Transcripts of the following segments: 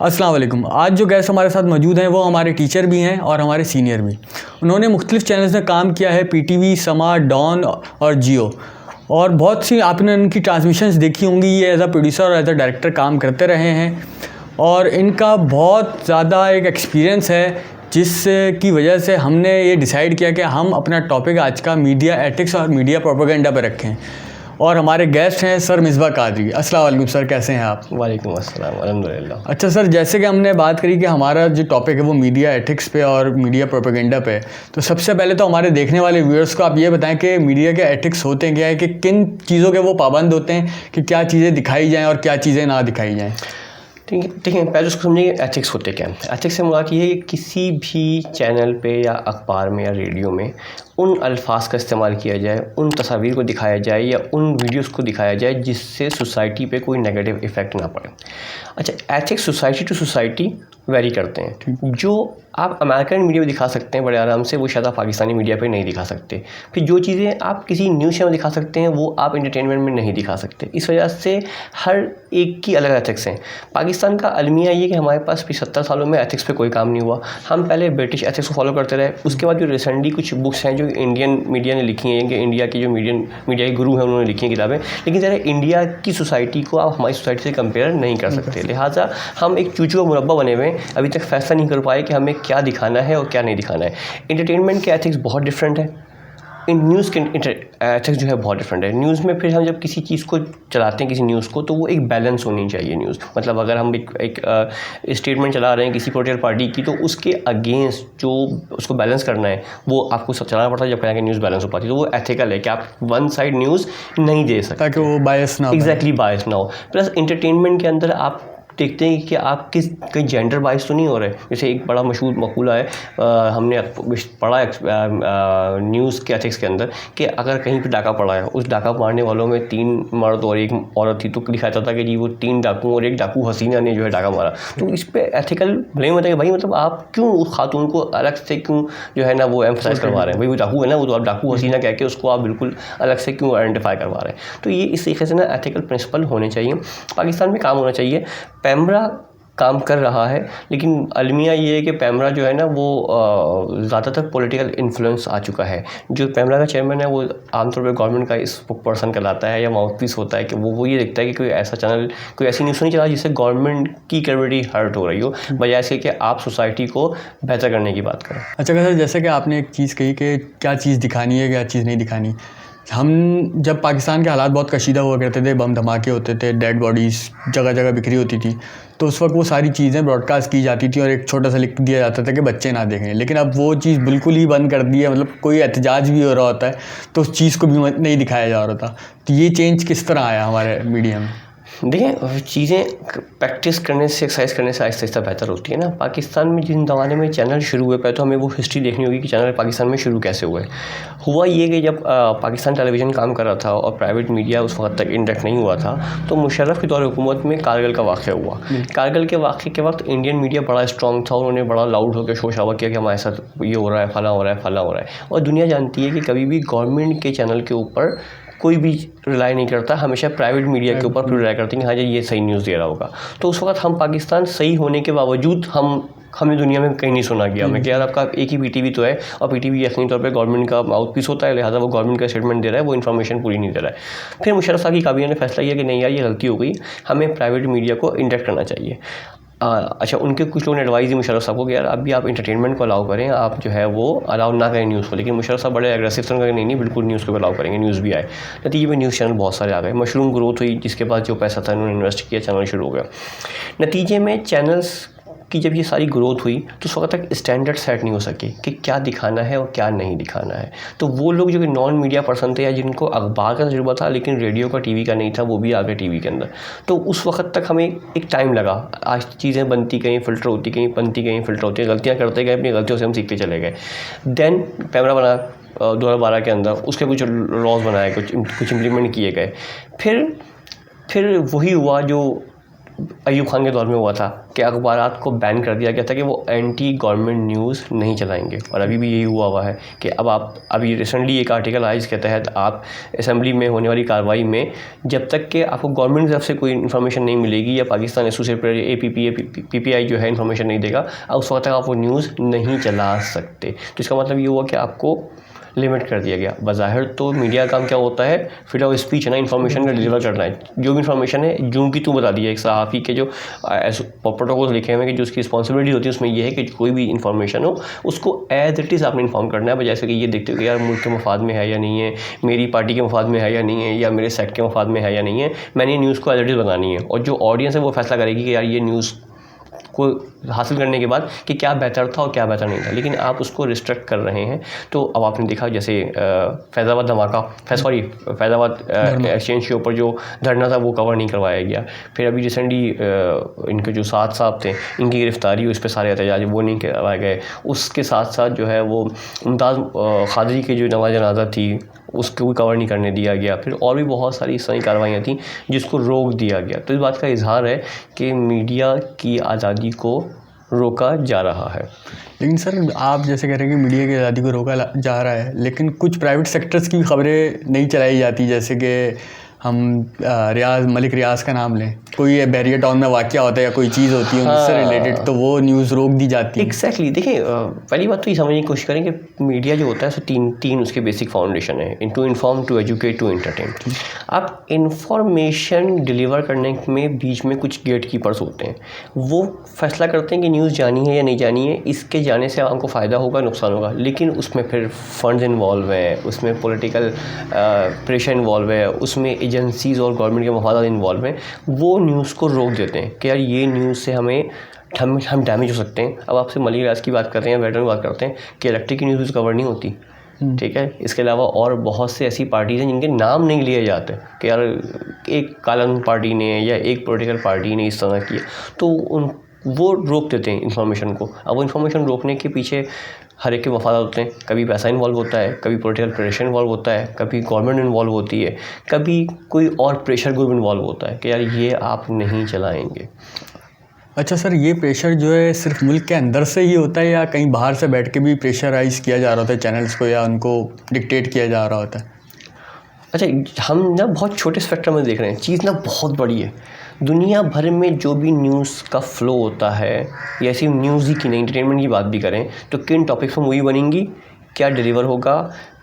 अस्सलाम वालेकुम। आज जो गेस्ट हमारे साथ मौजूद हैं वो हमारे टीचर भी हैं और हमारे सीनियर भी। उन्होंने मुख्तलिफ चैनल्स में काम किया है, पीटीवी, समा, डॉन और जियो, और बहुत सी आपने उनकी ट्रांसमिशंस देखी होंगी। ये एज अ प्रोड्यूसर और एज अ डायरेक्टर काम करते रहे हैं और इनका बहुत ज़्यादा एक एक्सपीरियंस है, जिसकी वजह से हमने ये डिसाइड किया कि हम अपना टॉपिक आज का मीडिया एथिक्स और मीडिया प्रोपेगेंडा पर रखें। और हमारे गेस्ट हैं सर मिसबा कादरी। अस्सलाम वालेकुम सर, कैसे हैं आप? वालेकुम अस्सलाम, अल्हम्दुलिल्लाह। अच्छा सर, जैसे कि हमने बात करी कि हमारा जो टॉपिक है वो मीडिया एथिक्स पे और मीडिया प्रोपेगेंडा पे, तो सबसे पहले तो हमारे देखने वाले व्यूअर्स को आप ये बताएं कि मीडिया के एथिक्स होते क्या है, कि किन चीज़ों के वो पाबंद होते हैं कि क्या चीज़ें दिखाई जाएँ और क्या चीज़ें ना दिखाई जाएँ। ठीक है, पहले उसको समझिए एथिक्स होते क्या हैं। एथिक्स से मुराद ये है कि किसी भी चैनल पे या अखबार में या रेडियो में उन अल्फाज का इस्तेमाल किया जाए, उन तस्वीर को दिखाया जाए या उन वीडियोस को दिखाया जाए जिससे सोसाइटी पे कोई नेगेटिव इफ़ेक्ट ना पड़े। अच्छा, ethics society to society vary करते हैं। जो आप अमेरिकन मीडिया में दिखा सकते हैं बड़े आराम से, वो शायद आप पाकिस्तानी मीडिया पे नहीं दिखा सकते। फिर जो चीज़ें आप किसी न्यूज़ चैनल में दिखा सकते हैं वो आप एंटरटेनमेंट में नहीं दिखा सकते। इस वजह से हर एक की अलग एथिक्स हैं। पाकिस्तान का अलमिया ये कि हमारे पास 70 सालों में एथिक्स पे कोई काम नहीं हुआ। हम पहले ब्रिटिश एथिक्स को फॉलो करते रहे। उसके बाद जो रिसेंटली कुछ बुक्स हैं जो इंडियन मीडिया ने लिखी हैं, कि इंडिया की जो मीडिया के गुरु हैं उन्होंने लिखी हैं किताबें, लेकिन ज़रा इंडिया की सोसाइटी को आप हमारी सोसाइटी से कंपेयर नहीं कर सकते। लिहाजा हम एक चूचू का मुरब्बा बने हुए हैं, अभी तक फैसला नहीं कर पाए कि हमें क्या दिखाना है और क्या नहीं दिखाना है। एंटरटेनमेंट के एथिक्स बहुत डिफरेंट है, इन न्यूज़ के एथिक्स जो है बहुत डिफरेंट है। न्यूज़ में फिर हम जब किसी चीज़ को चलाते हैं, किसी न्यूज़ को, तो वो एक बैलेंस होनी चाहिए न्यूज़। मतलब अगर हम एक स्टेटमेंट चला रहे हैं किसी पॉलिटिकल पार्टी की, तो उसके अगेंस्ट जो उसको बैलेंस करना है वो आपको सब चलाना पड़ता है, जब कहें कि न्यूज़ बैलेंस हो पाती है। तो वो एथिकल है कि आप वन साइड न्यूज़ नहीं दे सकते ताकि वो बायस ना हो। एग्जैक्टली बायस ना हो। प्लस एंटरटेनमेंट के अंदर आप देखते हैं कि आप कहीं जेंडर बाइस तो नहीं हो रहे। जैसे एक बड़ा मशहूर मकूला है, हमने पढ़ा न्यूज़ के एथिक्स के अंदर, कि अगर कहीं पे डाका पड़ा है, उस डाका मारने वालों में 3 मर्द और 1 औरत थी, तो लिखा जाता था कि जी वो 3 डाकू और 1 डाकू हसीना ने जो है डाका मारा। तो इस पर एथिकल ब्लेम होता है कि भाई मतलब आप क्यों उस खातून को अलग से क्यों जो है ना वो एम्फसाइज करवा रहे हैं। भाई वो डाकू है ना, वो तो आप डाकू हसीना कह के उसको आप बिल्कुल अलग से क्यों आइडेंटिफाई करवा रहे हैं। तो ये इस तरीके से ना एथिकल प्रिंसिपल होने चाहिए, पाकिस्तान में काम होना चाहिए। पैमरा काम कर रहा है, लेकिन अलमिया ये है कि पैमरा जो है ना वो ज़्यादातर पॉलिटिकल इन्फ्लुएंस आ चुका है। जो पैमरा का चेयरमैन है वो आमतौर पर गवर्नमेंट का स्पोक पर्सन कहलाता है या माउथपीस होता है, कि वो ये देखता है कि कोई ऐसा चैनल, कोई ऐसी न्यूज़ नहीं चला जिससे गवर्नमेंट की क्रेडिबिलिटी हर्ट हो रही हो, बजाय से कि आप सोसाइटी को बेहतर करने की बात करें। अच्छा सर, जैसे कि आपने एक चीज़ कही कि क्या चीज़ दिखानी है, क्या चीज़ नहीं दिखानी। हम जब पाकिस्तान के हालात बहुत कशीदा हुआ करते थे, बम धमाके होते थे, डेड बॉडीज़ जगह जगह बिखरी होती थी, तो उस वक्त वो सारी चीज़ें ब्रॉडकास्ट की जाती थी और एक छोटा सा लिख दिया जाता था कि बच्चे ना देखें। लेकिन अब वो चीज़ बिल्कुल ही बंद कर दी है। मतलब कोई एहतजाज भी हो रहा होता है तो उस चीज़ को भी नहीं दिखाया जा रहा था। तो ये चेंज किस तरह आया हमारे मीडिया में? देखिए, चीज़ें प्रैक्टिस करने से, एक्सरसाइज करने से आहिस्ता आहिस्ता बेहतर होती है ना। पाकिस्तान में जिन ज़माने में चैनल शुरू हुए, पहले तो हमें वो हिस्ट्री देखनी होगी कि चैनल पाकिस्तान में शुरू कैसे हुए। हुआ ये कि जब पाकिस्तान टेलीविज़न काम कर रहा था और प्राइवेट मीडिया उस वक्त तक इंडक्ट नहीं हुआ था, तो मुशर्रफ के दौर हुकूमत में कारगिल का वाक़या हुआ। कारगिल के वाक़े के वक्त इंडियन मीडिया बड़ा स्ट्रॉन्ग था, उन्होंने बड़ा लाउड होकर शोर शराबा किया कि हमारे साथ ये हो रहा है, फला हो रहा है, फला हो रहा है। और दुनिया जानती है कि कभी भी गवर्नमेंट के चैनल के ऊपर कोई भी रिलाई नहीं करता, हमेशा प्राइवेट मीडिया के ऊपर रिलाई करते हैं कि हाँ जी ये सही न्यूज़ दे रहा होगा। तो उस वक्त हम पाकिस्तान सही होने के बावजूद हमें दुनिया में कहीं नहीं सुना गया हमें कि यार आपका एक ही पीटीवी तो है, और पीटीवी यकीनी तौर पे गवर्नमेंट का माउथपीस होता है, लिहाजा वो गवर्नमेंट का स्टेटमेंट दे रहा है, वो इन्फॉर्मेशन पूरी नहीं दे रहा है। फिर मुशर्रफ साहब की काबीना ने फैसला किया कि नहीं यार ये गलती हो गई, हमें प्राइवेट मीडिया को इंडक्ट करना चाहिए। अच्छा, उनके कुछ लोगों ने एडवाइस दी मुशर्रफ साहब को कि यार अभी आप इंटरटेनमेंट को अलाउ करें, आप जो है वो अलाउ ना करें न्यूज़ को। लेकिन मुशर्रफ साहब बड़े एग्रेसिव थे, उन्होंने नहीं बिल्कुल न्यूज़ को अलाउ करेंगे, न्यूज़ भी आए। नतीजे में न्यूज़ चैनल बहुत सारे आ गए, मशरूम ग्रोथ हुई, जिसके पास जो पैसा था उन्होंने इन्वेस्ट किया, चैनल शुरू हो गया। नतीजे में चैनल्स कि जब ये सारी ग्रोथ हुई तो उस वक्त तक स्टैंडर्ड सेट नहीं हो सके कि क्या दिखाना है और क्या नहीं दिखाना है। तो वो लोग जो कि नॉन मीडिया पर्सन थे या जिनको अखबार का तजुर्बा था लेकिन रेडियो का, टीवी का नहीं था, वो भी आ गए टीवी के अंदर। तो उस वक्त तक हमें एक टाइम लगा। आज चीज़ें बनती गई, फ़िल्टर होती गई, बनती गई, फ़िल्टर होती गई, गलतियाँ करते गए, अपनी गलतियों से हम सीखते चले गए। देन कैमरा बना 2012 के अंदर, उसके कुछ लॉज बनाए, कुछ इम्प्लीमेंट किए गए। फिर वही हुआ जो अयूब खान के दौर में हुआ था कि अखबारात को बैन कर दिया गया था कि वो एंटी गवर्नमेंट न्यूज़ नहीं चलाएंगे, और अभी भी यही हुआ है कि अब आप अभी रिसेंटली एक आर्टिकल आया जिसके तहत आप असेंबली में होने वाली कार्रवाई में जब तक कि आपको गवर्नमेंट की तरफ से कोई इन्फॉर्मेशन नहीं मिलेगी या पाकिस्तान एसोसिएटेड प्रेस PPI जो है इन्फॉर्मेशन नहीं देगा, उस वक्त तक आप वो न्यूज़ नहीं चला सकते। तो इसका मतलब ये हुआ कि आपको लिमिट कर दिया गया। बज़ाहिर तो मीडिया का काम क्या होता है, फ्रीडम ऑफ स्पीच है ना, इन्फॉर्मेशन का डिलीवर करना है। जो भी इन्फॉर्मेशन है जूं की तू बता दिया, एक सहाफ़ी के जो प्रोटोकॉल लिखे हुए हैं कि जो उसकी रिस्पॉन्सिबिलिटी होती है उसमें यह है कि कोई भी इन्फॉर्मेशन हो उसको एज इट इज़ आपने इन्फॉर्म करना है, जैसे कि ये देखते हो कि यार मुल्क के मफाद में है या नहीं है, मेरी पार्टी के मफाद में है या नहीं है, या मेरे सेक्ट के मफाद में है या नहीं है। मैंने न्यूज़ को एज इट इज़ बनानी है, और जो ऑडियंस है वो फैसला करेगी कि यार ये न्यूज़ को हासिल करने के बाद कि क्या बेहतर था और क्या बेहतर नहीं था। लेकिन आप उसको रिस्ट्रिक्ट कर रहे हैं। तो अब आपने देखा जैसे फैज़ाबाद धमाका फैज़ाबाद एक्सचेंज के ऊपर जो धरना था वो कवर नहीं करवाया गया। फिर अभी रिसेंटली इनके जो 7 साहब थे इनकी गिरफ्तारी हुई, उस पर सारे एहतजाज वो नहीं करवाए गए। उसके साथ साथ जो है वो मुमताज़ क़ादरी के जो नमाज़ जनाजा थी उसको भी कवर नहीं करने दिया गया। फिर और भी बहुत सारी इस तरह की कार्रवाइयाँ थी जिसको रोक दिया गया। तो इस बात का इजहार है कि मीडिया की आज़ादी को रोका जा रहा है। लेकिन सर आप जैसे कह रहे हैं कि मीडिया की आज़ादी को रोका जा रहा है, लेकिन कुछ प्राइवेट सेक्टर्स की खबरें नहीं चलाई जाती, जैसे कि हम मलिक रियाज का नाम लें, कोई बैरियर टाउन में वाक़या होता है या कोई चीज़ होती है उनसे रिलेटेड, तो वो न्यूज़ रोक दी जाती है। एग्जैक्टली देखिए, पहली बात तो ये समझने की कोशिश करें कि मीडिया जो होता है उसमें तीन उसके बेसिक फाउंडेशन है, to inform, to educate, to entertain. आप इंफॉर्मेशन डिलीवर करने में बीच में कुछ गेट कीपर्स होते हैं, वो फैसला करते हैं कि न्यूज़ जानी है या नहीं जानी है, इसके जाने से आपको फ़ायदा होगा नुकसान होगा। लेकिन उसमें फिर फंड्स इन्वॉल्व हैं, उसमें पॉलिटिकल प्रेशर इन्वॉल्व है, उसमें एजेंसीज़ और गवर्नमेंट के मफादात इन्वॉल्व हैं। वो न्यूज़ को रोक देते हैं कि यार ये न्यूज़ से हम डैमेज हो सकते हैं। अब आपसे मलिक रियाज की बात करते हैं, वेटरन की बात करते हैं कि इलेक्ट्रिक की न्यूज़ कवर नहीं होती, ठीक है। इसके अलावा और बहुत से ऐसी पार्टीज़ हैं जिनके नाम नहीं लिए जाते कि यार एक कालन पार्टी ने या एक पॉलिटिकल पार्टी ने इस तरह किया, तो वो रोक देते हैं इन्फॉर्मेशन को। अब वो इन्फॉर्मेशन रोकने के पीछे हर एक के मफादात होते हैं। कभी पैसा इन्वॉल्व होता है, कभी पॉलिटिकल प्रेशर इन्वॉल्व होता है, कभी गवर्नमेंट इन्वॉल्व होती है, कभी कोई और प्रेशर ग्रुप इन्वॉल्व होता है कि यार ये आप नहीं चलाएंगे। अच्छा सर, ये प्रेशर जो है सिर्फ मुल्क के अंदर से ही होता है या कहीं बाहर से बैठ के भी प्रेशराइज़ किया जा रहा होता है चैनल्स को, या उनको डिक्टेट किया जा रहा होता है? अच्छा, हम ना बहुत छोटे स्पेक्ट्रम में देख रहे हैं, चीज़ ना बहुत बड़ी है। दुनिया भर में जो भी न्यूज़ का फ़्लो होता है, या ऐसी न्यूज़ ही की नहीं, एंटरटेनमेंट की बात भी करें तो किन टॉपिक्स पर मूवी बनेंगी, क्या डिलीवर होगा,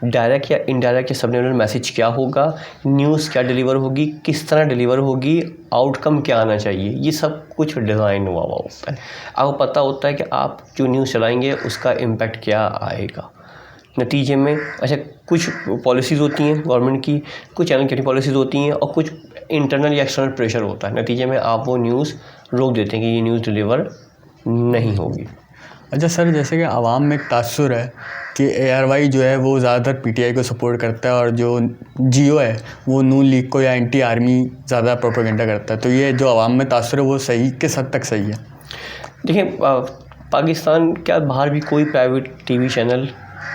डायरेक्ट या इनडायरेक्ट या सबलिमिनल मैसेज क्या होगा, न्यूज़ क्या डिलीवर होगी, किस तरह डिलीवर होगी, आउटकम क्या आना चाहिए, ये सब कुछ डिज़ाइन हुआ होता है। आपको पता होता है कि आप जो न्यूज़ चलाएंगे उसका इम्पैक्ट क्या आएगा नतीजे में। अच्छा, कुछ पॉलिसीज़ होती हैं गवर्नमेंट की, कुछ चैनल की पॉलिसीज़ होती हैं, और कुछ इंटरनल या एक्सटर्नल प्रेशर होता है। नतीजे में आप वो न्यूज़ रोक देते हैं कि ये न्यूज़ डिलीवर नहीं होगी। अच्छा सर, जैसे कि आवाम में एक तासुर है कि ARY जो है वो ज़्यादातर PTI को सपोर्ट करता है और जो जियो है वो नून लीग को या एंटी आर्मी ज़्यादा प्रोपेगेंडा करता है, तो ये जो आवाम में तासुर है वो सही किस हद तक सही है? देखिए, पाकिस्तान क्या बाहर भी कोई प्राइवेट TV चैनल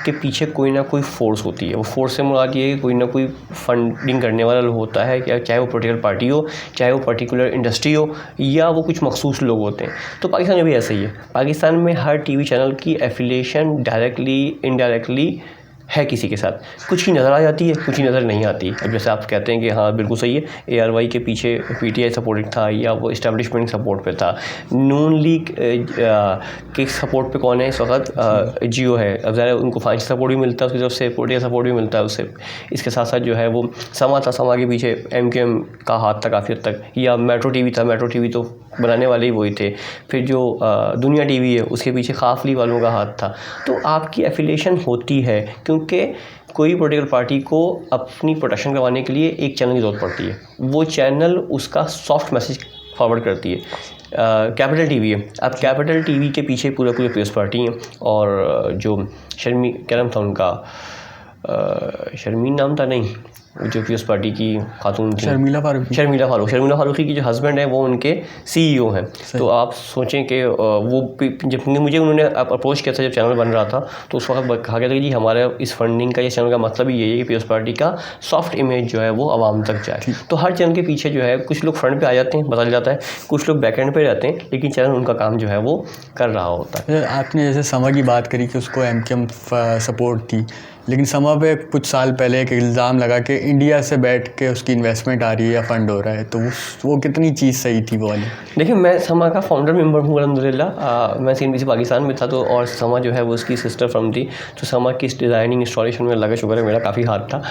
के पीछे कोई ना कोई फोर्स होती है। वो फोर्स से मुराद ये है कि कोई ना कोई फंडिंग करने वाला होता है, क्या चाहे वो पॉलिटिकल पार्टी हो, चाहे वो पर्टिकुलर इंडस्ट्री हो, या वो कुछ मखसूस लोग होते हैं। तो पाकिस्तान में भी ऐसा ही है। पाकिस्तान में हर TV चैनल की एफिलिएशन डायरेक्टली इनडायरेक्टली है किसी के साथ, कुछ की नज़र आ जाती है, कुछ की नज़र नहीं आती। अब जैसे आप कहते हैं कि हाँ बिल्कुल सही है, ARY के पीछे PTI सपोर्टेड था या वो इस्टेब्लिशमेंट सपोर्ट पे था। नून लीग के सपोर्ट पे कौन है इस वक्त? जियो है। अब ज़रा उनको फाइनेंशियल सपोर्ट भी मिलता है उसकी तरफ से, पॉलिटिकल सपोर्ट भी मिलता है उससे। इसके साथ साथ जो है वो समा था, समा के पीछे MQM का हाथ था काफ़ी हद तक, या मेट्रो TV था, मेट्रो TV तो बनाने वाले ही वही थे। फिर जो दुनिया TV है उसके पीछे काफली वालों का हाथ था। तो आपकी एफिलिएशन होती है, क्योंकि कोई पॉलिटिकल पार्टी को अपनी प्रोटेक्शन करवाने के लिए एक चैनल की ज़रूरत पड़ती है, वो चैनल उसका सॉफ्ट मैसेज फॉरवर्ड करती है। कैपिटल TV है। अब कैपिटल TV के पीछे पूरे पीएस पार्टी हैं, और जो क्या नाम था उनका, शर्मीन नाम था नहीं, जो पीपल्स पार्टी की खातून थी, शर्मिला फारूकी की जो हस्बैंड है वो उनके CEO हैं। तो आप सोचें कि वो जब मुझे उन्होंने अप्रोच किया था जब चैनल बन रहा था, तो उस वक्त कहा गया था कि जी हमारा इस फंडिंग का, इस चैनल का मतलब ही यही है कि पीपल्स पार्टी का सॉफ्ट इमेज जो है वो आवाम तक जाए। तो हर चैनल के पीछे जो है कुछ लोग फ्रंट पे आ जाते हैं, बदल जाता है, कुछ लोग बैक एंड पे रहते हैं, लेकिन चैनल उनका काम जो है वो कर रहा होता है। आपने जैसे समा की बात करी कि उसको MKM सपोर्ट थी, लेकिन समा पे कुछ साल पहले एक इल्ज़ाम लगा कि इंडिया से बैठ के उसकी इन्वेस्टमेंट आ रही है या फंड हो रहा है, तो वो कितनी चीज़ सही थी वो वाली? देखिए, मैं समा का फाउंडर मेंबर हूँ अल्हम्दुलिल्लाह। मैं CNBC पाकिस्तान में था, तो और समा जो है वो उसकी सिस्टर फर्म थी, तो समा की इस डिज़ाइनिंग इंस्टॉलेशन में अल्लाह का शुक्र है मेरा काफ़ी हाथ था।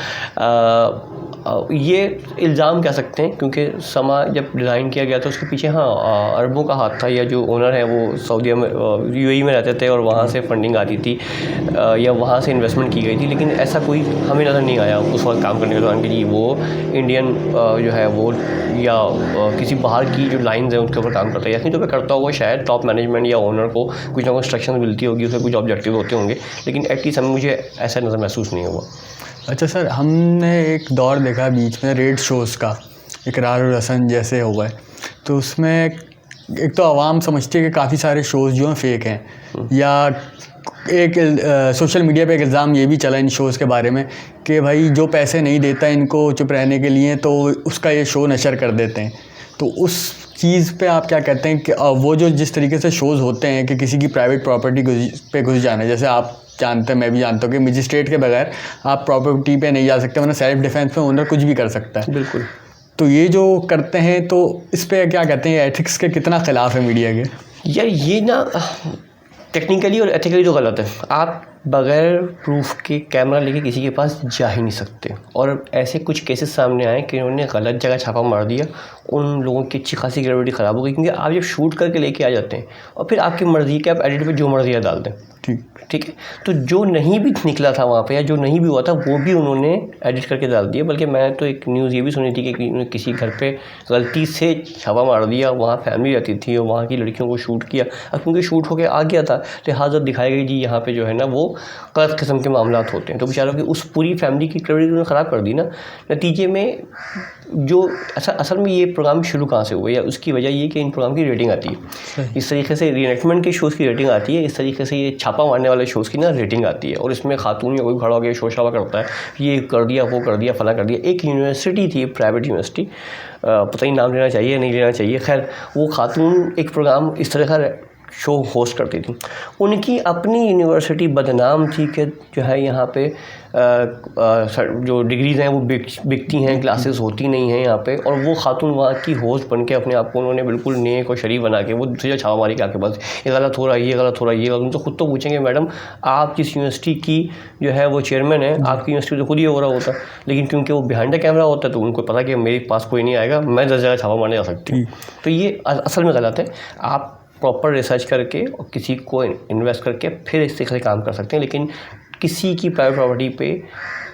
ये इल्ज़ाम कह सकते हैं, क्योंकि समा जब डिज़ाइन किया गया था उसके पीछे अरबों का हाथ था, या जो ओनर है वो सऊदी में UAE में रहते थे और वहाँ से फंडिंग आती थी या वहाँ से इन्वेस्टमेंट की गई थी, लेकिन ऐसा कोई हमें नज़र नहीं आया उस वक्त काम करने के दौरान कि जी वो इंडियन जो है वो या किसी बाहर की जो लाइंस हैं उसके ऊपर काम करता है। यकीन तो पे करता होगा शायद टॉप मैनेजमेंट या ओनर को कुछ ना कुछ इंस्ट्रक्शन मिलती होगी, उसके कुछ ऑब्जेक्टिव होते होंगे, लेकिन एटलीस्ट हमें मुझे ऐसा नज़र महसूस नहीं हुआ। अच्छा सर, हमने एक दौर देखा बीच में रेड शोज़ का, इकरार और हसन जैसे हो गए, तो उसमें एक तो आवाम समझती है कि काफ़ी सारे शोज़ जो हैं फेक हैं, या एक सोशल मीडिया पे एक इल्ज़ाम ये भी चला इन शोज़ के बारे में कि भाई जो पैसे नहीं देता इनको चुप रहने के लिए, तो उसका ये शो नशर कर देते हैं। तो उस चीज़ पे आप क्या कहते हैं कि वो जो जिस तरीके से शोज़ होते हैं कि किसी की प्राइवेट प्रॉपर्टी पे घुस जाना, जैसे आप जानते हैं, मैं भी जानता हूँ कि मजिस्ट्रेट के बगैर आप प्रॉपर्टी पे नहीं जा सकते, वरना सेल्फ डिफेंस में ओनर कुछ भी कर सकता है। बिल्कुल। तो ये जो करते हैं, तो इस पे क्या कहते हैं, एथिक्स के कितना ख़िलाफ़ है मीडिया के? यार ये ना टेक्निकली और एथिकली तो गलत है। आप बगैर प्रूफ के कैमरा लेके किसी के पास जा ही नहीं सकते, और ऐसे कुछ केसेस सामने आए कि उन्होंने गलत जगह छापा मार दिया, उन लोगों की अच्छी खासी क्रेडिबिलिटी ख़राब हो गई, क्योंकि आप जब शूट करके लेके आ जाते हैं और फिर आपकी मर्ज़ी के आप एडिट पे जो मर्ज़ी डाल दें, ठीक है, तो जो नहीं भी निकला था वहाँ पे या जो नहीं भी हुआ था वो भी उन्होंने एडिट करके डाल दिया। बल्कि मैं तो एक न्यूज़ ये भी सुनी थी कि किसी घर पे गलती से छापा मार दिया, वहाँ फैमिली रहती थी और वहाँ की लड़कियों को शूट किया, अब क्योंकि शूट होके आ गया था लिहाजा दिखाई गई जी यहाँ पे जो है ना वो गलत किस्म के मामलात होते हैं, तो बेचारों की उस पूरी फैमिली की क्रेडिट उन्होंने ख़राब कर दी ना। नतीजे में जो असल में ये प्रोग्राम शुरू कहाँ से हुआ, या उसकी वजह ये कि इन प्रोग्राम की रेटिंग आती है, इस तरीके से रीएनैक्टमेंट के शोज़ की रेटिंग आती है, इस तरीके से ये छापा मारने वाले शोज़ की ना रेटिंग आती है, और इसमें खातून या कोई खड़ा हो गया शोर शराबा करता है, ये कर दिया वो कर दिया फला कर दिया। एक यूनिवर्सिटी थी, प्राइवेट यूनिवर्सिटी, पता ही नाम लेना चाहिए नहीं लेना चाहिए, खैर वो खातून एक प्रोग्राम इस तरह का शो होस्ट करती थी, उनकी अपनी यूनिवर्सिटी बदनाम थी कि जो है यहाँ पे जो डिग्रीज़ हैं वो बिकती हैं, क्लासेस होती नहीं हैं यहाँ पे, और वो खातून वहाँ की होस्ट बन के अपने आप को उन्होंने बिल्कुल नेक और शरीफ बना के वो दूसरी छावा मारी के आपके पास ये गलत हो रहा है, ये गलत हो रहा है, ये गलत। उनसे खुद तो पूछेंगे मैडम आप जिस यूनिवर्सिटी की जो है वो चेयरमैन है, आपकी यूनिवर्सिटी तो खुद ही हो रहा होता, लेकिन क्योंकि वो बिहाइंड द कैमरा होता है तो उनको पता कि मेरे पास कोई नहीं आएगा, मैं 10 जगह छावा मारने जा सकती हूँ। तो ये असल में गलत है। आप प्रॉपर रिसर्च करके और किसी को इन्वेस्ट करके फिर इस तरीके से काम कर सकते हैं, लेकिन किसी की प्राइवेट प्रॉपर्टी पे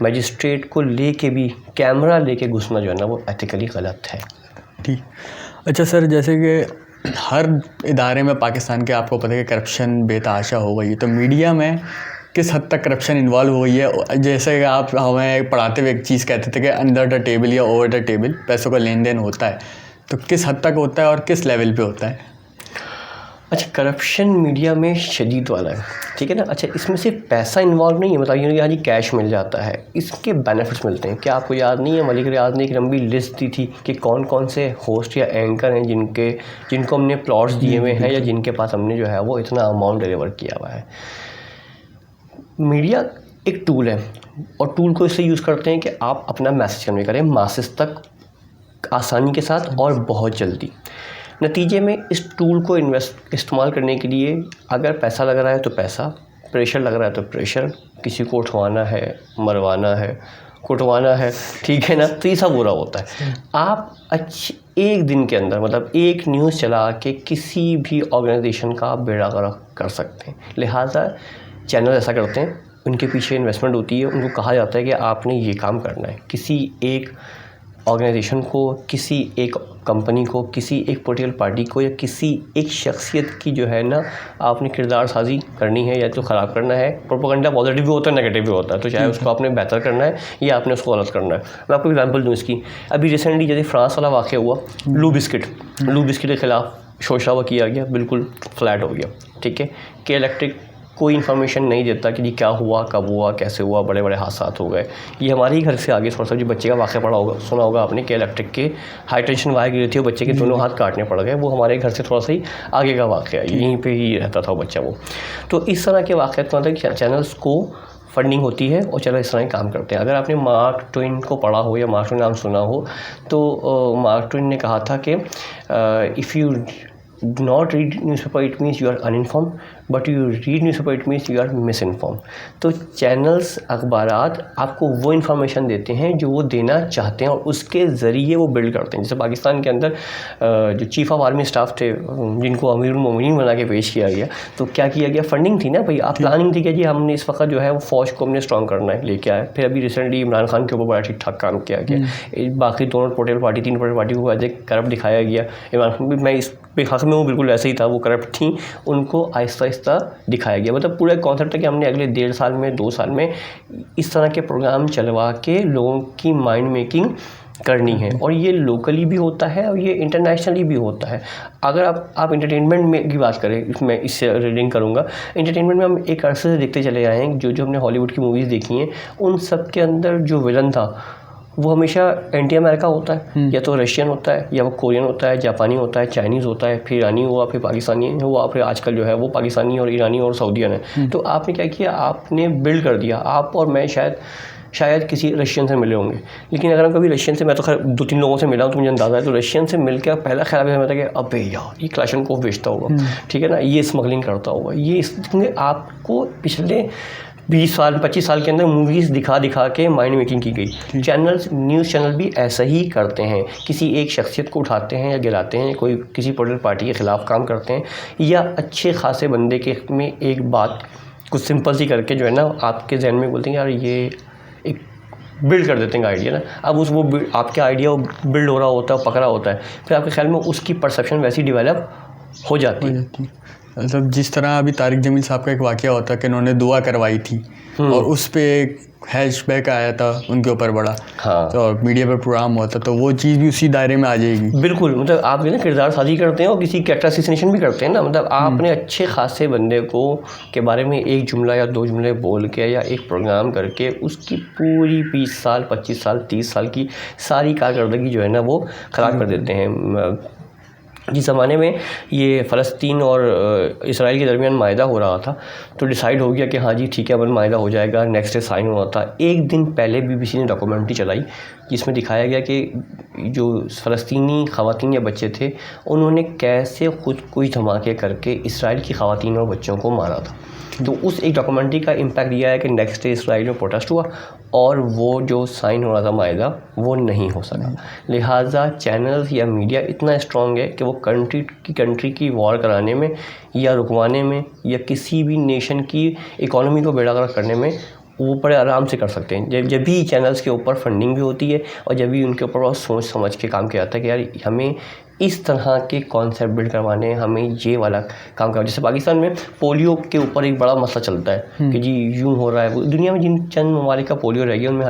मजिस्ट्रेट को लेके भी कैमरा लेके घुसना जो है ना वो एथिकली गलत है। ठीक। अच्छा सर, जैसे कि हर इदारे में पाकिस्तान के आपको पता है कि करप्शन बेतहाशा हो गई है, तो मीडिया में किस हद तक करप्शन इन्वॉल्व हुई है? जैसे कि आप हमें पढ़ाते हुए एक चीज़ कहते थे कि अंडर द टेबल या ओवर द टेबल पैसों का लेन देन होता है, तो किस हद तक होता है और किस लेवल पे होता है? अच्छा, करप्शन मीडिया में शदीद वाला है, ठीक है ना। अच्छा, इसमें सिर्फ पैसा इन्वॉल्व नहीं है, मतलब ये यहाँ जी कैश मिल जाता है, इसके बेनिफिट्स मिलते हैं। क्या आपको याद नहीं है मलिक रियाज ने एक लंबी लिस्ट दी थी कि कौन कौन से होस्ट या एंकर हैं जिनको हमने प्लॉट्स दिए हुए हैं या जिनके पास हमने जो है वो इतना अमाउंट डिलीवर किया हुआ है। मीडिया एक टूल है, और टूल को इससे यूज़ करते हैं कि आप अपना मैसेज कन्वे करें मासेस तक आसानी के साथ और बहुत जल्दी। नतीजे में इस टूल को इस्तेमाल करने के लिए अगर पैसा लग रहा है तो पैसा, प्रेशर लग रहा है तो प्रेशर, किसी को उठवाना है, मरवाना है, कुटवाना है, ठीक है ना, तो ये सब हो रहा होता है। आप एक दिन के अंदर मतलब एक न्यूज़ चला के किसी भी ऑर्गेनाइजेशन का आप बेड़ा गर्क कर सकते हैं। लिहाजा चैनल ऐसा करते हैं, उनके पीछे इन्वेस्टमेंट होती है, उनको कहा जाता है कि आपने ये काम करना है। किसी एक ऑर्गेनाइजेशन को, किसी एक कंपनी को, किसी एक पॉलिटिकल पार्टी को या किसी एक शख्सियत की जो है ना आपने किरदार साजी करनी है या तो ख़राब करना है। प्रोपेगेंडा पॉजिटिव भी होता है, नेगेटिव भी होता है, तो चाहे उसको आपने बेहतर करना है या आपने उसको गलत करना है। मैं आपको एग्जांपल दूँ इसकी। अभी रिसेंटली जैसे फ्रांस वाला वाक़या हुआ, लू बिस्किट के ख़िलाफ़ शोर शराबा किया गया, बिल्कुल फ्लैट हो गया, ठीक है। के इलेक्ट्रिक कोई इन्फॉर्मेशन नहीं देता कि जी क्या हुआ, कब हुआ, कैसे हुआ, बड़े बड़े हादसा हो गए। ये हमारे ही घर से आगे थोड़ा सा जो बच्चे का वाक़या पड़ा होगा, सुना होगा आपने, के इलेक्ट्रिक के हाई टेंशन वायर गिरी थी और बच्चे के दोनों हाथ काटने पड़ गए। वो हमारे घर से थोड़ा सा ही आगे का वाक़या है, यहीं पे ही रहता था वो बच्चा वो। तो इस तरह के वाक़यात तो मतलब चैनल्स को फंडिंग होती है और चलो इस तरह के काम करते हैं। अगर आपने मार्क ट्वेन को पढ़ा हो या मार्क ट्वेन नाम सुना हो, तो मार्क ट्वेन ने कहा था कि if you do not read newspaper it means you are uninformed, but you read newspaper it means you are misinformed। तो चैनल्स, अखबारात आपको वो इन्फॉर्मेशन देते हैं जो वो देना चाहते हैं और उसके ज़रिए वो बिल्ड करते हैं। जैसे पाकिस्तान के अंदर जो चीफ़ ऑफ आर्मी स्टाफ थे जिनको अमीरुल मोमिनीन बना के पेश किया गया, तो क्या किया गया, फंडिंग थी ना भाई, आप प्लानिंग थी कि जी हमने इस वक्त जो है वो फ़ौज को हमने स्ट्रॉन्ग करना है, लेके आए। फिर अभी रिसेंटली इमरान खान के ऊपर बड़ा ठीक ठाक काम किया गया। बाकी दोनों पॉलिटिकल पार्टी, तीन पॉलिटिकल पार्टी को एज ए करप्ट दिखाया गया। इमरान खान भी, मैं इस हक़ में वो बिल्कुल ऐसे ही था, वो करप्ट थी, उनको आहिस्ता आहिस्ता दिखाया गया। मतलब पूरा कॉन्सेप्ट है कि हमने अगले 1.5 साल में, 2 साल में इस तरह के प्रोग्राम चलवा के लोगों की माइंड मेकिंग करनी है। और ये लोकली भी होता है और ये इंटरनेशनली भी होता है। अगर आप इंटरटेनमेंट में की बात करें, इसमें इससे रीडिंग करूँगा, इंटरटेनमेंट में हम एक अरसे से देखते चले आए हैं, जो हमने हॉलीवुड की मूवीज़ देखी हैं, उन सब के अंदर जो विलन था वो हमेशा एंटी अमेरिका होता है, या तो रशियन होता है, या वो कोरियन होता है, जापानी होता है, चाइनीज़ होता है, फिर ईरानी हुआ, फिर पाकिस्तानी हुआ, फिर आजकल जो है वो पाकिस्तानी और ईरानी और सऊदियन है। तो आपने क्या किया, आपने बिल्ड कर दिया। आप और मैं शायद किसी रशियन से मिले होंगे, लेकिन अगर हम कभी रशियन से, मैं तो खैर 2-3 लोगों से मिला हूँ तो मुझे अंदाज़ा है, तो रशियन से मिल के पहला ख्याल में था कि अबे यार ये क्लाशनकोव बेचता होगा, ठीक है ना, ये स्मगलिंग करता होगा, ये इसने आपको पिछले 20 साल 25 साल के अंदर मूवीज़ दिखा के माइंड मेकिंग की गई। चैनल्स, न्यूज़ चैनल भी ऐसा ही करते हैं, किसी एक शख्सियत को उठाते हैं या गिराते हैं, कोई किसी पॉलिटिकल पार्टी के ख़िलाफ़ काम करते हैं, या अच्छे खासे बंदे के में एक बात कुछ सिंपल सी करके जो है ना आपके जहन में बोलते हैं यार ये एक बिल्ड कर देते हैं आइडिया ना। अब वो आपके आइडिया वो बिल्ड हो रहा होता है, पकड़ा होता है, फिर आपके ख्याल में उसकी परसेप्शन वैसी डेवलप हो जाती है। मतलब जिस तरह अभी तारिक जमील साहब का एक वाक़या होता है कि उन्होंने दुआ करवाई थी और उस पे एक हैशटैग आया था उनके ऊपर बड़ा, हाँ, तो मीडिया पर प्रोग्राम होता, तो वो चीज़ भी उसी दायरे में आ जाएगी। बिल्कुल, मतलब आप जो है किरदार साजी करते हैं और किसी कैरेक्टर असैसिनेशन भी करते हैं ना। मतलब आपने अच्छे खासे बंदे को के बारे में एक जुमला या 2 जुमले बोल के या एक प्रोग्राम करके उसकी पूरी 20 साल 25 साल 30 साल की सारी कारकर्दगी जो है ना वो ख़राब कर देते हैं। जिस ज़माने में ये फ़लस्तीन और इसराइल के दरमियान मायदा हो रहा था, तो डिसाइड हो गया कि हाँ जी ठीक है, अब मायदा हो जाएगा, नेक्स्ट डे साइन हुआ था। एक दिन पहले बीबीसी ने डॉक्यूमेंट्री चलाई जिसमें दिखाया गया कि जो फ़लस्तीनी ख़वातीन या बच्चे थे उन्होंने कैसे खुद कुछ धमाके करके इसराइल की ख़वातीन और बच्चों को मारा था। तो उस एक डॉक्यूमेंट्री का इम्पैक्ट यह है कि नेक्स्ट डे इसराइल में प्रोटेस्ट हुआ और वो जो साइन हो रहा था मायदा वो नहीं हो सका। लिहाजा चैनल्स या मीडिया इतना स्ट्रॉन्ग है कि वो कंट्री की वॉर कराने में या रुकवाने में या किसी भी नेशन की इकोनॉमी को बेड़ागर्क करने में वो बड़े आराम से कर सकते हैं। जब भी चैनल्स के ऊपर फंडिंग भी होती है और जब भी उनके ऊपर बहुत सोच समझ के काम किया जाता है कि यार हमें इस तरह के कॉन्सेप्ट बिल्ड करवाने, हमें ये वाला काम करना। जैसे पाकिस्तान में पोलियो के ऊपर एक बड़ा मसला चलता है कि जी यूँ हो रहा है। दुनिया में जिन चंद ममालिक का पोलियो रह गया उनमें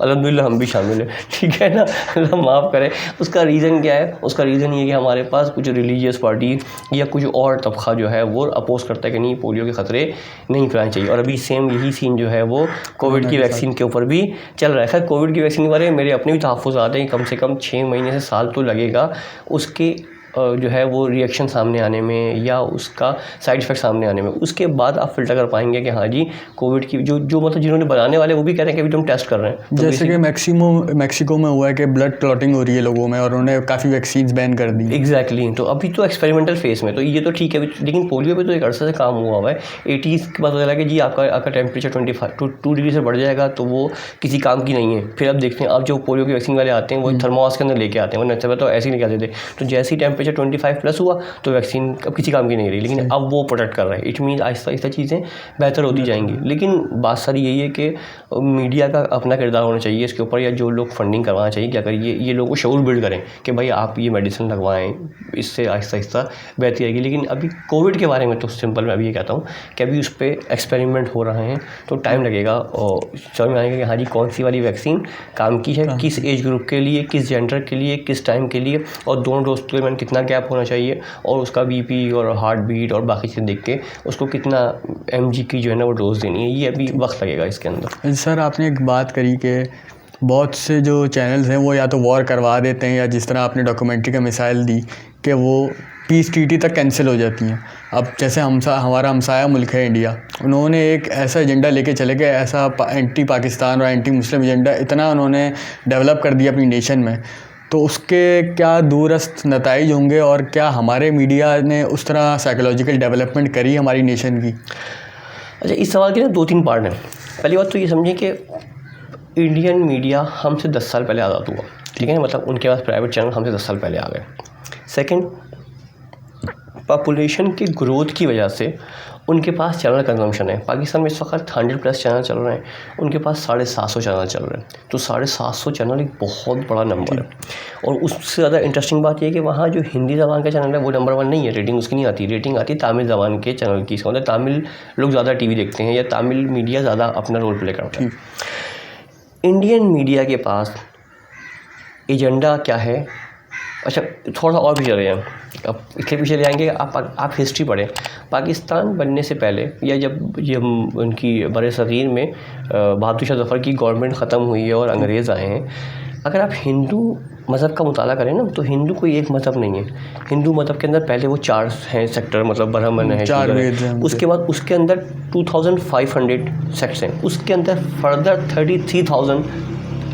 अल्हम्दुलिल्लाह हम भी शामिल हैं, ठीक है ना, अल्लाह माफ़ करे। उसका रीज़न क्या है? उसका रीज़न ये कि हमारे पास कुछ रिलीजियस पार्टी या कुछ और तबका जो है वो अपोज़ करता है कि नहीं पोलियो के ख़तरे नहीं फैलाने चाहिए। और अभी सेम यही सीन जो है वो कोविड की वैक्सीन के ऊपर भी चल रहा है। खैर कोविड की वैक्सीन के बारे में मेरे अपने भी तहफ़्फ़ुज़ात हैं कि कम से कम 6 महीने से साल तो लगेगा उसके जो है वो रिएक्शन सामने आने में या उसका साइड इफ़ेक्ट सामने आने में। उसके बाद आप फ़िल्टर कर पाएंगे कि हाँ जी कोविड की जो मतलब जिन्होंने बनाने वाले वो भी कह रहे हैं कि अभी तुम टेस्ट कर रहे हैं। तो जैसे कि मैक्सिको में हुआ है कि ब्लड क्लॉटिंग हो रही है लोगों में और उन्होंने काफ़ी वैक्सीन बैन कर दी। एग्जैक्टली तो अभी तो एक्सपेरिमेंटल फेज़ में, तो ये तो ठीक है। लेकिन पोलियो पे तो एक अरसे से काम हुआ है। 80s के बाद पता चला कि जी आपका टेम्परेचर 2 डिग्री से बढ़ जाएगा तो वो किसी काम की नहीं है। फिर अब देखते हैं अब जो पोलियो की वैक्सीन वाले आते हैं वो थर्मोस के अंदर लेके आते हैं, वरना तो ऐसे ही नहीं आते थे। तो जैसे ही टेम्परेचर टेम्परेचर 25+ हुआ तो वैक्सीन अब किसी काम की नहीं रही, लेकिन अब वो प्रोटेक्ट कर रहा है। इट मीन आहिस्ता आहिस्ता चीज़ें बेहतर होती जाएंगी। लेकिन बात सारी यही है कि मीडिया का अपना किरदार होना चाहिए इसके ऊपर, या जो लोग फंडिंग करवाना चाहिए क्या करिए, ये लोगों को शऊर बिल्ड करें कि भाई आप ये मेडिसिन लगवाएं, इससे आहिस्ता आहिस्ता बेहतरी आएगी। लेकिन अभी कोविड के बारे में तो सिंपल मैं अभी ये कहता हूँ कि अभी उस पर एक्सपेरिमेंट हो रहे हैं, तो टाइम लगेगा और समझ में आएगा कि हाँ जी कौन सी वाली वैक्सीन काम की है, किस एज ग्रुप के लिए, किस जेंडर के लिए, किस टाइम के लिए, और दोनों डोज के दरमियान कितना गैप होना चाहिए, और उसका बीपी और हार्ट बीट और बाकी चीज़ें देख के उसको कितना mg की जो है ना वो डोज देनी है। ये अभी वक्त लगेगा इसके अंदर। सर आपने एक बात करी कि बहुत से जो चैनल्स हैं वो या तो वॉर करवा देते हैं, या जिस तरह आपने डॉक्यूमेंट्री का मिसाइल दी कि वो पीस ट्रीटी तक कैंसिल हो जाती हैं। अब जैसे हमारा हमसाया मुल्क है इंडिया, उन्होंने एक ऐसा एजेंडा लेके चले गए, ऐसा एंटी पाकिस्तान और एंटी मुस्लिम एजेंडा इतना उन्होंने डेवलप कर दिया अपनी नेशन में, तो उसके क्या दूरस्थ नताइज होंगे, और क्या हमारे मीडिया ने उस तरह साइकोलॉजिकल डेवलपमेंट करी हमारी नेशन की? अच्छा, इस सवाल के ना 2-3 पार्ट हैं। पहली बात तो ये समझें कि इंडियन मीडिया हमसे 10 साल पहले आज़ाद हुआ, ठीक है, मतलब उनके पास प्राइवेट चैनल हमसे 10 साल पहले आ गए। सेकंड, पॉपुलेशन के ग्रोथ की वजह से उनके पास चैनल कंजम्पशन है। पाकिस्तान में इस वक्त 100+ चैनल चल रहे हैं, उनके पास 750 चैनल चल रहे हैं, तो 750 चैनल एक बहुत बड़ा नंबर है। और उससे ज़्यादा इंटरेस्टिंग बात यह है कि वहाँ जो हिंदी ज़बान का चैनल है वो नंबर 1 नहीं है, रेटिंग उसकी नहीं आती, रेटिंग आती है तमिल ज़बान के चैनल की। इसका मतलब तमिल लोग ज़्यादा टीवी देखते हैं, या तमिल मीडिया ज़्यादा अपना रोल प्ले करता है। इंडियन मीडिया के पास एजेंडा क्या है? अच्छा, थोड़ा सा और पीछे चले जाएँ, अब इसके पीछे ले जाएंगे। आप हिस्ट्री पढ़ें। पाकिस्तान बनने से पहले, या जब ये उनकी बरसगीर में बहादुर शाह ज़फ़र की गवर्नमेंट ख़त्म हुई है और अंग्रेज़ आए हैं, अगर आप हिंदू मज़हब का मुताला करें ना, तो हिंदू कोई एक मज़हब नहीं है। हिंदू मज़हब के अंदर पहले वो 4 हैं सेक्टर, मतलब ब्राह्मण है, 4 वेद हैं। उसके बाद उसके अंदर 2500 सेक्ट्स हैं, उसके अंदर फर्दर 33,000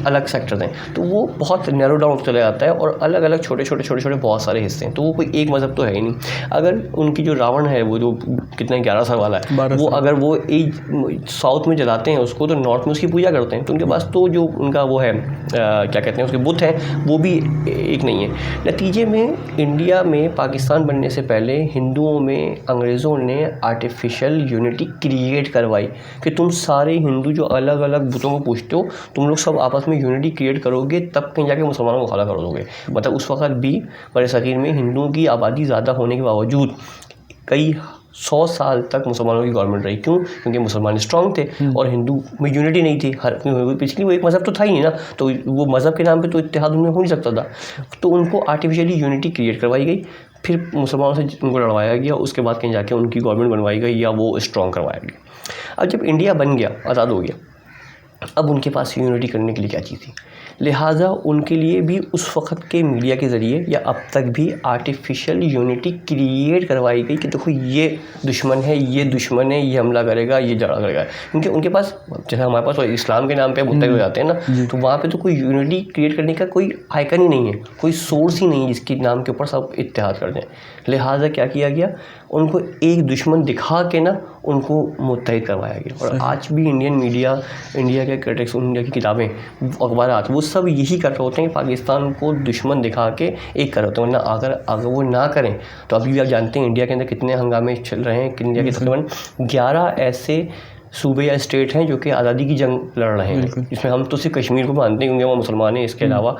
अलग सेक्टर्स हैं। तो वो बहुत नैरो डाउन चला जाता है, और अलग अलग छोटे छोटे बहुत सारे हिस्से हैं। तो वो कोई एक मज़हब तो है ही नहीं। अगर उनकी जो रावण है वो जो कितना 11 साल वाला है, वो अगर वो एक साउथ में जलाते हैं उसको, तो नॉर्थ में उसकी पूजा करते हैं। तो उनके पास तो जो उनका वो है क्या कहते हैं उसके बुत हैं, वो भी एक नहीं है। नतीजे में इंडिया में पाकिस्तान बनने से पहले हिंदुओं में अंग्रेज़ों ने आर्टिफिशियल यूनिटी क्रिएट करवाई कि तुम सारे हिंदू जो अलग अलग बुतों को पूछते हो, तुम लोग सब आपस में यूनिटी क्रिएट करोगे, तब कहीं जाके मुसलमानों को खाला कर दोगे। मतलब उस वक्त भी बरसगीर में हिंदुओं की आबादी ज़्यादा होने के बावजूद कई 100 साल तक मुसलमानों की गवर्नमेंट रही। क्यों? क्योंकि मुसलमान स्ट्रॉन्ग थे और हिंदू में यूनिटी नहीं थी। पिछली वो एक मज़हब तो था ही नहीं ना, तो वो मज़हब के नाम पे तो इत्तेहाद उनमें हो नहीं सकता था। तो उनको आर्टिफिशियली यूनिटी क्रिएट करवाई गई, फिर मुसलमानों से उनको लड़वाया गया, उसके बाद कहीं जाके उनकी गवर्नमेंट बनवाई गई या वो स्ट्रॉन्ग करवाया गया। अब जब इंडिया बन गया, आज़ाद हो गया, अब उनके पास यूनिटी करने के लिए क्या चीज़ थी? लिहाजा उनके लिए भी उस वक़्त के मीडिया के ज़रिए या अब तक भी आर्टिफिशियल यूनिटी क्रिएट करवाई गई कि देखो ये दुश्मन है, ये हमला करेगा, ये झगड़ा करेगा। क्योंकि उनके पास, जैसे हमारे पास इस्लाम के नाम पे मुद्दे हो जाते हैं ना, तो वहाँ पे तो कोई यूनिटी क्रिएट करने का कोई आइकन ही नहीं है, कोई सोर्स ही नहीं है जिसके नाम के ऊपर सब इत्तेहाद कर दें। लिहाजा क्या किया गया, उनको एक दुश्मन दिखा के ना उनको मुत्तहिद करवाया गया। और आज भी इंडियन मीडिया, इंडिया के क्रिटिक्स, इंडिया की किताबें, अखबारात, वो सब यही कर रहे होते हैं कि पाकिस्तान को दुश्मन दिखा के एक कर रहे होते हैं। वरना अगर वो ना करें तो अभी भी आप जानते हैं इंडिया के अंदर कितने हंगामे चल रहे हैं। इंडिया के तकरीबन 11 ऐसे सूबे या स्टेट हैं जो कि आज़ादी की जंग लड़ रहे हैं, जिसमें हम तो सिर्फ कश्मीर को मानते हैं क्योंकि वो मुसलमान हैं। इसके अलावा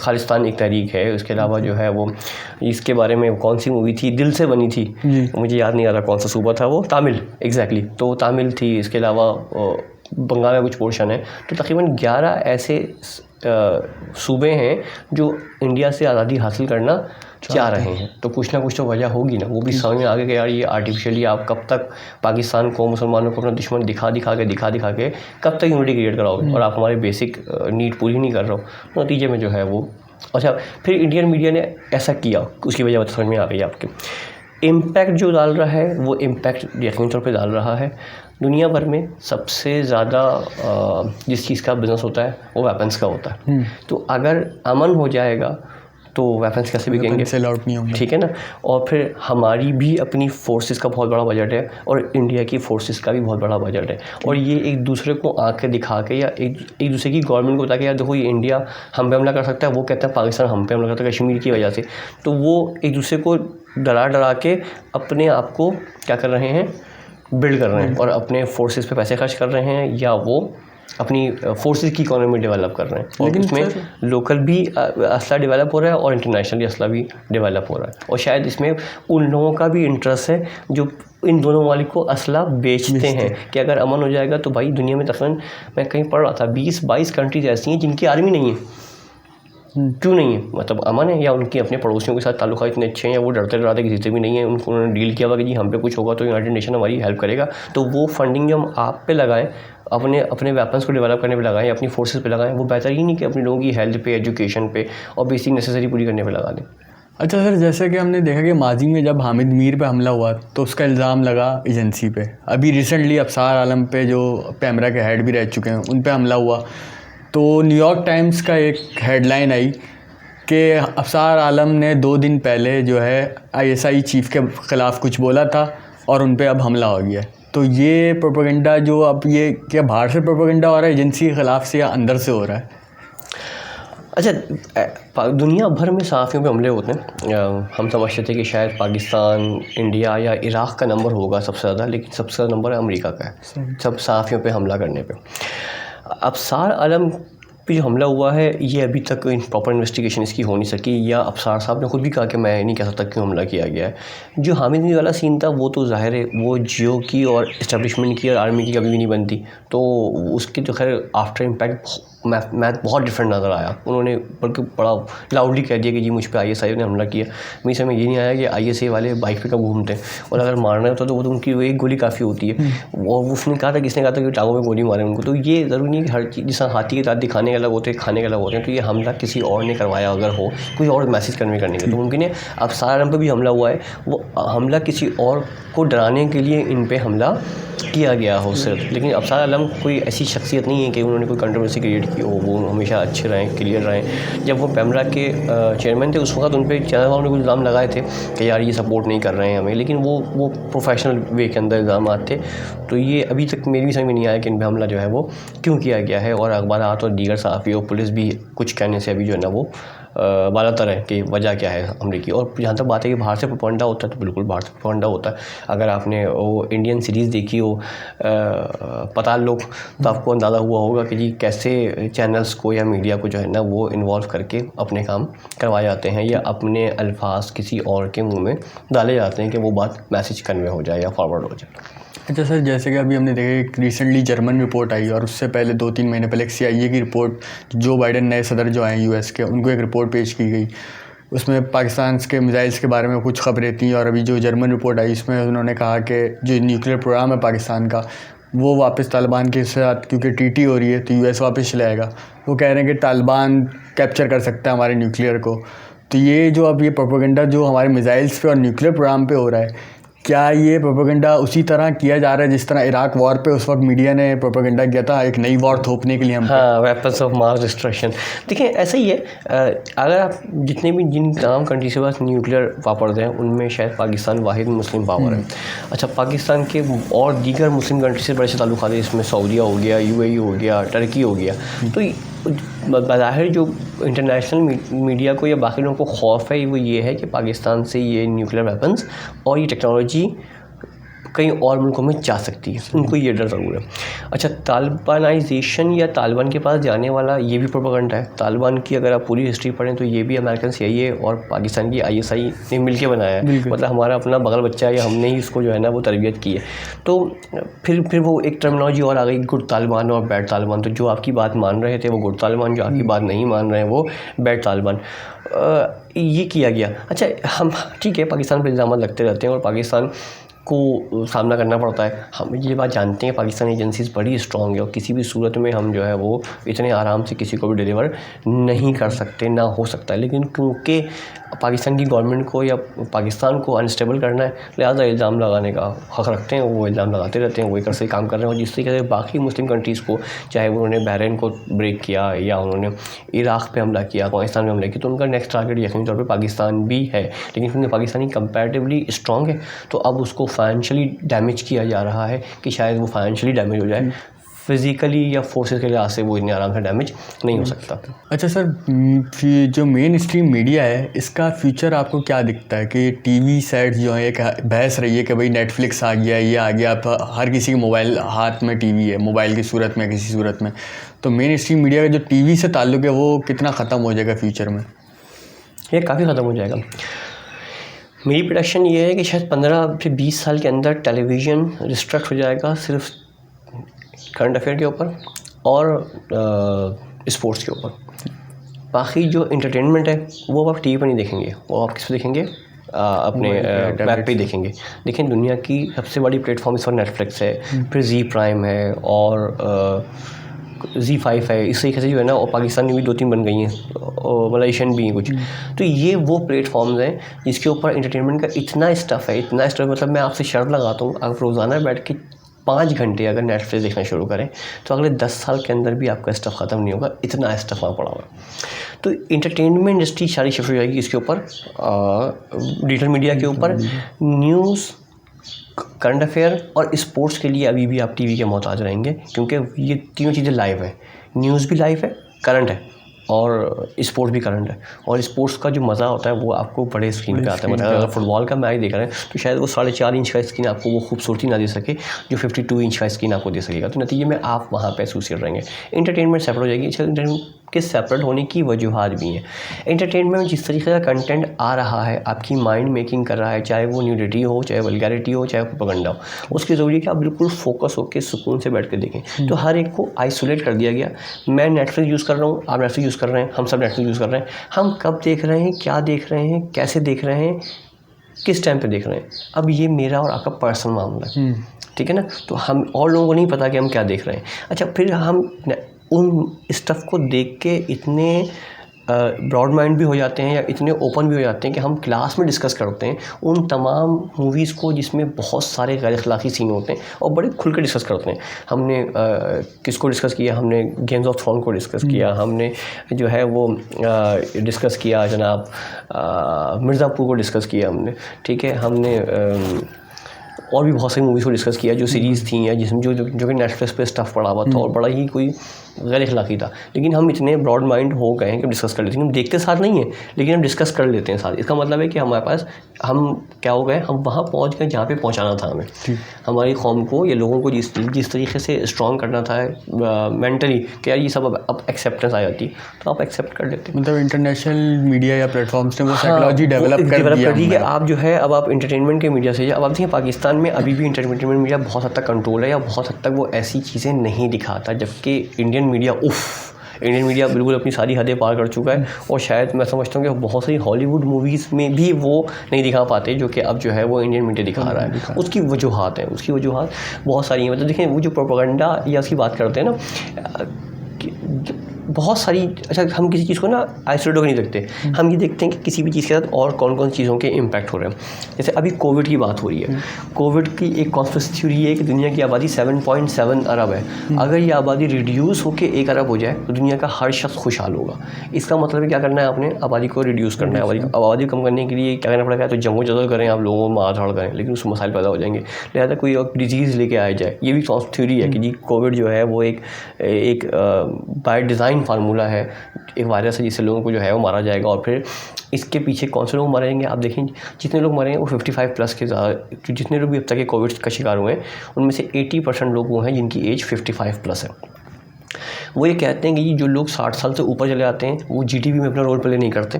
खालिस्तान एक तहरीक है, उसके अलावा जो है वो, इसके बारे में कौन सी मूवी थी, दिल से बनी थी, मुझे याद नहीं आ रहा कौन सा सूबा था वो, तामिल, एग्जैक्टली, तो तामिल थी। इसके अलावा बंगाल में कुछ पोर्शन है। तो तकरीबन 11 ऐसे सूबे हैं जो इंडिया से आज़ादी हासिल करना चाह रहे हैं। तो कुछ ना कुछ तो वजह होगी ना, वो भी समझ में आ गया कि यार ये आर्टिफिशियली आप कब तक पाकिस्तान को, मुसलमानों को अपना दुश्मन दिखा के कब तक यूनिटी क्रिएट कराओगे, और आप हमारे बेसिक नीड पूरी नहीं कर रहे हो। नतीजे में जो है वो, अच्छा, फिर इंडियन मीडिया ने ऐसा किया, उसकी वजह समझ में आ गई आपके। इम्पैक्ट जो डाल रहा है वो इम्पैक्ट यकीनी तौर पर डाल रहा है। दुनिया भर में सबसे ज़्यादा जिस चीज़ का बिज़नेस होता है वो वेपन्स का होता है। तो अगर अमन हो जाएगा तो वेपन्स कैसे बिकेंगे, सेल आउट नहीं होंगे, ठीक है ना। और फिर हमारी भी अपनी फोर्सेस का बहुत बड़ा बजट है और इंडिया की फोर्सेस का भी बहुत बड़ा बजट है, और ये एक दूसरे को आंखें दिखा के या एक दूसरे की गवर्नमेंट को बता के यार देखो ये इंडिया हम पे हमला कर सकता है, वो कहते हैं पाकिस्तान हम पे हमला करता है कश्मीर की वजह से, तो वो एक दूसरे को डरा के अपने आप को क्या कर रहे हैं, बिल्ड कर रहे हैं और अपने फोर्सेस पे पैसे खर्च कर रहे हैं, या वो अपनी फोर्सेस की इकोनॉमी डेवलप कर रहे हैं। और लेकिन उसमें लोकल भी असला डेवलप हो रहा है और इंटरनेशनली असला भी डेवलप हो रहा है, और शायद इसमें उन लोगों का भी इंटरेस्ट है जो इन दोनों मालिक को असला बेचते हैं कि अगर अमन हो जाएगा तो भाई दुनिया में तकरीबन, मैं कहीं पढ़ रहा था 20-22 कंट्रीज ऐसी हैं जिनकी आर्मी नहीं है। क्यों नहीं है, मतलब अमन है, या उनके अपने पड़ोसियों के साथ ताल्लुक इतने अच्छे हैं, या वो डरते डराते किसी से भी नहीं है, उन्होंने डील किया हुआ कि जी हम पे कुछ होगा तो यूनाइटेड नेशन हमारी हेल्प करेगा, तो वो फंडिंग जो हम आप पे लगाएं, अपने वेपन्स को डेवलप करने पे लगाएं, अपनी फोर्सेस पे लगाएं, वो बेहतर ही नहीं कि अपने लोगों की हेल्थ पे, एजुकेशन पे और बेसिक नेसेसरी पूरी करने पे लगा दें। अच्छा सर, जैसे कि हमने देखा कि माजी में जब हामिद मीर पे हमला हुआ तो उसका इल्ज़ाम लगा एजेंसी पे, अभी रिसेंटली अफसार आलम पे जो पैमरा के हेड भी रह चुके हैं उन पे हमला हुआ, तो न्यूयॉर्क टाइम्स का एक हेडलाइन आई कि अफसार आलम ने 2 दिन पहले जो है ISI चीफ के ख़िलाफ़ कुछ बोला था और उन पे अब हमला हो गया। तो ये प्रोपेगेंडा जो अब ये क्या बाहर से प्रोपेगेंडा हो रहा है एजेंसी के ख़िलाफ़ से, या अंदर से हो रहा है? अच्छा, दुनिया भर में सहाफ़ियों पे हमले होते हैं। हम समझते थे कि शायद पाकिस्तान, इंडिया या इराक़ का नंबर होगा सबसे ज़्यादा, लेकिन सबसे ज़्यादा नंबर अमेरिका का है सब सहाफ़ियों पे हमला करने पे। अफसार आलम पे जो हमला हुआ है ये अभी तक प्रॉपर इन्वेस्टिगेशन इसकी हो नहीं सकी, या अफसार साहब ने खुद भी कहा कि मैं नहीं कह सकता क्यों हमला किया गया है। जो हामिद मीर वाला सीन था वो तो ज़ाहिर है वो जियो की और इस्टेब्लिशमेंट की और आर्मी की कभी भी नहीं बनती, तो उसके जो खैर आफ्टर इम्पैक्ट मैथ बहुत डिफरेंट नज़र आया। उन्होंने बल्कि बड़ा लाउडली कह दिया कि जी मुझ पे ISI ने हमला किया। मेरी समझ ये नहीं आया कि ISI वाले बाइक पे कब घूमते हैं, और अगर मारना होता तो वो तो उनकी एक गोली काफ़ी होती है। और उसने कहा था, किसने कहा था कि टांगों में गोली मारे उनको, तो ये ज़रूरी नहीं कि हर चीज़ जैसा हाथी के दांत दिखाने के अलग होते हैं, खाने के अलग होते हैं, तो ये हमला किसी और ने करवाया अगर हो, कोई और मैसेज करने का तो मुमकिन है। अब सारा पे भी हमला हुआ है, वो हमला किसी और को डराने के लिए इन पे हमला किया गया हो सिर्फ, लेकिन अफसार आलम कोई ऐसी शख्सियत नहीं है कि उन्होंने कोई कंट्रोवर्सी क्रिएट की हो, वो हमेशा अच्छे रहें, क्लियर रहें। जब वो पैमरा के चेयरमैन थे उस वक्त उन पर चैनल वालों ने कुछ इल्ज़ाम लगाए थे कि यार ये सपोर्ट नहीं कर रहे हैं हमें, लेकिन वो प्रोफेशनल वे के अंदर इल्ज़ाम थे। तो ये अभी तक मेरी भी समझ में नहीं आया कि इन पर हमला जो है वो क्यों किया गया है, और अखबारात और दीगर सहाफ़ी और पुलिस भी कुछ कहने से अभी जो है ना वो बालातर है कि वजह क्या है हमले की। और जहाँ तक बात है कि बाहर से प्रोपेगेंडा होता है, तो बिल्कुल बाहर से प्रोपेगेंडा होता है। अगर आपने वो इंडियन सीरीज़ देखी हो पताल लोग, तो आपको अंदाज़ा हुआ होगा कि जी कैसे चैनल्स को या मीडिया को जो है ना वो इन्वॉल्व करके अपने काम करवाए जाते हैं, या अपने अल्फाज किसी और के मुंह में डाले जाते हैं कि वो बात मैसेज कन्वे हो जाए या फॉरवर्ड हो जाए। अच्छा सर, जैसे कि अभी हमने देखा एक रिसेंटली जर्मन रिपोर्ट आई, और उससे पहले 2-3 महीने पहले एक CIA की रिपोर्ट, जो बाइडन नए सदर जो आए US के, उनको एक रिपोर्ट पेश की गई। उसमें पाकिस्तान के मिसाइल्स के बारे में कुछ खबरें थी, और अभी जो जर्मन रिपोर्ट आई उसमें उन्होंने कहा कि जो न्यूक्लियर प्रोग्राम है पाकिस्तान का वो वापस तालिबान के साथ, क्योंकि TT हो रही है तो US वापस चलाएगा। वो कह रहे हैं कि तालिबान कैप्चर कर सकता है हमारे न्यूक्लियर को। तो ये जो अब ये प्रोपेगेंडा जो हमारे मिसाइल्स पे और न्यूक्लियर प्रोग्राम पे हो रहा है, क्या ये प्रोपेगेंडा उसी तरह किया जा रहा है जिस तरह इराक वॉर पे उस वक्त मीडिया ने प्रोपेगेंडा किया था, एक नई वॉर थोपने के लिए हम? हाँ, वेपन्स ऑफ मास डिस्ट्रक्शन। देखिए ऐसा ही है, अगर आप जितने भी जिन तमाम कंट्री के पास न्यूक्लियर पावर्स हैं उनमें शायद पाकिस्तान वाहिद मुस्लिम पावर है। अच्छा, पाकिस्तान के और दीगर मुस्लिम कंट्री से बड़े से ताल्लुक़ है, इसमें सऊदीया हो गया, UAE हो गया, टर्की हो गया। तो बज़ाहिर जो इंटरनेशनल मीडिया को या बाकी लोगों को खौफ है वो ये है कि पाकिस्तान से ये न्यूक्लियर वेपन्स और ये टेक्नोलॉजी कहीं और मुल्कों में जा सकती है, उनको ये डर ज़रूर है। अच्छा, तालिबानाइजेशन या तालिबान के पास जाने वाला ये भी प्रोपेगेंडा है। तालिबान की अगर आप पूरी हिस्ट्री पढ़ें तो ये भी अमेरिकन CIA और पाकिस्तान की ISI ने मिल के बनाया है, मतलब हमारा अपना बगल बच्चा है, या हमने ही उसको जो है ना वो तरबियत की है। तो फिर वो एक टर्मिनोलॉजी और आ गई, गुड तालिबान और बैड तालिबान। तो जो आपकी बात मान रहे थे वो गुड तालिबान, जो आपकी बात नहीं मान रहे हैं वो बैड तालिबान। ये किया गया। अच्छा, हम ठीक है पाकिस्तान पर इल्ज़ाम लगते रहते हैं, और पाकिस्तान को सामना करना पड़ता है। हम ये बात जानते हैं पाकिस्तानी एजेंसीज़ बड़ी स्ट्रॉन्ग है और किसी भी सूरत में हम जो है वो इतने आराम से किसी को भी डिलीवर नहीं कर सकते, ना हो सकता है। लेकिन क्योंकि पाकिस्तान की गवर्नमेंट को या पाकिस्तान को अनस्टेबल करना है, लिहाजा इल्ज़ाम लगाने का हक़ रखते हैं, वो इल्ज़ाम लगाते रहते हैं, वही कर से काम कर रहे हैं। और जिस तरीके से बाकी मुस्लिम कंट्रीज़ को, चाहे उन्होंने बहरीन को ब्रेक किया या उन्होंने इराक़ पे हमला किया, पाकिस्तान में हमला किया, तो उनका नेक्स्ट टारगेट यकीनी तौर पर पाकिस्तान भी है। लेकिन क्योंकि पाकिस्तानी कंपैरेटिवली स्ट्रॉन्ग है तो अब उसको फाइनेंशियली डैमेज किया जा रहा है कि शायद वो फाइनेंशियली डैमेज हो जाए, फिज़िकली या फोर्सेस के लिहाज से वो इतने आराम से डैमेज नहीं हो सकता। अच्छा सर, जो मेन स्ट्रीम मीडिया है इसका फ्यूचर आपको क्या दिखता है कि टीवी सेट्स जो है, एक बहस रही है कि भाई नेटफ्लिक्स आ गया, ये आ गया, अब हर किसी के मोबाइल हाथ में टीवी है, मोबाइल की सूरत में किसी सूरत में, तो मेन स्ट्रीम मीडिया का जो टीवी से ताल्लुक़ है वो कितना ख़त्म हो जाएगा फ्यूचर में? ये काफ़ी ख़त्म हो जाएगा। मेरी प्रेडिक्शन ये है कि शायद 15 से 20 साल के अंदर टेलीविज़न रिस्ट्रिक्ट हो जाएगा सिर्फ करंट अफेयर के ऊपर और स्पोर्ट्स के ऊपर। बाकी जो इंटरटेनमेंट है वो आप टीवी पर नहीं देखेंगे, वो आप किस पे देखेंगे? अपने वेब पे देखेंगे। देखें, दुनिया की सबसे बड़ी प्लेटफॉर्म इस वक्त नेटफ्लिक्स है, फिर जी प्राइम है और Z5 है। इस तरीके से जो है ना, और पाकिस्तान में भी 2-3 बन गई हैं और मलेशियन भी हैं कुछ। तो ये वो प्लेटफॉर्म्स हैं जिसके ऊपर इंटरटेनमेंट का इतना स्टफ़ है, इतना स्टफ़, मतलब मैं आपसे शर्त लगाता हूँ, आप रोज़ाना बैठ के 5 घंटे अगर नेटफ्लिक्स देखना शुरू करें तो अगले 10 साल के अंदर भी आपका स्टफ़ ख़त्म नहीं होगा, इतना स्टफ़ वहाँ पड़ा हुआ है। तो इंटरटेनमेंट इंडस्ट्री सारी शिफ्ट हो जाएगी इसके ऊपर, डिजिटल मीडिया के ऊपर। न्यूज़, करंट अफेयर और स्पोर्ट्स के लिए अभी भी आप टीवी के मोहताज रहेंगे, क्योंकि ये तीनों चीज़ें लाइव है। न्यूज़ भी लाइव है, करंट है और स्पोर्ट्स भी करंट है। और स्पोर्ट्स का जो मज़ा होता है वो आपको बड़े स्क्रीन पे आता है। मतलब अगर फुटबॉल का मैच देख रहे हैं तो शायद वो 4.5 इंच का स्क्रीन आपको वो खूबसूरती ना दे सके जो 52 इंच का स्क्रीन आपको दे सकेगा। तो नतीजे में आप वहाँ पे एसोसिएट रहेंगे। इंटरटेनमेंट सेपरेट हो जाएगी। इंटरटेनमेंट के सेपरेट होने की वजूहात भी हैं। इंटरटेनमेंट में जिस तरीके का कंटेंट आ रहा है, आपकी माइंड मेकिंग कर रहा है, चाहे वो न्यूडिटी हो, चाहे वल्गैरिटी हो, चाहे प्रोपेगेंडा हो, उसकी ज़रूरी है कि आप बिल्कुल फोकस होकर सुकून से बैठ कर देखें। तो हर एक को आइसोलेट कर दिया गया। मैं नेटफ्लिक्स यूज़ कर रहा हूँ, आप नेटफ्लिक्स यूज़ कर रहे हैं, हम सब नेटफ्लिक्स यूज़ कर रहे हैं। हम कब देख रहे हैं, क्या देख रहे हैं, कैसे देख रहे हैं, किस टाइम पे देख रहे हैं, अब ये मेरा और आपका पर्सनल मामला है, ठीक है ना। तो हम और लोगों को नहीं पता कि हम क्या देख रहे हैं। अच्छा, फिर हम उन स्टफ़ को देख के इतने ब्रॉड माइंड भी हो जाते हैं या इतने ओपन भी हो जाते हैं कि हम क्लास में डिस्कस करते हैं उन तमाम मूवीज़ को जिसमें बहुत सारे गैर अखलाकी सीन होते हैं और बड़े खुल कर डिस्कस करते हैं। हमने किसको डिस्कस किया? हमने गेम्स ऑफ थ्रोन को डिस्कस किया, हमने जो है वो डिस्कस किया जनाब मिर्ज़ापुर को डिस्कस किया हमने, ठीक है। हमने और भी बहुत सारी मूवीज़ को डिस्कस किया जो सीरीज़ थी या जिसमें जो कि नेटफ्लिक्स पे स्टफ़ पड़ा हुआ था और बड़ा ही कोई गैर अखलाकी था। लेकिन हम इतने ब्रॉड माइंड हो गए हैं कि डिस्कस कर लेते हैं। हम देखते साथ नहीं हैं लेकिन हम डिस्कस कर लेते हैं साथ। इसका मतलब है कि हमारे पास हम क्या हो गए, हम वहाँ पहुँच गए जहाँ पे पहुँचाना था हमें, हमारी कौम को या लोगों को जिस तरीके से स्ट्रॉन्ग करना था मेंटली कि यार ये सब अब एक्सेप्टेंस आ जाती तो आप एक्सेप्ट कर लेते। मतलब इंटरनेशनल मीडिया या प्लेटफॉर्म्स ने वो साइकोलॉजी डेवलप कर दी है। आप जो है अब आप इंटरटेनमेंट के मीडिया से, अब आप देखिए पाकिस्तान में अभी भी इंटरटेनमेंट मीडिया बहुत हद तक कंट्रोल है या बहुत हद तक वो ऐसी चीज़ें नहीं दिखाता, जबकि इंडियन मीडिया बिल्कुल अपनी सारी हदें पार कर चुका है। और शायद मैं समझता हूँ कि बहुत सारी हॉलीवुड मूवीज़ में भी वो नहीं दिखा पाते जो कि अब जो है वो इंडियन मीडिया दिखा रहा है। उसकी वजूहात हैं, उसकी वजूहात बहुत सारी हैं। मतलब देखिए वो जो प्रोपेगेंडा या उसकी बात करते हैं ना, बहुत सारी, अच्छा हम किसी चीज़ को ना आइसोलेट होकर नहीं देखते, हम ये देखते हैं कि किसी भी चीज़ के साथ और कौन कौन चीज़ों के इम्पैक्ट हो रहे हैं। जैसे अभी कोविड की बात हो रही है, कोविड की एक कॉन्स्पिरेसी थ्योरी है कि दुनिया की आबादी 7.7 अरब है। अगर ये आबादी रिड्यूस होकर 1 अरब हो जाए तो दुनिया का हर शख्स खुशहाल होगा। इसका मतलब है क्या करना है आपने? आबादी को रिड्यूस करना है। आबादी कम करने के लिए क्या करना पड़ेगा? तो जंगो जदल करें आप, लोगों को मार धाड़ करें, लेकिन उसमें मसाइल पैदा हो जाएंगे। लिहाजा कोई और डिजीज़ लेके आया जाए। ये भी थ्योरी है कि जी कोविड जो है वो एक बाय डिज़ाइन फार्मूला है, एक वायरस है जिससे लोगों को जो है वो मारा जाएगा। और फिर इसके पीछे कौन से लोग मरेंगे? आप देखें जितने लोग मरे हैं वो 55 प्लस के ज़्यादा, जितने लोग भी अब तक के कोविड का शिकार हुए हैं उनमें से 80% लोग वो हैं जिनकी एज 55 प्लस है। वो ये कहते हैं कि जो लोग 60 साल से ऊपर चले आते हैं वो जीडीपी में अपना रोल प्ले नहीं करते,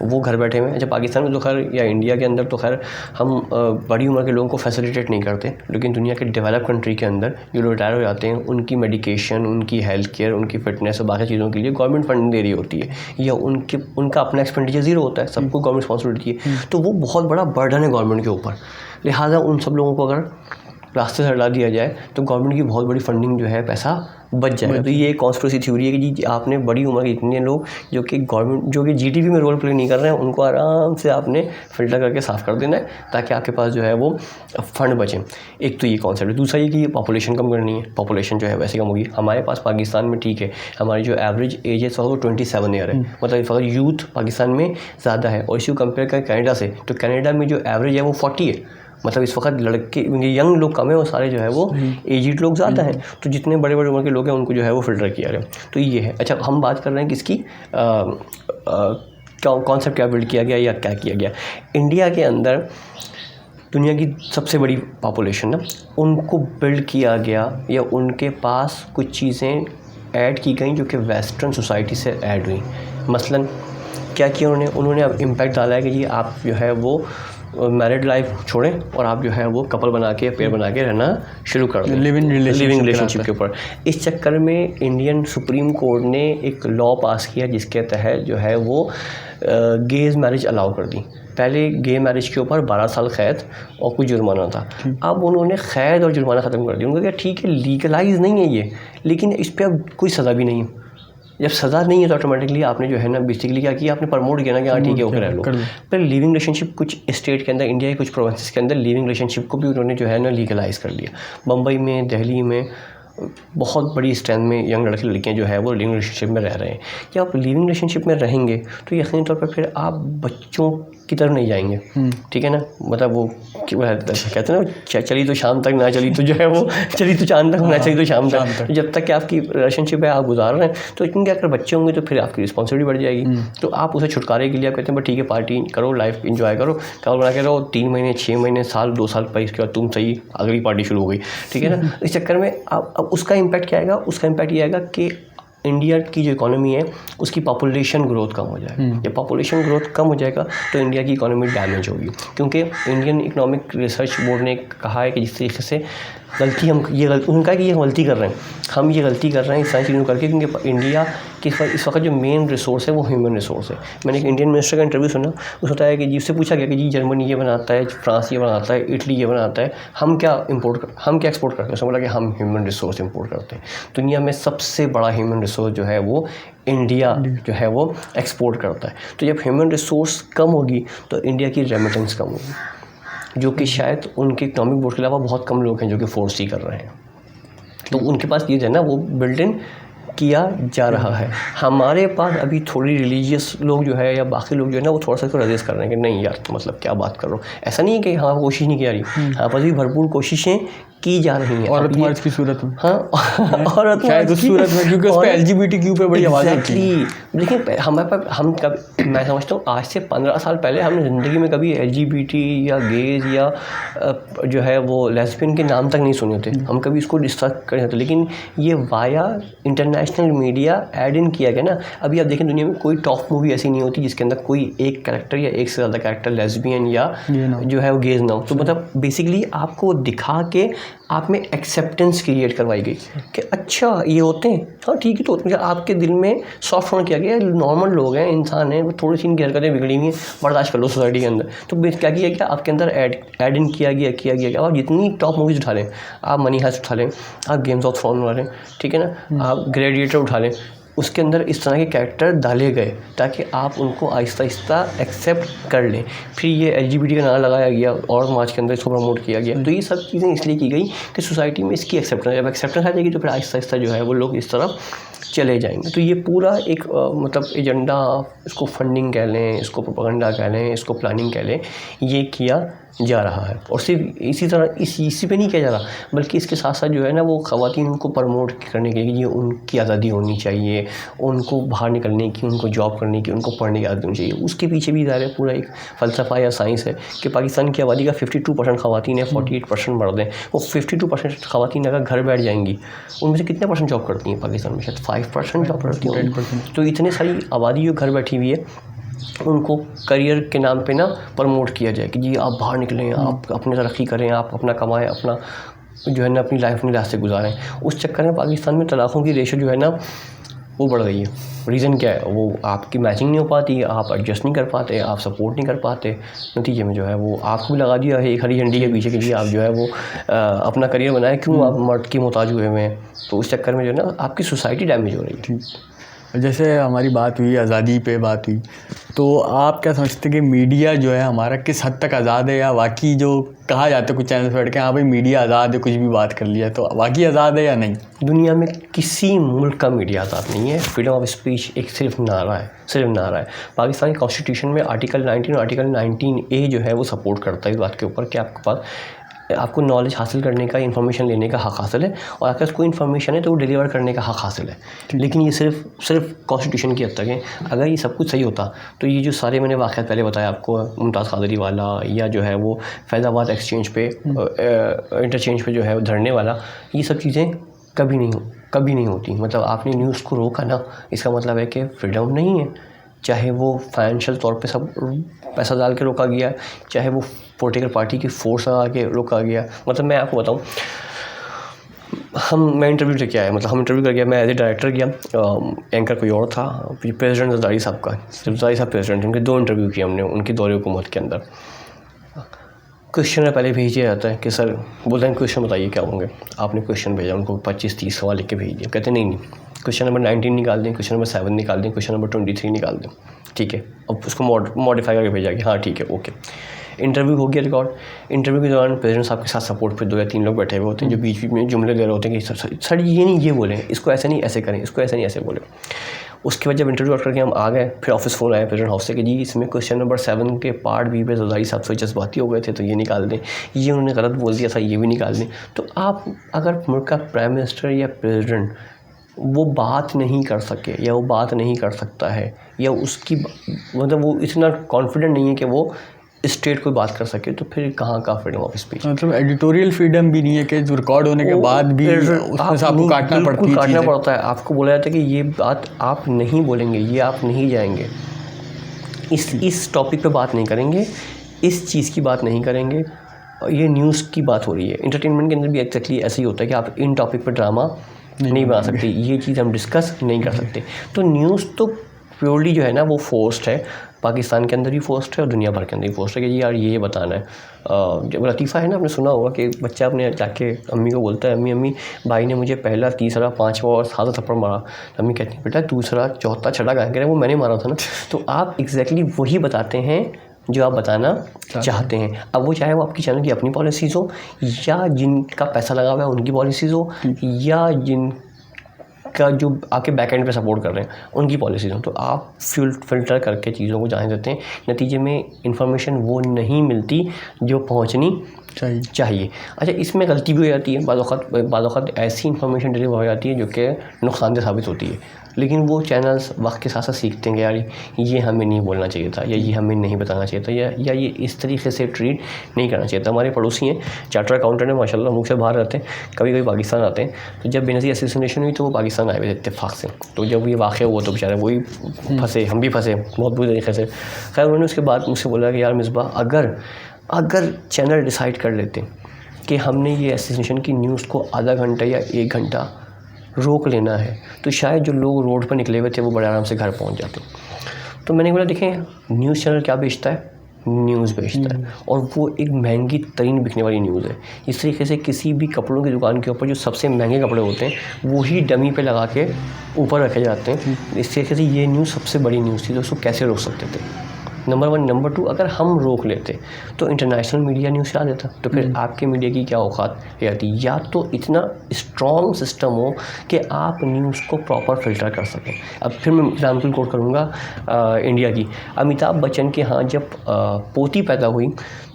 वो घर बैठे हुए हैं। अच्छा, पाकिस्तान में तो खैर या इंडिया के अंदर तो खैर हम बड़ी उम्र के लोगों को फैसिलिटेट नहीं करते, लेकिन दुनिया के डेवलप कंट्री के अंदर जो लोग रिटायर हो जाते हैं उनकी मेडिकेशन, उनकी हेल्थ केयर, उनकी फिटनेस और बाकी चीज़ों के लिए गवर्नमेंट फंडिंग दे रही होती है, या उनका अपना एक्सपेंडिचर ज़ीरो होता है, सबको गवर्नमेंट रिस्पॉन्सिबिलिटी है। तो वो बहुत बड़ा बर्डन है गवर्नमेंट के ऊपर। लिहाजा उन सब लोगों को अगर रास्ते से हटा दिया जाए तो गवर्नमेंट की बहुत बड़ी फंडिंग जो है, पैसा बच जाएगा। तो ये एक कॉन्स्पिरेसी थ्योरी है कि जी आपने बड़ी उम्र के इतने लोग जो कि गवर्नमेंट जो कि जीडीपी में रोल प्ले नहीं कर रहे हैं, उनको आराम से आपने फ़िल्टर करके साफ़ कर देना है ताकि आपके पास जो है वो फ़ंड बचे। एक तो ये कॉन्सेप्ट है। दूसरा ये कि पॉपुलेशन कम करनी है। पॉपुलेशन जो है वैसे कम होगी। हमारे पास पाकिस्तान में ठीक है, हमारी जो एवरेज एज है वो 27 ईयर है, मतलब फ़कत यूथ पाकिस्तान में ज़्यादा है। और इसी को कंपेयर करें कनाडा से, तो कनाडा में जो एवरेज है वो 40 है। मतलब इस वक्त लड़के यंग लोग कम है और सारे जो है वो एजिड लोग ज़्यादा हैं। तो जितने बड़े बड़े उम्र के लोग हैं उनको जो है वो फ़िल्टर किया गया। तो ये है। अच्छा, हम बात कर रहे हैं किसकी, कॉन्सेप्ट क्या बिल्ड किया गया या क्या किया गया। इंडिया के अंदर दुनिया की सबसे बड़ी पॉपुलेशन है, उनको बिल्ड किया गया या उनके पास कुछ चीज़ें ऐड की गई जो कि वेस्टर्न सोसाइटी से ऐड हुई। मसलन क्या किया उन्होंने अब इम्पैक्ट डाला है कि जी आप जो है वो मैरिड लाइफ छोड़ें और आप जो है वो कपल बना के, पेयर बना के रहना शुरू कर दें, लिविंग रिलेशनशिप के ऊपर। इस चक्कर में इंडियन सुप्रीम कोर्ट ने एक लॉ पास किया जिसके तहत जो है वो गेज मैरिज अलाउ कर दी। पहले गे मैरिज के ऊपर 12 साल कैद और कुछ जुर्माना था। अब उन्होंने कैद और जुर्माना ख़त्म कर दिया। उन्होंने कहा ठीक है, लीगलाइज नहीं है ये, लेकिन इस पर अब कोई सज़ा भी नहीं है। जब सज़ा नहीं है तो ऑटोमेटिकली आपने जो है ना बेसिकली क्या किया, आपने प्रमोट किया ना कि हाँ ठीक है, ओके रह लो। पर लिविंग रिलेशनशिप कुछ स्टेट के अंदर, इंडिया के कुछ प्रोविंसेस के अंदर लिविंग रिलेशनशिप को भी उन्होंने जो है ना लीगलाइज़ कर लिया। मुंबई में, दिल्ली में बहुत बड़ी स्ट्रेंथ में यंग लड़के लड़कियां जो है वो लिविंग रिलेशनशिप में रह रहे हैं। जब आप लिविंग रिलेशनशिप में रहेंगे तो यकीनी तौर पर फिर आप बच्चों की तरफ नहीं जाएंगे, ठीक है ना। मतलब वो कहते हैं ना, चली तो शाम तक, ना चली तो जो है वो चली तो चांद तक, ना चली तो शाम तक। तो जब तक कि आपकी रिलेशनशिप है, आप गुजार रहे हैं, तो क्योंकि अगर बच्चे होंगे तो फिर आपकी रिस्पॉन्सिबिलिटी बढ़ जाएगी। तो आप उसे छुटकारे के लिए आप कहते हैं ठीक है, पार्टी करो, लाइफ इंजॉय करो, कवर बना के रहो, 3 महीने 6 महीने साल 2 साल पर, इसके बाद तुम सही अगली पार्टी शुरू हो गई, ठीक है ना। इस चक्कर में अब उसका इम्पैक्ट क्या आएगा, उसका इम्पैक्ट ये आएगा कि इंडिया की जो इकोनॉमी है उसकी पॉपुलेशन ग्रोथ कम हो जाएगी। जब पॉपुलेशन ग्रोथ कम हो जाएगा तो इंडिया की इकोनॉमी डैमेज होगी। क्योंकि इंडियन इकोनॉमिक रिसर्च बोर्ड ने कहा है कि जिस तरीके से गलती हम उनका कि ये गलती कर रहे हैं, हम ये गलती कर रहे हैं इस सारी चीज़ों करके, क्योंकि इंडिया के इस वक्त जो मेन रिसोर्स है वो ह्यूमन रिसोर्स है। मैंने एक इंडियन मिनिस्टर का इंटरव्यू सुना, उसने बताया कि जी उससे पूछा गया कि जी जर्मनी ये बनाता है, फ्रांस ये बनाता है, इटली ये बनाता है, हम क्या एक्सपोर्ट करते हैं। उसने बोला कि हम ह्यूमन रिसोर्स इंपोर्ट करते हैं। दुनिया में सबसे बड़ा ह्यूमन रिसोर्स जो है वो इंडिया जो है वो एक्सपोर्ट करता है। तो जब ह्यूमन रिसोर्स कम होगी तो इंडिया की रेमिटेंस कम होगी, जो कि शायद उनके इकोनॉमिक बोर्ड के अलावा बहुत कम लोग हैं जो कि फोर्स ही कर रहे हैं। तो उनके पास ये जो है ना वो बिल्ट इन किया जा रहा है। हमारे पास अभी थोड़ी रिलीजियस लोग जो है या बाकी लोग जो है ना वो थोड़ा सा इसको रेजिस्ट कर रहे हैं कि नहीं यार, मतलब क्या बात कर रहे हो। ऐसा नहीं है कि हाँ कोशिश नहीं की जा रही, हमारे पास भी भरपूर कोशिशें की जा रही हैं औरत मर्द की सूरत में। हाँ, औरत शायद उस सूरत में, क्योंकि उस पे LGBTQ पे बड़ी आवाज़ होती है। देखिए हमारे पास, हम कभी, मैं समझता हूँ आज से 15 साल पहले हमने ज़िंदगी में कभी LGBT या गेज या जो है वो लेस्बियन के नाम तक नहीं सुने थे, हम कभी इसको डिस्कस कर थे। लेकिन ये via international media add in किया गया ना। अभी आप देखें दुनिया में कोई टॉप मूवी ऐसी नहीं होती जिसके अंदर कोई एक कैरेक्टर या एक से ज़्यादा कैरेक्टर लेस्बियन या जो है वो गेज ना हो। तो मतलब बेसिकली आपको दिखा के आप में एक्सेप्टेंस क्रिएट करवाई गई कि अच्छा ये होते हैं, हाँ ठीक है। तो मतलब आपके दिल में सॉफ्ट होना किया गया, नॉर्मल लोग हैं, इंसान हैं, वो थोड़ी सी इनकी हरकतें बिगड़ी हुई हैं, बर्दाश्त कर लो सोसाइटी के अंदर। तो क्या किया गया, आपके अंदर ऐड इन किया गया। आप जितनी टॉप मूवीज़ उठा लें, आप मनी हाइस्ट उठा लें, आप गेम्स ऑफ थ्रोन उठा लें, ठीक है ना, आप ग्लैडिएटर उठा लें, उसके अंदर इस तरह के कैरेक्टर डाले गए ताकि आप उनको आहिस्ता आहिस्ता एक्सेप्ट कर लें। फिर ये LGBT का नाम लगाया गया और मार्च के अंदर इसको प्रमोट किया गया। तो ये सब चीज़ें इसलिए की गई कि सोसाइटी में इसकी एक्सेप्टेंस, जब एक्सेप्टेंस आ जाएगी तो फिर आहिस्ता आहिस्ता जो है वो लोग इस तरफ चले जाएंगे। तो ये पूरा एक मतलब एजेंडा, इसको फंडिंग कह लें, इसको प्रोपेगेंडा कह लें, इसको प्लानिंग कह लें, ये किया जा रहा है। और सिर्फ इसी तरह इसी पे नहीं किया जा रहा, बल्कि इसके साथ साथ जो है ना वो ख़वातीन को प्रमोट करने के लिए उनकी आज़ादी होनी चाहिए, उनको बाहर निकलने की, उनको जॉब करने की, उनको पढ़ने की आज़ादी होनी चाहिए। उसके पीछे भी ज़ाहिर है पूरा एक फ़लसफ़ा या साइंस है कि पाकिस्तान की आबादी का 52% ख़वातीन है, 48% मर्द हैं। वो 52% ख़वातीन अगर घर बैठ जाएंगी, उनमें से कितने % जॉब करती हैं पाकिस्तान में? शायद 5% जॉब करती हैं। तो इतने सारी आबादी जो घर बैठी हुई है, उनको करियर के नाम पे ना प्रमोट किया जाए कि जी आप बाहर निकलें, आप अपनी तरक्की करें, आप अपना कमाएं, अपना जो है ना अपनी लाइफ में रास्ते गुजारें। उस चक्कर में पाकिस्तान में तलाक़ों की रेशो जो है ना वो बढ़ गई है। रीज़न क्या है? वो आपकी मैचिंग नहीं हो पाती, आप एडजस्ट नहीं कर पाते, आप सपोर्ट नहीं कर पाते। नतीजे में जो है वो आपको भी लगा दिया है एक हरी झंडी के पीछे कि जी आप जो है वो अपना करियर बनाएं, क्यों आप मर्द की मोहताज हुए हुए हैं। तो उस चक्कर में जो है ना आपकी सोसाइटी डैमेज हो रही है। जैसे हमारी बात हुई आज़ादी पे बात हुई, तो आप क्या समझते हैं कि मीडिया जो है हमारा किस हद तक आज़ाद है, या वाकई जो कहा जाता है कुछ चैनल पर बैठ के हाँ भाई मीडिया आज़ाद है, कुछ भी बात कर लिया, तो वाकई आज़ाद है या नहीं? दुनिया में किसी मुल्क का मीडिया आज़ाद नहीं है। फ्रीडम ऑफ स्पीच एक सिर्फ नारा है, सिर्फ नारा है। पाकिस्तान की कॉन्स्टिट्यूशन में आर्टिकल 19 और आर्टिकल 19A जो है वो सपोर्ट करता है इस बात के ऊपर कि आपके पास आपको नॉलेज हासिल करने का, इन्फॉर्मेशन लेने का हक़ हासिल है, और आपके पास कोई इन्फॉर्मेशन है तो वो डिलीवर करने का हक़ हासिल है। लेकिन ये सिर्फ कॉन्स्टिट्यूशन की हद तक है। अगर ये सब कुछ सही होता तो ये जो सारे मैंने वाक़यात पहले बताया आपको, मुमताज़ कादरी वाला, या जो है वो फैज़ाबाद एक्सचेंज पे इंटरचेंज पे जो है धरने वाला, ये सब चीज़ें कभी नहीं होती। मतलब आपने न्यूज़ को रोका ना, इसका मतलब है कि फ्रीडम नहीं है। चाहे वो फाइनेंशियल तौर पे सब पैसा डाल के रोका गया, चाहे वो पॉलिटिकल पार्टी की फोर्स लगा के रोका गया। मतलब मैं आपको बताऊं, मैं इंटरव्यू लेके आया, मतलब हम इंटरव्यू कर गया, मैं एज ए डायरेक्टर गया, एंकर कोई और था, प्रेसिडेंट जरदारी साहब का, जरदारी साहब प्रेसिडेंट, उनके 2 इंटरव्यू किए हमने उनकी दौरे हुकूमत के अंदर। क्वेश्चन पहले भेज दिया जाता है कि सर बोलते हैं क्वेश्चन बताइए क्या होंगे। आपने क्वेश्चन भेजा, उनको 25-30 सवाल लिख के भेज दिया। कहते नहीं क्वेश्चन नंबर 19 निकाल दें, क्वेश्चन नंबर 7 निकाल दें, क्वेश्चन नंबर 23 निकाल दें। ठीक है, अब उसको मॉडिफाई करके भेजा कि हाँ ठीक है ओके। इंटरव्यू हो गया रिकॉर्ड। इंटरव्यू के दौरान प्रेसिडेंट साहब के साथ सपोर्ट पे 2 या 3 लोग बैठे हुए होते हैं जो बीच में जुमले दे रहे होते हैं कि सर ये नहीं ये बोलें, इसको ऐसे नहीं ऐसे करें, इसको ऐसे नहीं ऐसे बोलें। उसके बाद जब इंटरव्यू करके हम आ गए, फिर ऑफिस फ़ोन आया प्रेसिडेंट हाउस से कि जी इसमें क्वेश्चन नंबर 7 के पार्ट बी पे जरदारी साहब से जज्बाती हो गए थे तो ये निकाल दें, ये उन्होंने गलत बोल दिया था ये भी निकाल दें। तो आप अगर मुल्क का प्राइम मिनिस्टर या प्रेसिडेंट वो बात नहीं कर सके, या वो बात नहीं कर सकता है, या उसकी मतलब वो इतना कॉन्फिडेंट नहीं है कि वो स्टेट कोई बात कर सके, तो फिर कहाँ का फ्रीडम ऑफ स्पीच? मतलब एडिटोरियल फ्रीडम भी नहीं है कि जो रिकॉर्ड होने के बाद भी उसमें से आपको काटना पड़ता है। आपको बोला जाता है कि ये बात आप नहीं बोलेंगे, ये आप नहीं जाएंगे, इस टॉपिक पे बात नहीं करेंगे, इस चीज़ की बात नहीं करेंगे। ये न्यूज़ की बात हो रही है, इंटरटेनमेंट के अंदर भी एक्जैक्टली ऐसे ही होता है कि आप इन टॉपिक पर ड्रामा नहीं बना सकते, ये चीज़ हम डिस्कस नहीं कर सकते। तो न्यूज़ तो प्योरली जो है ना वो फोर्स्ड है, पाकिस्तान के अंदर भी फोर्स्ड है और दुनिया भर के अंदर भी फोर्स्ड है कि यार ये बताना है। जब लतीफ़ा है ना, आपने सुना होगा कि बच्चा अपने जाके अम्मी को बोलता है अम्मी भाई ने मुझे पहला, तीसरा, 5वां और 7वां थप्पड़ मारा। अम्मी कहती है बेटा दूसरा, चौथा, छठा कहाँ कह वो मैंने मारा था ना। तो आप एग्जैक्टली वही बताते हैं जो आप बताना चाहते हैं। अब वो चाहे वो आपकी चैनल की अपनी पॉलिसीज़ हो, या जिनका पैसा लगा हुआ है उनकी पॉलिसीज़ हो, या जिनका जो आपके बैक एंड पे सपोर्ट कर रहे हैं उनकी पॉलिसीज़ हो, तो आप फ़िल्टर करके चीज़ों को जाने देते हैं। नतीजे में इंफॉर्मेशन वो नहीं मिलती जो पहुंचनी चाहिए। अच्छा, इसमें गलती भी हो जाती है, बाद वक़्त ऐसी इंफॉर्मेशन डिलीवर हो जाती है जो कि नुकसानदेह साबित होती है, लेकिन वो चैनल्स वक्त के साथ साथ सीखते हैं कि यार ये हमें नहीं बोलना चाहिए था, या ये हमें नहीं बताना चाहिए था, या ये इस तरीके से ट्रीट नहीं करना चाहिए था। हमारे पड़ोसी हैं, चार्टर अकाउंटेंट हैं माशाल्लाह, मुल्क से बाहर रहते हैं, कभी कभी पाकिस्तान आते हैं। तो जब बेनज़ीर असोसिएशन हुई तो वो पाकिस्तान आए हुए थे इत्तेफाक से। तो जब ये वाक़या हुआ तो बेचारे वही फंसे, हम भी फंसे बहुत बुरी तरीके से। खैर उन्होंने उसके बाद मुझसे बोला कि यार मिसबाह, अगर चैनल डिसाइड कर लेते कि हमने ये एसोसिएशन की न्यूज़ को आधा घंटा या 1 घंटा रोक लेना है, तो शायद जो लोग रोड पर निकले हुए थे वो बड़े आराम से घर पहुंच जाते। तो मैंने बोला देखें, न्यूज़ चैनल क्या बेचता है? न्यूज़ बेचता है, और वो एक महंगी तरीन बिकने वाली न्यूज़ है। इस तरीके से किसी भी कपड़ों की दुकान के ऊपर जो सबसे महंगे कपड़े होते हैं वही डमी पे लगा के ऊपर रखे जाते हैं। इस तरीके से ये न्यूज़ सबसे बड़ी न्यूज़ थी, तो उसको कैसे रोक सकते थे? नंबर 1। नंबर 2, अगर हम रोक लेते तो इंटरनेशनल मीडिया न्यूज़ आ देता, तो फिर आपके मीडिया की क्या औकात रहती? या तो इतना स्ट्रॉन्ग सिस्टम हो कि आप न्यूज़ को प्रॉपर फ़िल्टर कर सकें। अब फिर मैं एग्जाम्पल कोट करूँगा इंडिया की। अमिताभ बच्चन के यहाँ जब पोती पैदा हुई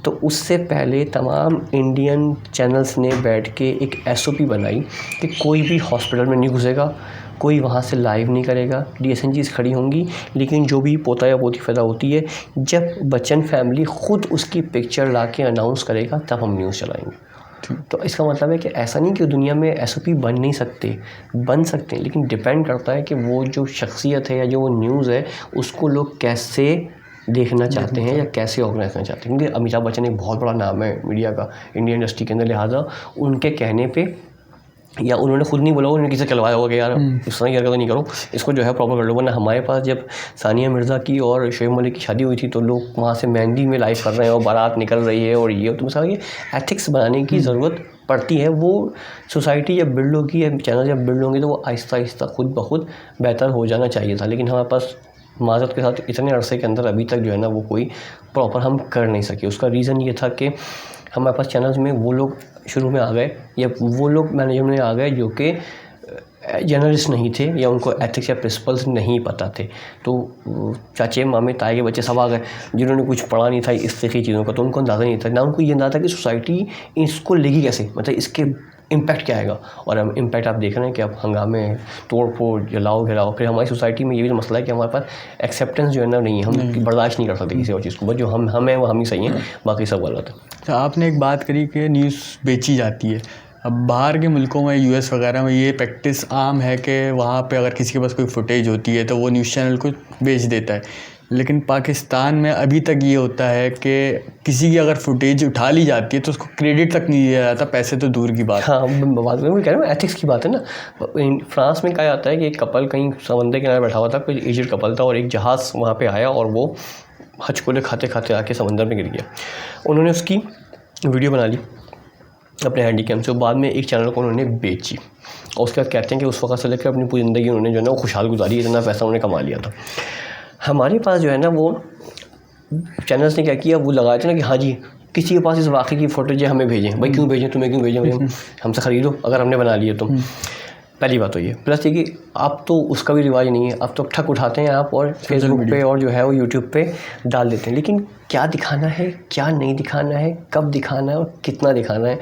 तो उससे पहले तमाम इंडियन चैनल्स ने बैठ के एक SOP बनाई कि कोई भी हॉस्पिटल में नहीं घुसेगा, कोई वहाँ से लाइव नहीं करेगा, DSNGs खड़ी होंगी, लेकिन जो भी पोता या पोती पैदा होती है, जब बच्चन फैमिली ख़ुद उसकी पिक्चर ला के अनाउंस करेगा तब हम न्यूज़ चलाएंगे। तो इसका मतलब है कि ऐसा नहीं कि दुनिया में SOP बन नहीं सकते, बन सकते हैं, लेकिन डिपेंड करता है कि वो जो शख्सियत है या जो वो न्यूज़ है उसको लोग कैसे देखना चाहते हैं या कैसे ऑर्गेनाइज करना चाहते हैं, क्योंकि अमिताभ बच्चन एक बहुत बड़ा नाम है मीडिया का, इंडियन इंडस्ट्री के अंदर, लिहाजा उनके कहने पे, या उन्होंने खुद नहीं बोला, उन्होंने किसी से करवाया होगा कि यार इस तरह की हरकत नहीं करो, इसको जो है प्रॉपर कर लो। वरना हमारे पास जब सानिया मिर्ज़ा की और शोएब मलिक की शादी हुई थी तो लोग वहाँ से मेहंदी में लाइव कर रहे हैं और बारात निकल रही है और ये, तो सारा ये एथिक्स बनाने की ज़रूरत पड़ती है। वो सोसाइटी जब बिल्ड होगी या चैनल जब बिल्ड होंगे तो वो आहिस्ता आहिस्ता खुद ब खुद बेहतर हो जाना चाहिए था। लेकिन हमारे पास माज़रत के साथ इतने अरसे के अंदर अभी तक जो है ना वो कोई प्रॉपर हम कर नहीं सके। उसका रीज़न ये था कि हमारे पास चैनल्स में वो लोग शुरू में आ गए या वो लोग मैनेजमेंट में आ गए जो कि जर्नलिस्ट नहीं थे या उनको एथिक्स या प्रिंसिपल्स नहीं पता थे। तो चाचे मामे ताए के बच्चे सब आ गए जिन्होंने कुछ पढ़ा नहीं था इस तरह की चीज़ों का, तो उनको अंदाज़ा नहीं था ना, उनको ये अंदाज़ा था कि सोसाइटी इसको लेगी कैसे, मतलब इसके इम्पैक्ट क्या आएगा। और हम इम्पैक्ट आप देख रहे हैं कि अब हंगामे, तोड़ फोड़, जलाओ घिराओ। फिर हमारी सोसाइटी में ये भी तो मसला है कि हमारे पास एक्सेप्टेंस जो है ना नहीं है, हम बर्दाश्त नहीं कर सकते किसी और चीज़ को, बस जो हम हैं वो हम ही सही हैं, बाकी सब गलत है। तो आपने एक बात करी कि न्यूज़ बेची जाती है। अब बाहर के मुल्कों में, यूएस वगैरह में ये प्रैक्टिस आम है कि वहाँ पे अगर किसी के पास कोई फुटेज होती है तो वो न्यूज़ चैनल को बेच देता है। लेकिन पाकिस्तान में अभी तक ये होता है कि किसी की अगर फुटेज उठा ली जाती है तो उसको क्रेडिट तक नहीं दिया जाता, पैसे तो दूर की बात। हाँ, बात मैं कह रहा हूँ एथिक्स की बात है ना। फ्रांस में कहा जाता है कि एक कपल कहीं समंदर किनारे बैठा हुआ था, कोई एजेड कपल था, और एक जहाज़ वहाँ पे आया और वो हचकोले खाते खाते आके समंदर में गिर गया। उन्होंने उसकी वीडियो बना ली अपने हैंडी कैम से, बाद में एक चैनल को उन्होंने बेची और उसके बाद कहते हैं कि उस वक्त से लेकर अपनी पूरी ज़िंदगी उन्होंने जो है ना वो खुशहाल गुजारी, इतना पैसा उन्होंने कमा लिया था। हमारे पास जो है ना वो चैनल्स ने क्या किया, वो लगाए थे ना कि हाँ जी किसी के पास इस वाक़े की फ़ोटोज है हमें भेजें। भाई क्यों भेजें, तुम्हें क्यों भेजें, हमसे ख़रीदो अगर हमने बना लिए तो। पहली बात तो ये, प्लस ये कि अब तो उसका भी रिवाज नहीं है, अब तो ठग उठाते हैं आप और फेसबुक पे और जो है वो यूट्यूब पे डाल देते हैं। लेकिन क्या दिखाना है, क्या नहीं दिखाना है, कब दिखाना है और कितना दिखाना है,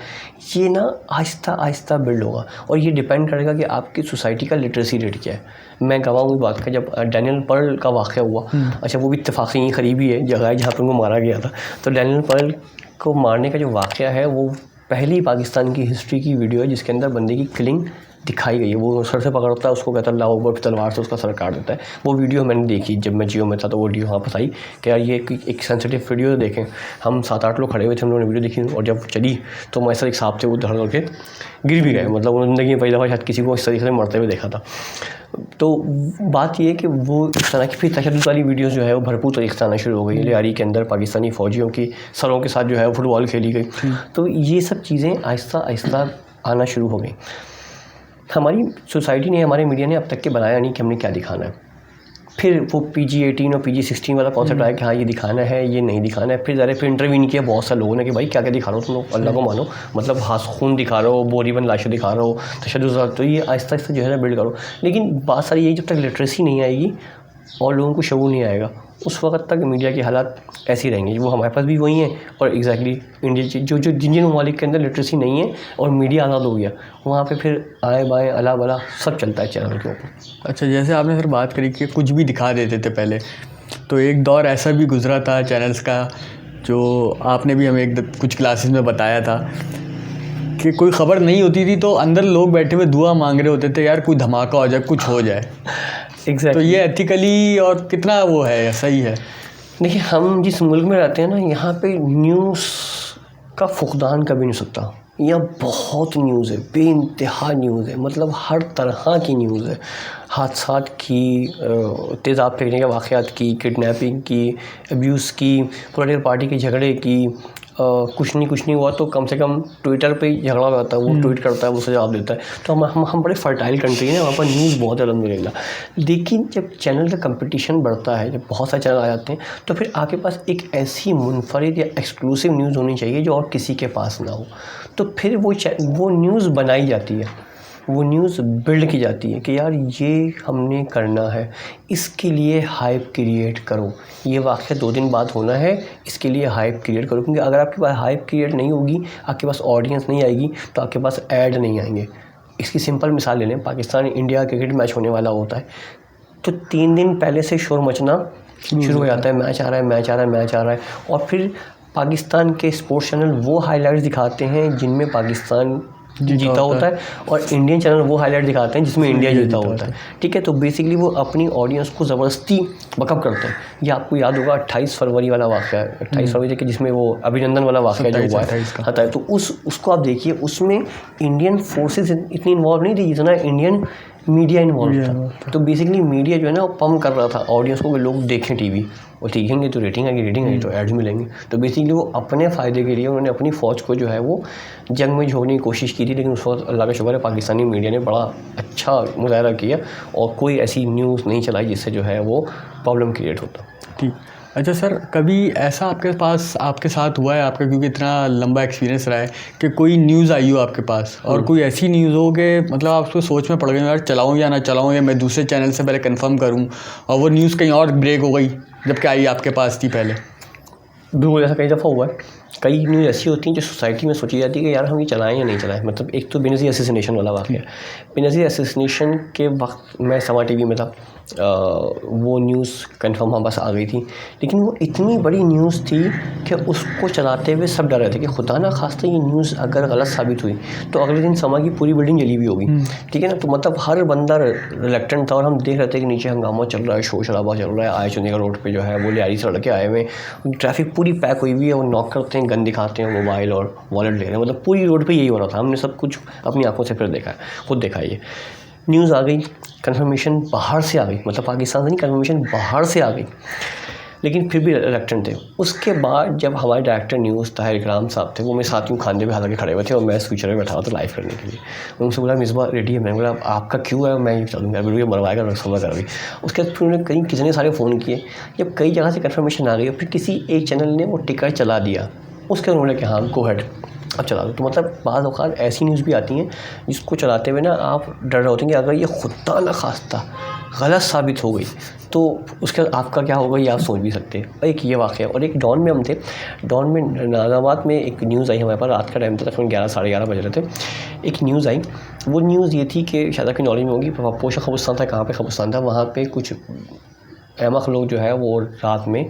ये ना आहिस्ता आहिस्ता बिल्ड होगा। और ये डिपेंड करेगा कि आपकी सोसाइटी का लिटरेसी रेट क्या है। मैं गवाह हूँ बात का, जब डैनियल पर्ल का वाक़या हुआ, अच्छा वो भी इत्तेफाक से यहीं करीबी है जगह है जहाँ पर उनको मारा गया था। तो डैनियल पर्ल को मारने का जो वाक़या है वो पहली पाकिस्तान की हिस्ट्री की वीडियो है जिसके अंदर बंदे की किलिंग दिखाई गई है। वो सर से पकड़ता है उसको, कहता है अल्लाह अकबर, तलवार से उसका सर काट देता है। वो वीडियो मैंने देखी जब मैं जियो में था, तो वो वीडियो वहाँ पर आई कि यार ये एक सेंसिटिव वीडियो देखें। हम 7-8 लोग खड़े हुए थे, हम लोगों ने वीडियो देखी और जब चली तो हमारे साथ एक सांप थे, वो धड़ धड़ के गिर भी गए। मतलब उन्होंने ज़िंदगी में पहली दफ़ा शायद किसी को इस तरीके से मरते हुए देखा था। तो बात ये है कि वो इस तरह की फिर तशद्दुद वाली वीडियोज़ जो है वो भरपूर तरीके से आना शुरू हो गई। लियारी के अंदर पाकिस्तानी फ़ौजियों की सरों के साथ जो है वो फुटबॉल खेली गई। तो ये सब चीज़ें आहिस्ता आहिस्ता आना शुरू हो गई। हमारी सोसाइटी ने, हमारे मीडिया ने अब तक के बनाया नहीं कि हमने क्या दिखाना है। फिर वो PG-18 और PG-16 वाला कॉन्सेप्ट आया कि हाँ ये दिखाना है, ये नहीं दिखाना है। फिर ज़रा फिर इंटरव्यू नहीं किया बहुत सारे लोगों ने कि भाई क्या क्या दिखा रहे हो तुम लोग, अल्लाह को मानो, मतलब खून दिखा रहे हो, बोरीबंद लाशें दिखा रहे हो, तशद्दुद। तो ये आहिस्ता आहिस्ता जो है ना बिल्ड करो। लेकिन बात सारी यही, जब तक लिटरेसी नहीं आएगी और लोगों को शऊर नहीं आएगा उस वक्त तक मीडिया के हालात ऐसे ही रहेंगे। वो हमारे पास भी वही हैं और एग्जैक्टली इंडिया जिन ममालिक के अंदर लिटरेसी नहीं है और मीडिया आज़ाद हो गया, वहाँ पे फिर आए बाएँ अला बला सब चलता है चैनल के ऊपर। अच्छा, जैसे आपने सर बात करी कि कुछ भी दिखा देते थे पहले, तो एक दौर ऐसा भी गुजरा था चैनल्स का, जो आपने भी हमें कुछ क्लासेस में बताया था कि कोई ख़बर नहीं होती थी तो अंदर लोग बैठे हुए दुआ मांग रहे होते थे, यार कोई धमाका हो जाए, कुछ हो जाए। एग्जैक्टली। तो ये एथिकली और कितना वो है, सही है? देखिए, हम जिस मुल्क में रहते हैं ना, यहाँ पे न्यूज़ का फुकदान कभी नहीं सकता। यहाँ बहुत न्यूज़ है, बेइंतहा न्यूज़ है, मतलब हर तरह की न्यूज़ है। हादसात की, तेज़ाब फेंकने के वाक़यात की, किडनैपिंग की, अब्यूज़ की, पॉलिटिकल पार्टी के झगड़े की, कुछ नहीं हुआ तो कम से कम ट्विटर पे ही झगड़ा हो जाता है, वो ट्वीट करता है, वो जवाब देता है। तो हम बड़े फर्टाइल कंट्री हैं, वहाँ पर न्यूज़ बहुत है अल्हम्दुलिल्लाह। लेकिन जब चैनल का कंपटीशन बढ़ता है, जब बहुत सारे चैनल आ जाते हैं, तो फिर आपके पास एक ऐसी मुनफरिद या एक्सक्लूसिव न्यूज़ होनी चाहिए जो और किसी के पास ना हो। तो फिर वो न्यूज़ बनाई जाती है, वो न्यूज़ बिल्ड की जाती है कि यार ये हमने करना है, इसके लिए हाइप क्रिएट करो, ये वाक़या 2 दिन बाद होना है, इसके लिए हाइप क्रिएट करो। क्योंकि अगर आपके पास हाइप क्रिएट नहीं होगी, आपके पास ऑडियंस नहीं आएगी, तो आपके पास ऐड नहीं आएंगे। इसकी सिंपल मिसाल ले लें, पाकिस्तान इंडिया क्रिकेट मैच होने वाला होता है तो 3 दिन पहले से शोर मचना शुरू हो जाता है, मैच आ रहा है। और फिर पाकिस्तान के स्पोर्ट्स चैनल वो हाईलाइट्स दिखाते हैं जिनमें पाकिस्तान जीता होता है, और इंडियन चैनल वो हाईलाइट दिखाते हैं जिसमें इंडिया जीता होता है, ठीक है। तो बेसिकली वो अपनी ऑडियंस को ज़बरदस्ती बकअप करते हैं। ये आपको याद होगा 28 फरवरी वाला वाक़या, 28 फरवरी के जिसमें वो अभिनंदन वाला वाक़या जो हुआ है, तो उसको आप देखिए, उसमें इंडियन फोर्सेस इतनी इन्वॉल्व नहीं थी जितना इंडियन मीडिया इन्वॉल्व था। तो बेसिकली मीडिया जो है ना वो पम्प कर रहा था ऑडियंस को कि लोग देखें टीवी, और देखेंगे तो रेटिंग आएगी तो एड्स मिलेंगे। तो बेसिकली वो अपने फ़ायदे के लिए उन्होंने अपनी फ़ौज को जो है वो जंग में झोंकने की कोशिश की थी, लेकिन उस वक्त अल्लाह का शुक्र है पाकिस्तानी मीडिया ने बड़ा अच्छा मुजाहरा किया और कोई ऐसी न्यूज़ नहीं चलाई जिससे जो है वो प्रॉब्लम क्रिएट होता। ठीक। अच्छा सर, कभी ऐसा आपके साथ हुआ है, आपका क्योंकि इतना लंबा एक्सपीरियंस रहा है, कि कोई न्यूज़ आई हो आपके पास और कोई ऐसी न्यूज़ हो कि मतलब आप उसको सोच में पड़ गए यार चलाऊँ या ना चलाऊँ, या मैं दूसरे चैनल से पहले कंफर्म करूँ, और वो न्यूज़ कहीं और ब्रेक हो गई जबकि आई आपके पास थी पहले? बिल्कुल, ऐसा कई दफ़ा हुआ है। कई न्यूज़ ऐसी होती हैं जो सोसाइटी में सोची जाती है कि यार हम ये चलाएं या नहीं चलाएं। मतलब एक तो बेनज़ीर असैसिनेशन वाला वाक़या, बेनज़ीर असैसिनेशन के वक्त मैं समा टीवी में था, वो न्यूज़ कंफर्म हमारे पास आ गई थी, लेकिन वो इतनी बड़ी न्यूज़ थी कि उसको चलाते हुए सब डर रहे थे कि खुदा ना खास्ता ये न्यूज़ अगर गलत साबित हुई तो अगले दिन समा की पूरी बिल्डिंग जली हुई होगी, ठीक है ना। तो मतलब हर बंदा रिलेक्टेंट था, और हम देख रहे थे कि नीचे हंगामा चल रहा है, शोर शराबा चल रहा है, आए चंडीगढ़ रोड पर जो है वो लियारी से लड़के आए हुए, ट्रैफिक पूरी पैक हुई हुई है, वो नॉक करते हैं, गन दिखाते हैं, मोबाइल और वॉलेट ले रहे हैं, मतलब पूरी रोड पे यही हो रहा था। हमने सब कुछ अपनी आंखों से फिर देखा है, खुद देखा है। ये न्यूज़ आ गई, कन्फर्मेशन बाहर से आ गई, मतलब पाकिस्तान से नहीं, कन्फर्मेशन बाहर से आ गई, लेकिन फिर भी रिलेक्टेंट थे। उसके बाद जब हमारे डायरेक्टर न्यूज़ ताहिर इकराम साहब थे, वो मेरे साथ यूँ खाने में हालांकि खड़े हुए थे और मैं स्पीकर में बैठा हुआ था लाइव करने के लिए। उनसे बोला मिसबा रेडी है? मैंने बोला आपका क्यों है, मैं ये चलूँगा, बिल्कुल मरवाएगा, समझ कर अभी। उसके बाद फिर उन्होंने कहीं कितने सारे फ़ोन किए, जब कई जगह से कन्फर्मेशन आ गई, फिर किसी एक चैनल ने वो टिकर चला दिया, उसके बाद उन्होंने कहा हाँ गो हेड अब चला दो। तो मतलब बाज़ औक़ात ऐसी न्यूज़ भी आती हैं जिसको चलाते हुए ना आप डर रहे होते हैं कि अगर ये खुदा ना खास्ता गलत साबित हो गई तो उसके बाद आपका क्या होगा, ये आप सोच भी सकते हैं। एक ये वाक़या, और एक डॉन में हम थे, डॉन में नाज़ाबाद में एक न्यूज़ आई हमारे पास, रात का टाइम था, तकरीबन 11 साढ़े 11 बज रहे थे। एक न्यूज़ आई, वो न्यूज़ ये थी कि शायद आपकी नॉलेज में होगी, पोशा क़ब्रिस्तान था, कहाँ पे क़ब्रिस्तान था, वहाँ पे कुछ अहमक लोग जो है वो रात में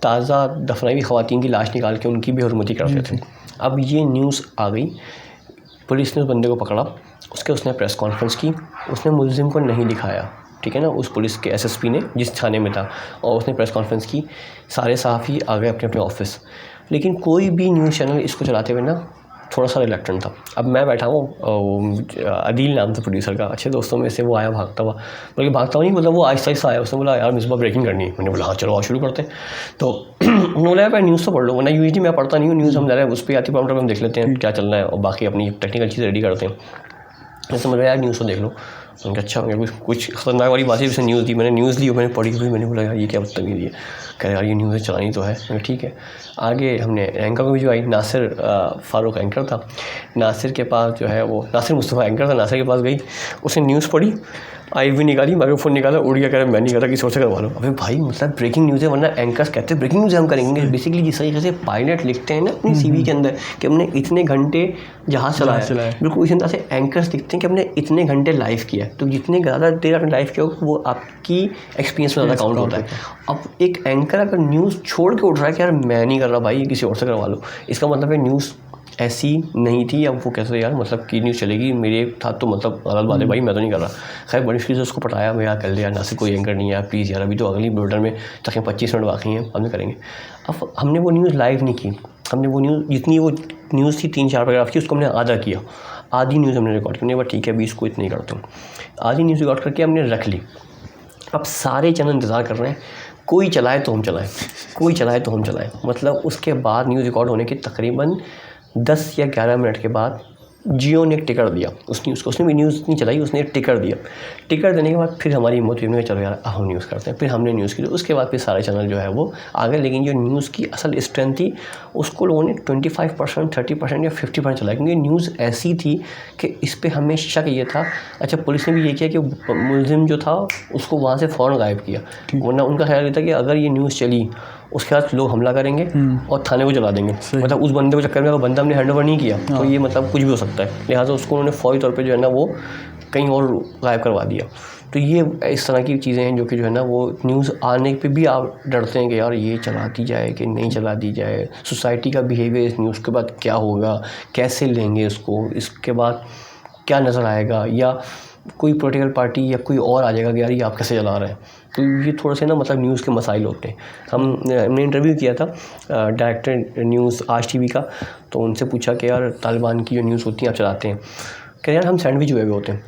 ताज़ा दफनाई हुई ख़वातीन की लाश निकाल के उनकी बेहुरमती करते थे। अब ये न्यूज़ आ गई, पुलिस ने उस बंदे को पकड़ा, उसने प्रेस कॉन्फ्रेंस की, उसने मुलजिम को नहीं दिखाया, ठीक है ना, उस पुलिस के एसएसपी ने जिस थाने में था, और उसने प्रेस कॉन्फ्रेंस की, सारे सहाफ़ी आ गए अपने अपने ऑफिस, लेकिन कोई भी न्यूज़ चैनल इसको चलाते हुए ना थोड़ा सा रिलेक्टेंट था। अब मैं बैठा हूँ, अदील नाम था प्रोड्यूसर का, अच्छे दोस्तों में से, वो आया भागता हुआ, बल्कि भागता हुआ नहीं, मतलब वो आहिस्ता आहिस्ता आया, उसने बोला यार मिसबा ब्रेकिंग करनी है। मैंने बोला हाँ चलो शुरू करते हैं। तो उन्होंने बोला यार न्यूज़ तो पढ़ लो, वरना यूजली मैं पढ़ता नहीं हूँ न्यूज़, हम ज़रा उस पर आती प्रॉब्लम हम देख लेते हैं क्या चल रहा है और बाकी अपनी टेक्निकल चीज़ रेडी करते हैं। जैसे मतलब यार न्यूज़ तो देख लो, उनका अच्छा कुछ खतरनाक वाली बातें उसने न्यूज़ दी, मैंने न्यूज़ ली, मैंने पढ़ी हुई, मैंने बोला यार ये क्या बदतमीज़ी है, कह यार ये न्यूज़ चलानी तो है। मैंने ठीक है, आगे हमने एंकर को भी जो आई, नासिर फ़ारूक एंकर था, नासिर के पास जो है वो नासिर मुस्तफ़ा एंकर था, नासिर के पास गई, उसने न्यूज़ पढ़ी, आई भी निकाली, माइक्रोफोन निकाला, उड़ गया, कह रहा मैं नहीं करता, किसी और से करवा लो। अबे भाई मतलब ब्रेकिंग न्यूज़ है, वरना एंकर्स कहते हैं ब्रेकिंग न्यूज़ हम करेंगे। बेसिकली जिस तरीके से पायलट लिखते हैं ना अपनी सीवी के अंदर कि हमने इतने घंटे जहाज़ चलाया, बिल्कुल इसी तरह से एंकर्स लिखते हैं कि हमने इतने घंटे लाइव किया। तो जितने ज़्यादा देर आपने लाइव किया होगा वो आपकी एक्सपीरियंस में ज़्यादा काउंट होता है। अब एक एंकर अगर न्यूज़ छोड़ के उठ रहा है कि यार मैं नहीं कर रहा भाई, किसी और से करवा लो, इसका मतलब है न्यूज़ ऐसी नहीं थी। अब वो कैसे यार मतलब की न्यूज़ चलेगी मेरे साथ, तो मतलब गलत बात है भाई, मैं तो नहीं कर रहा। खैर बड़ी मुश्किल से उसको पटाया, मैं यार कर लिया, नासिर कोई एंकर नहीं है प्लीज़ यार, अभी तो अगली बुलेटिन में तकरीबन 25 मिनट बाकी हैं, हमने करेंगे। अब हमने वो न्यूज़ लाइव नहीं की, हमने वो न्यूज़ जितनी वो न्यूज़ थी 3-4 पैराग्राफ की, उसको हमने आधा किया, आधी न्यूज़ हमने रिकॉर्ड की, ठीक है अभी इसको इतनी करता हूँ, आधी न्यूज़ रिकॉर्ड करके हमने रख ली। अब सारे चैनल इंतज़ार कर रहे हैं कोई चलाए तो हम चलाएं, कोई चलाए तो हम चलाएं। मतलब उसके बाद न्यूज़ रिकॉर्ड होने के तकरीबन 10 या 11 मिनट के बाद जियो ने एक टिकर दिया उस न्यूज़ को, उसने भी न्यूज़ नहीं चलाई, उसने एक टिकर दिया। टिकर देने के बाद फिर हमारी हिम्मत हुई, चलो यार हम न्यूज़ करते हैं। फिर हमने न्यूज़ की, उसके बाद फिर सारे चैनल जो है वो आ गए। लेकिन जो न्यूज़ की असल स्ट्रेंथ थी उसको लोगों ने 25%, 30% या 50% चलाया, क्योंकि न्यूज़ ऐसी थी कि इस पर हमें शक ये था। अच्छा पुलिस ने भी ये किया कि मुलजिम जो था उसको वहाँ से फ़ौरन गायब किया, वरना उनका ख्याल ये था कि अगर ये न्यूज़ चली उसके बाद लोग हमला करेंगे और थाने को जला देंगे। मतलब उस बंदे को चक्कर में अगर बंदा हमने हैंड ओवर नहीं किया तो ये मतलब कुछ भी हो सकता है, लिहाजा उसको उन्होंने फौरी तौर पे जो है ना वो कहीं और गायब करवा दिया। तो ये इस तरह की चीज़ें हैं जो कि जो है ना वो न्यूज़ आने पे भी आप डरते हैं कि यार ये चला दी जाए कि नहीं चला दी जाए, सोसाइटी का बिहेवियर इस न्यूज़ के बाद क्या होगा, कैसे लेंगे इसको, इसके बाद क्या नज़र आएगा, या कोई पॉलिटिकल पार्टी या कोई और आ जाएगा कि यार ये आप कैसे चला रहे हैं। तो ये थोड़े से ना मतलब न्यूज़ के मसाइल होते हैं। हमने इंटरव्यू किया था डायरेक्टर न्यूज़ आज टीवी का, तो उनसे पूछा कि यार तालिबान की जो न्यूज़ होती है आप चलाते हैं, कह यार हम सैंडविच हुए होते हैं,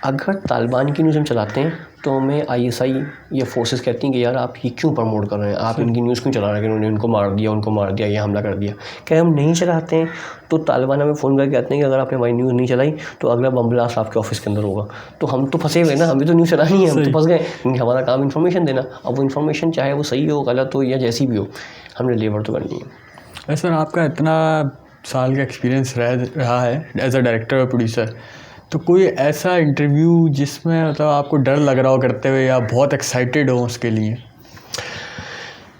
अगर तालिबान की न्यूज़ हम चलाते हैं तो हमें ISI या फोर्सेस कहती हैं कि यार आप ये क्यों प्रमोट कर रहे हैं, आप इनकी न्यूज़ क्यों चला रहे हैं कि उन्होंने इनको मार दिया, ये हमला कर दिया। क्या हम नहीं चलाते हैं तो तालिबान हमें फ़ोन करके कहते हैं कि अगर आपने हमारी न्यूज़ नहीं चलाई तो अगला बम ब्लास्ट आपके ऑफिस के अंदर होगा। तो हम तो फंसे हुए ना, हमें तो न्यूज़ चलानी है, हम तो फंस गए, क्योंकि हमारा काम इन्फॉर्मेशन देना। अब वो इन्फॉर्मेशन चाहे वो सही हो गलत हो या जैसी भी हो, हमने लेबर तो करनी है। वैसे आपका इतना साल का एक्सपीरियंस रहा है एज अ डायरेक्टर और प्रोड्यूसर, तो कोई ऐसा इंटरव्यू जिसमें मतलब आपको डर लग रहा हो करते हुए या बहुत एक्साइटेड हो उसके लिए?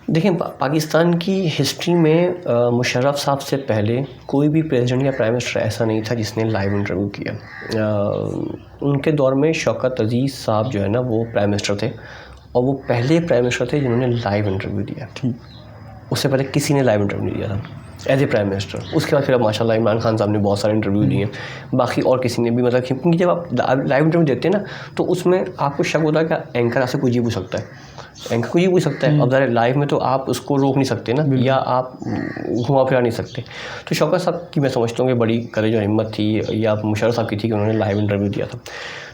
देखें, पाकिस्तान की हिस्ट्री में मुशर्रफ साहब से पहले कोई भी प्रेसिडेंट या प्राइम मिनिस्टर ऐसा नहीं था जिसने लाइव इंटरव्यू किया। उनके दौर में शौकत अजीज़ साहब जो है ना वो प्राइम मिनिस्टर थे, और वो पहले प्राइम मिनिस्टर थे जिन्होंने लाइव इंटरव्यू दिया। उससे पहले किसी ने लाइव इंटरव्यू नहीं दिया था एज ए प्राइम मिनिस्टर। उसके बाद फिर अब माशाल्लाह इमरान खान साहब ने बहुत सारे इंटरव्यू दिए, बाकी और किसी ने भी, मतलब क्योंकि जब आप लाइव इंटरव्यू देते हैं ना तो उसमें आपको शक होता है कि एंकर आपसे कुछ भी पूछ सकता है, एंकर कुछ भी पूछ सकता है। अब ज़रा लाइव में तो आप उसको रोक नहीं सकते ना, या आप घुमा फिरा नहीं सकते। तो शौकत साहब की मैं समझता हूँ कि बड़ी करेज और हिम्मत थी, या मुशर्रफ साहब की थी कि उन्होंने लाइव इंटरव्यू दिया था।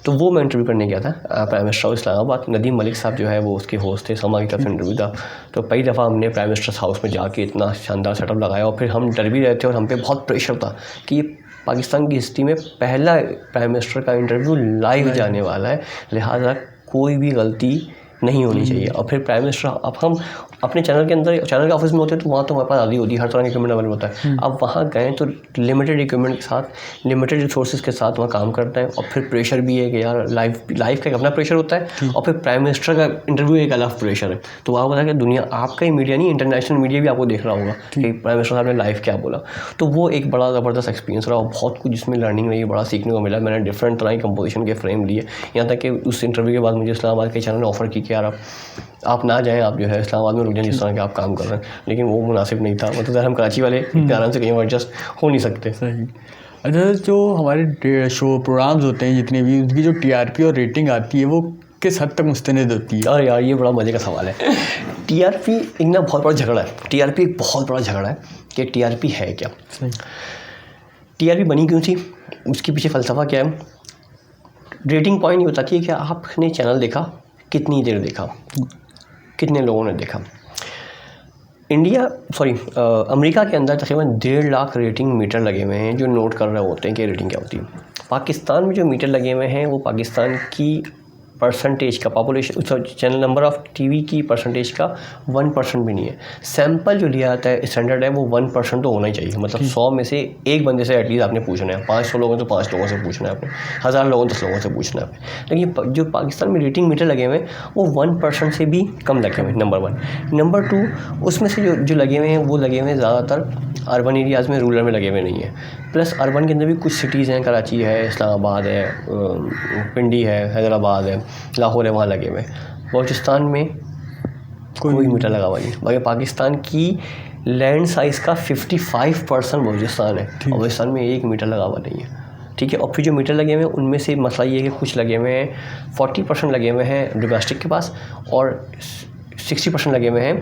तो वो मैं इंटरव्यू करने गया था prime minister of Islamabad. Nadeem Malik साहब जो है वो उसके होस्ट थे, समा की तरफ इंटरव्यू था। तो पहली दफ़ा हमने प्राइम मिनिस्टर्स हाउस में जाके इतना शानदार सेटअप लगाया, और फिर हम डर भी रहे थे और हम पे बहुत प्रेशर था कि ये पाकिस्तान की हिस्ट्री में पहला प्राइम मिनिस्टर का इंटरव्यू लाइव जाने वाला है, लिहाजा कोई भी गलती नहीं होनी चाहिए। और फिर प्राइम मिनिस्टर, अब हम अपने चैनल के अंदर, चैनल के ऑफिस में होते हैं तो वहाँ तो हमारे पास आदि होती है, हर तरह के इक्विपमेंट अवेलेबल होता है। अब वहाँ गए तो लिमिटेड इक्विपमेंट के साथ, लिमिटेड रिसोर्सेज के साथ वहाँ काम करते हैं। और फिर प्रेशर भी है कि यार लाइव का एक अपना प्रेशर होता है, और फिर प्राइम मिनिस्टर का इंटरव्यू एक अलग प्रेशर है। तो वहाँ पता है कि दुनिया, आपका ही मीडिया नहीं, इंटरनेशनल मीडिया भी आपको देख रहा होगा कि प्राइम मिनिस्टर साहब ने लाइव क्या बोला। तो वो एक बड़ा ज़बरदस्त एक्सपीरियंस रहा, और बहुत कुछ जिसमें लर्निंग रही, बड़ा सीखने को मिला। मैंने डिफरेंट तरह की कंपोजिशन के फ्रेम लिए, यहाँ तक कि उस इंटरव्यू के बाद मुझे इस्लामाबाद के चैनल ने ऑफ़र की कि यार आप ना जाएं, आप जो है इस्लामाबाद में रुक जाएं जिस तरह के आप काम कर रहे हैं। लेकिन वो मुनासिब नहीं था, मतलब हम कराची वाले आराम से कहीं और एडजस्ट हो नहीं सकते। सही। अच्छा, जो हमारे शो प्रोग्राम्स होते हैं जितने भी, उनकी जो TRP और रेटिंग आती है वो किस हद तक मुस्तनद होती है? अरे यार ये बड़ा मज़े का सवाल है। TRP एक ना बहुत बड़ा झगड़ा है। TRP एक बहुत बड़ा झगड़ा है कि TRP है क्या। सही। TRP बनी क्यों थी, उसके पीछे फ़लसफ़ा क्या है। रेटिंग पॉइंट ये बताती है कि आपने चैनल देखा, कितनी देर देखा, कितने लोगों ने देखा। अमेरिका के अंदर तकरीबन 1.5 लाख रेटिंग मीटर लगे हुए हैं जो नोट कर रहे होते हैं कि रेटिंग क्या होती है। पाकिस्तान में जो मीटर लगे हुए हैं वो पाकिस्तान की परसेंटेज का, population, channel number of TV की परसेंटेज का 1% भी नहीं है। सैंपल जो लिया जाता है स्टैंडर्ड है वो 1% तो होना ही चाहिए। मतलब 100 में से एक बंदे से एटलीस्ट आपने पूछना है, 500 लोगों तो 5 लोगों से पूछना है आपने, 1000 लोगों 10 लोगों से पूछना है आपने। लेकिन जो पाकिस्तान में रेटिंग मीटर लगे हुए हैं वो 1% से भी कम लगे हुए हैं, नंबर 1। नंबर 2, उसमें से जो लगे हुए हैं वो लगे हुए हैं ज़्यादातर अर्बन एरियाज़ में, रूरल में लगे हुए नहीं है। प्लस अर्बन के अंदर भी कुछ सिटीज़ हैं, कराची है, इस्लामाबाद है, पिंडी है, हैदराबाद है, लाहौर है, वहाँ लगे हुए। बलूचिस्तान में कोई मीटर लगा हुआ नहीं। बाकी पाकिस्तान की लैंड साइज़ का 55% बलूचिस्तान है, और बलूचिस्तान में 1 मीटर लगा हुआ नहीं है। ठीक है। और फिर जो मीटर लगे हुए हैं उनमें से मसला ये है कि कुछ लगे हुए हैं, 40% लगे हुए हैं डोमेस्टिक के पास, और 60% लगे हुए हैं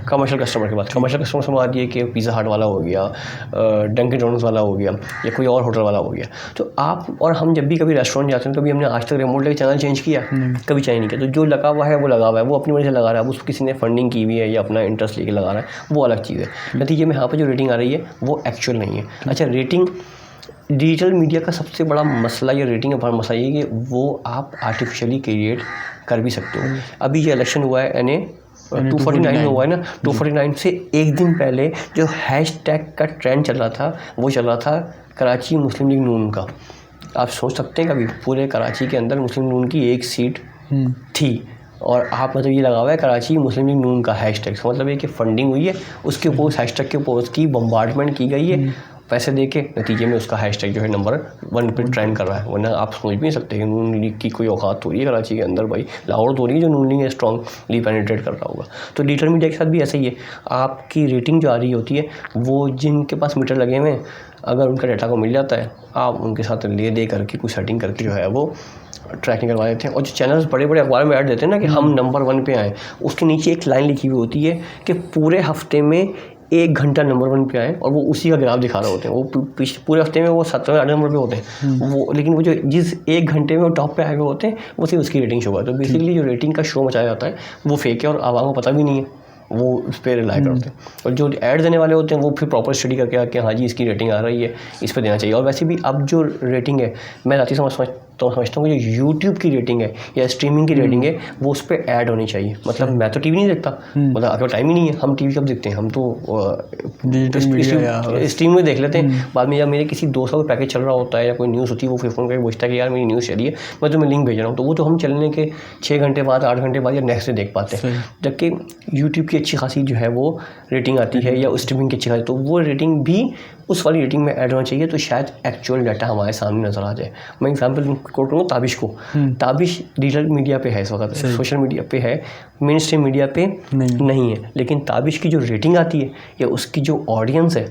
कमर्शियल कस्टमर के पास। कमर्शियल कस्टमर से बात ये कि पिज़्ज़ा हट वाला हो गया, डंकिन डोनट्स वाला हो गया, या कोई और होटल वाला हो गया। तो आप और हम जब भी कभी रेस्टोरेंट जाते हैं, कभी हमने आज तक रिमोट लेके चैनल चेंज किया, कभी चेंज नहीं किया। तो जो लगा हुआ है वो लगा हुआ है, वो अपनी वजह से लगा रहा है, उसको किसी ने फंडिंग की हुई है या अपना इंटरेस्ट लेके लगा रहा है, वो अलग चीज़ है। नतीजे में यहाँ पर जो रेटिंग आ रही है वो एक्चुअल नहीं है। अच्छा, रेटिंग डिजिटल मीडिया का सबसे बड़ा मसला या रेटिंग का बड़ा मसला ये कि वो आप आर्टिफिशियली क्रिएट कर भी सकते हो। अभी ये इलेक्शन हुआ है, NA 249 में हुआ है ना, 249 से एक दिन पहले जो हैशटैग का ट्रेंड चल रहा था वो चल रहा था कराची मुस्लिम लीग नून का। आप सोच सकते हैं कभी पूरे कराची के अंदर मुस्लिम नून की 1 सीट थी, और आप मतलब ये लगा हुआ है कराची मुस्लिम लीग नून का हैशटैग। मतलब ये कि फंडिंग हुई है, उसके ऊपर उस हैशटैग के ऊपर उसकी बम्बार्डमेंट की गई है, पैसे दे के नतीजे में उसका हैशटैग जो है नंबर 1 पे ट्रेंड कर रहा है। वरना आप समझ भी नहीं सकते कि नून लीग की कोई औकात थोड़ी है कराची के अंदर भाई, लाहौर तो नहीं जो नून लीग स्ट्रॉन्गली पेनिट्रेट कर रहा होगा। तो डिजिटल मीडिया के साथ भी ऐसा ही है, आपकी रेटिंग जो आ रही होती है वो जिनके पास मीटर लगे हुए हैं अगर उनका डाटा को मिल जाता है, आप उनके साथ ले दे करके कुछ सेटिंग करके जो है वो ट्रैकिंग करवा देते हैं। और जो चैनल्स बड़े बड़े अखबार में ऐड देते हैं ना कि हम नंबर 1 पे आए, उसके नीचे एक लाइन लिखी हुई होती है कि पूरे हफ्ते में 1 घंटा नंबर 1 पे आए, और वो उसी का ग्राफ दिखा रहे होते हैं। वो पूरे हफ्ते में वो 7वें-8वें नंबर पे होते हैं वो, लेकिन वो जो जिस 1 घंटे में वो टॉप पे आए हुए होते हैं वो सिर्फ उसकी रेटिंग शो करता है। तो बेसिकली जो रेटिंग का शो मचाया जाता है वो फेक है और आवाम को पता भी नहीं है, वो उस पर रिलाई करते हैं। और जो ऐड देने वाले होते हैं वो फिर प्रॉपर स्टडी करके आके हाँ जी इसकी रेटिंग आ रही है, इस पर देना चाहिए। और वैसे भी अब जो रेटिंग है, मैं राती समझता हूँ कि जो यूट्यूब की रेटिंग है या स्ट्रीमिंग की रेटिंग है वो उस पर ऐड होनी चाहिए। मतलब मैं तो टीवी नहीं देखता, मतलब आपका टाइम ही नहीं है, हम टीवी कब देखते हैं, हम तो स्ट्रीम में देख लेते हैं। बाद में या मेरे किसी दोस्त का पैकेज चल रहा होता है या कोई न्यूज़ होती है, वो फिर फ़ोन करके पूछता है कि यार मेरी न्यूज़ चली है, मैं तुम्हें लिंक भेज रहा हूँ, तो वो तो हम चलने के 6 घंटे बाद 8 घंटे बाद या नेक्स्ट डे देख पाते हैं। जबकि यूट्यूब की अच्छी खासी जो है वो रेटिंग आती है या स्ट्रीमिंग की अच्छी खासी, तो वो रेटिंग भी उस वाली रेटिंग में ऐड होना चाहिए, तो शायद एक्चुअल डाटा हमारे सामने नज़र आ जाए। मैं एग्जांपल कोट करूँगा ताबिश को, ताबिश डिजिटल मीडिया पे है इस वक्त, सोशल मीडिया पे है, मेन स्ट्रीम मीडिया पे नहीं है, लेकिन ताबिश की जो रेटिंग आती है या उसकी जो ऑडियंस है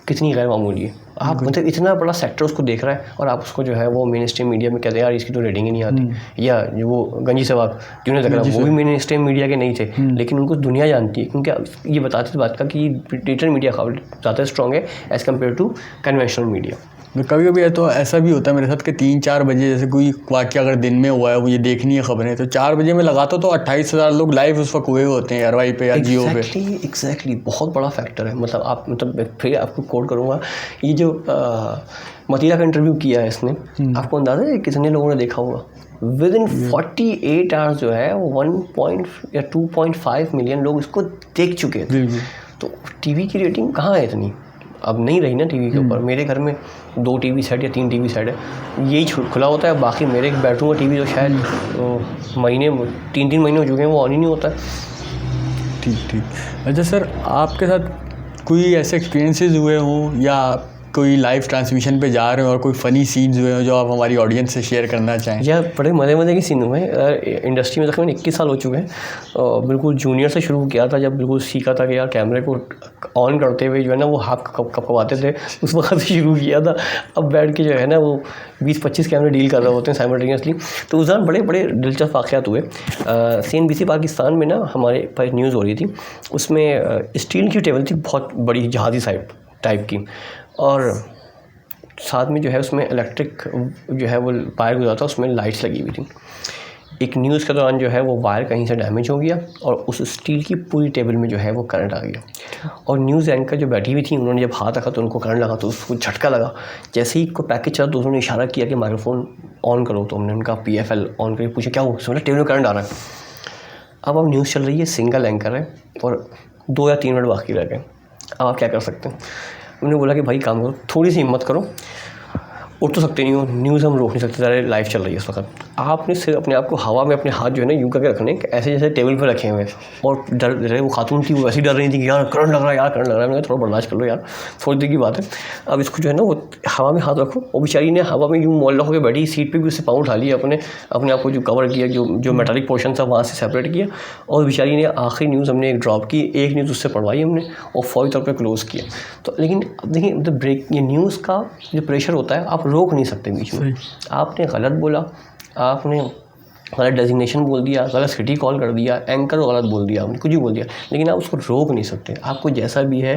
कितनी गैर मामूली है। आप मतलब इतना बड़ा सेक्टर उसको देख रहा है और आप उसको जो है वो मेन स्ट्रीम मीडिया में कहते हैं यार इसकी तो रेटिंग ही नहीं आती। या जो वो गंजी सहवाग जिन्होंने देखा वो भी मेन स्ट्रीम मीडिया के नहीं थे, लेकिन उनको दुनिया जानती है, क्योंकि ये बताते थे बात का कि डिजिटल मीडिया ज़्यादा स्ट्रॉन्ग है as compare to conventional media. कभी कभी तो ऐसा भी होता है मेरे साथ कि 3-4 बजे जैसे कोई वाक़या अगर दिन में हुआ है, वो ये देखनी है खबरें, तो 4 बजे में लगाता तो 28,000 लोग लाइव उस वक्त हुए होते हैं एयरवाई पे या जियो पे। एग्जैक्टली बहुत बड़ा फैक्टर है। मतलब आप फिर आपको कोट करूँगा, ये जो मतीरा का इंटरव्यू किया है इसने, आपको अंदाज़ा है कितने लोगों ने देखा होगा? विद इन 48 आवर्स जो है 1 या 2.5 मिलियन लोग इसको देख चुके थे। तो टीवी की रेटिंग कहाँ है इतनी? अब नहीं रही ना टीवी के ऊपर। मेरे घर में 2 टीवी सेट या 3 टीवी सेट है, यही खुला होता है। बाकी मेरे बेडरूम का टीवी जो शायद 3 महीने हो चुके हैं वो ऑन ही नहीं होता है। ठीक। अच्छा सर, आपके साथ कोई ऐसे एक्सपीरियंसेस हुए हों या कोई लाइव ट्रांसमिशन पे जा रहे हो और कोई फ़नी सीन्स हुए हो जो आप हमारी ऑडियंस से शेयर करना चाहें? यार बड़े मज़े के सीन हुए हैं। इंडस्ट्री में तकरीबन 21 साल हो चुके हैं। बिल्कुल जूनियर से शुरू किया था, जब बिल्कुल सीखा था कि यार कैमरे को ऑन करते हुए जो है ना वो हाथ कपकपाते थे, उस वक्त से शुरू किया था। अब बैठ के जो है ना वो 20-25 कैमरे डील कर रहे होते हैं साइमल्टेनियसली। तो उस दौरान बड़े दिलचस्प वाक़यात हुए। CNBC पाकिस्तान में ना हमारे पास न्यूज़ हो रही थी, उसमें स्टील की टेबल थी बहुत बड़ी जहाज़ी टाइप की, और साथ में जो है उसमें इलेक्ट्रिक जो है वो वायर गुजरा था, उसमें लाइट्स लगी हुई थी। एक न्यूज़ के दौरान जो है वो वायर कहीं से डैमेज हो गया और उस स्टील की पूरी टेबल में जो है वो करंट आ गया। और न्यूज़ एंकर जो बैठी हुई थी, उन्होंने जब हाथ रखा तो उनको करंट लगा, तो उसको झटका लगा। जैसे ही को पैकेज चला तो उन्होंने इशारा किया कि माइक्रोफोन ऑन करो, तो हमने उनका PFL ऑन करके पूछा क्या हो, समझा टेबल में करंट आ रहा है। अब न्यूज़ चल रही है, सिंगल एंकर है और 2 या 3 मिनट बाकी रह गए। अब आप क्या कर सकते हैं? उन्होंने बोला कि भाई काम करो, थोड़ी सी हिम्मत करो, उठ तो सकते नहीं हो, न्यूज़ हम रोक नहीं सकते, ज़रा लाइव चल रही है इस वक्त। आपने सिर्फ अपने आप को हवा में अपने हाथ जो है ना यूँ करके रखने, ऐसे जैसे टेबल पर रखे हुए हैं। और डर रहे वो खातून थी, वो ऐसी डर रही थी कि यार करंट लग रहा है, करंट लग रहा है। मैंने कहा थोड़ा बर्दाश्त कर लो यार, थोड़ी देर की बात है। अब इसको जो है ना वो हवा में हाथ रखो। और बेचारी ने हवा में यूँ मोल्ला होकर बैठी, सीट पर भी उससे पाँव उठा लिया, अपने आप को जो कवर किया, जो मेटालिक पोर्शन था वहाँ से सेपरेट किया। और बेचारी ने आखिरी न्यूज़ हमने एक ड्रॉप की, एक न्यूज़ उससे पढ़वाई हमने और फौरी तौर पर क्लोज़ किया। तो लेकिन अब देखिए मतलब ब्रेक, ये न्यूज़ का जो प्रेशर होता है आप रोक नहीं सकते बीच में। आपने गलत बोला, आपने गलत डेजिग्नेशन बोल दिया, गलत सिटी कॉल कर दिया, एंकर को गलत बोल दिया, आपने कुछ भी बोल दिया, लेकिन आप उसको रोक नहीं सकते। आपको जैसा भी है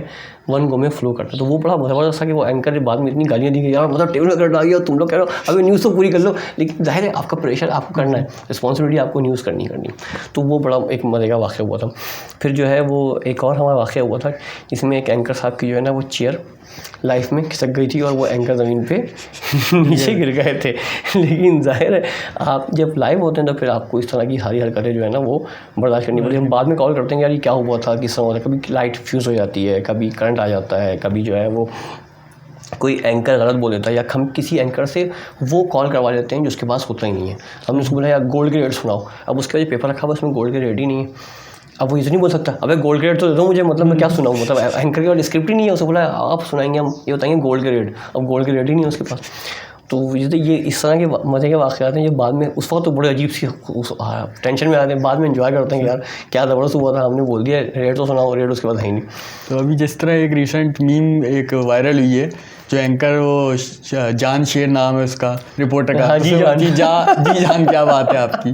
वन गो में फ्लो करता है। तो वो बड़ा ज़बरदस्त था कि वो एंकर ने बाद में इतनी गालियाँ दी कि यार मतलब टेबल कर डाल दिया, तुम लोग कह रहे हो अभी न्यूज़ तो पूरी कर लो, लेकिन जाहिर है आपका प्रेशर आपको करना है, रिस्पॉन्सिबिलिटी आपको न्यूज़ करनी। तो वो बड़ा एक मज़े का वाक़या हुआ था। फिर जो है वो एक और हमारा वाक़या हुआ था जिसमें एक एंकर साहब की जो है ना वो चेयर लाइफ में खिसक गई थी और वो एंकर ज़मीन पे नीचे गिर गए थे। लेकिन जाहिर है आप जब लाइव होते हैं तो फिर आपको इस तरह की सारी हरकतें जो है ना वो बर्दाश्त करनी पड़ती है। हम बाद में कॉल करते हैं यार ये क्या हुआ था, किस तरह हुआ था। कभी लाइट फ्यूज़ हो जाती है, कभी करंट आ जाता है, कभी जो है वो कोई एंकर गलत बोल देता है, या हम किसी एंकर से वो कॉल करवा लेते हैं जो उसके पास होता ही नहीं है। हमने उसको बोला यार गोल्ड के रेट सुनाओ, अब उसके वजह पेपर रखा हुआ उसमें गोल्ड के रेट ही नहीं है। अब वो ये तो नहीं बोल सकता अबे गोल्ड ग्रेड तो दे दो मुझे, मतलब मैं क्या सुनाऊँ, मतलब एंकर के स्क्रिप्ट ही नहीं है, उसे बोला आप सुनाएंगे, हम ये बताएंगे गोल्ड ग्रेड, अब गोल्ड ग्रेड ही नहीं है उसके पास। तो ये इस तरह के मज़े के वाक़यात हैं जो बाद में उस वक्त तो बड़े अजीब सी टेंशन में आते हैं, बाद में एंजॉय करते हैं कि यार क्या ज़बरदस्त हुआ था, हमने बोल दिया रेट तो सुनाओ, रेट उसके बाद है ही नहीं। तो अभी जिस तरह एक रिसेंट मीम एक वायरल हुई है, जो एंकर वो जान शेर नाम है उसका रिपोर्टर का, हाँ, जी जान क्या बात है आपकी।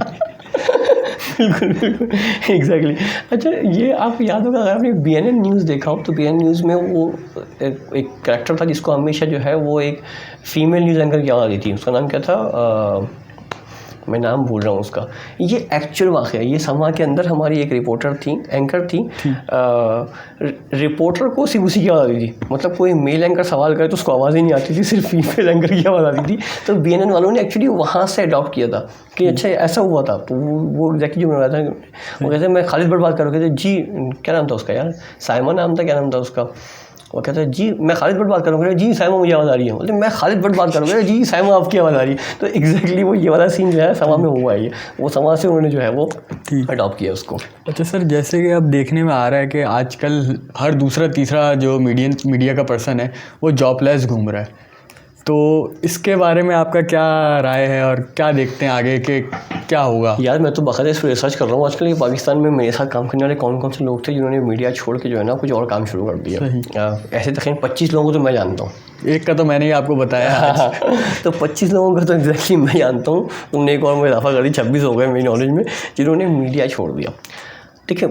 बिल्कुल बिल्कुल एग्जैक्टली। अच्छा ये आप याद होगा, अगर आपने BNN न्यूज़ देखा हो तो BNN न्यूज़ में वो एक कैरेक्टर था जिसको हमेशा जो है वो एक फ़ीमेल न्यूज़ एंकर की आवाज़ दी थी, उसका नाम क्या था, मैं नाम भूल रहा हूँ उसका। ये एक्चुअल वाक़या, ये समा के अंदर हमारी एक रिपोर्टर थी, एंकर थी, रिपोर्टर को सिर्फ उसी की आवाज़ आती थी, मतलब कोई मेल एंकर सवाल करे तो उसको आवाज़ ही नहीं आती थी, सिर्फ फीमेल एंकर की आवाज़ आती थी। तो BNN वालों ने एक्चुअली वहाँ से अडॉप्ट किया था कि अच्छा ऐसा हुआ था। तो वो एग्जैक्टली जो बनाया था, वो कहते हैं मैं खालिद भट्ट बात कर रहा, कहते जी क्या नाम था उसका यार, साइमा नाम था, क्या नाम था उसका, वो कहता है जी मैं खालिद भट्ट बात करूँगा, जी साइमा मुझे आवाज़ आ रही है, बोलते मैं खालिद भट्ट बात करूँगा, जी साइमा आपकी आवाज़ आ रही है। तो एग्जैक्टली वो ये वाला सीन जो है समा में हुआ है, ये वो समा से उन्होंने जो है वो अडॉप्ट किया उसको। अच्छा सर, जैसे कि अब देखने में आ रहा है कि आजकल हर दूसरा तीसरा जो मीडिया का पर्सन है वो जॉबलेस घूम रहा है, तो इसके बारे में आपका क्या राय है और क्या देखते हैं आगे के क्या होगा? यार मैं तो बाकायदा इस पर रिसर्च कर रहा हूँ आजकल, ये पाकिस्तान में मेरे साथ काम करने वाले कौन कौन से लोग थे जिन्होंने मीडिया छोड़ के जो है ना कुछ और काम शुरू कर दिया। ऐसे तकरीबन 25 लोगों को तो मैं जानता हूँ, एक का तो मैंने ही आपको बताया आज। तो 25 लोगों का तो एग्जैक्टली मैं जानता हूँ, उनने एक और में इजाफा कर दी, 26 हो गए मेरी नॉलेज में जिन्होंने मीडिया छोड़ दिया। देखिए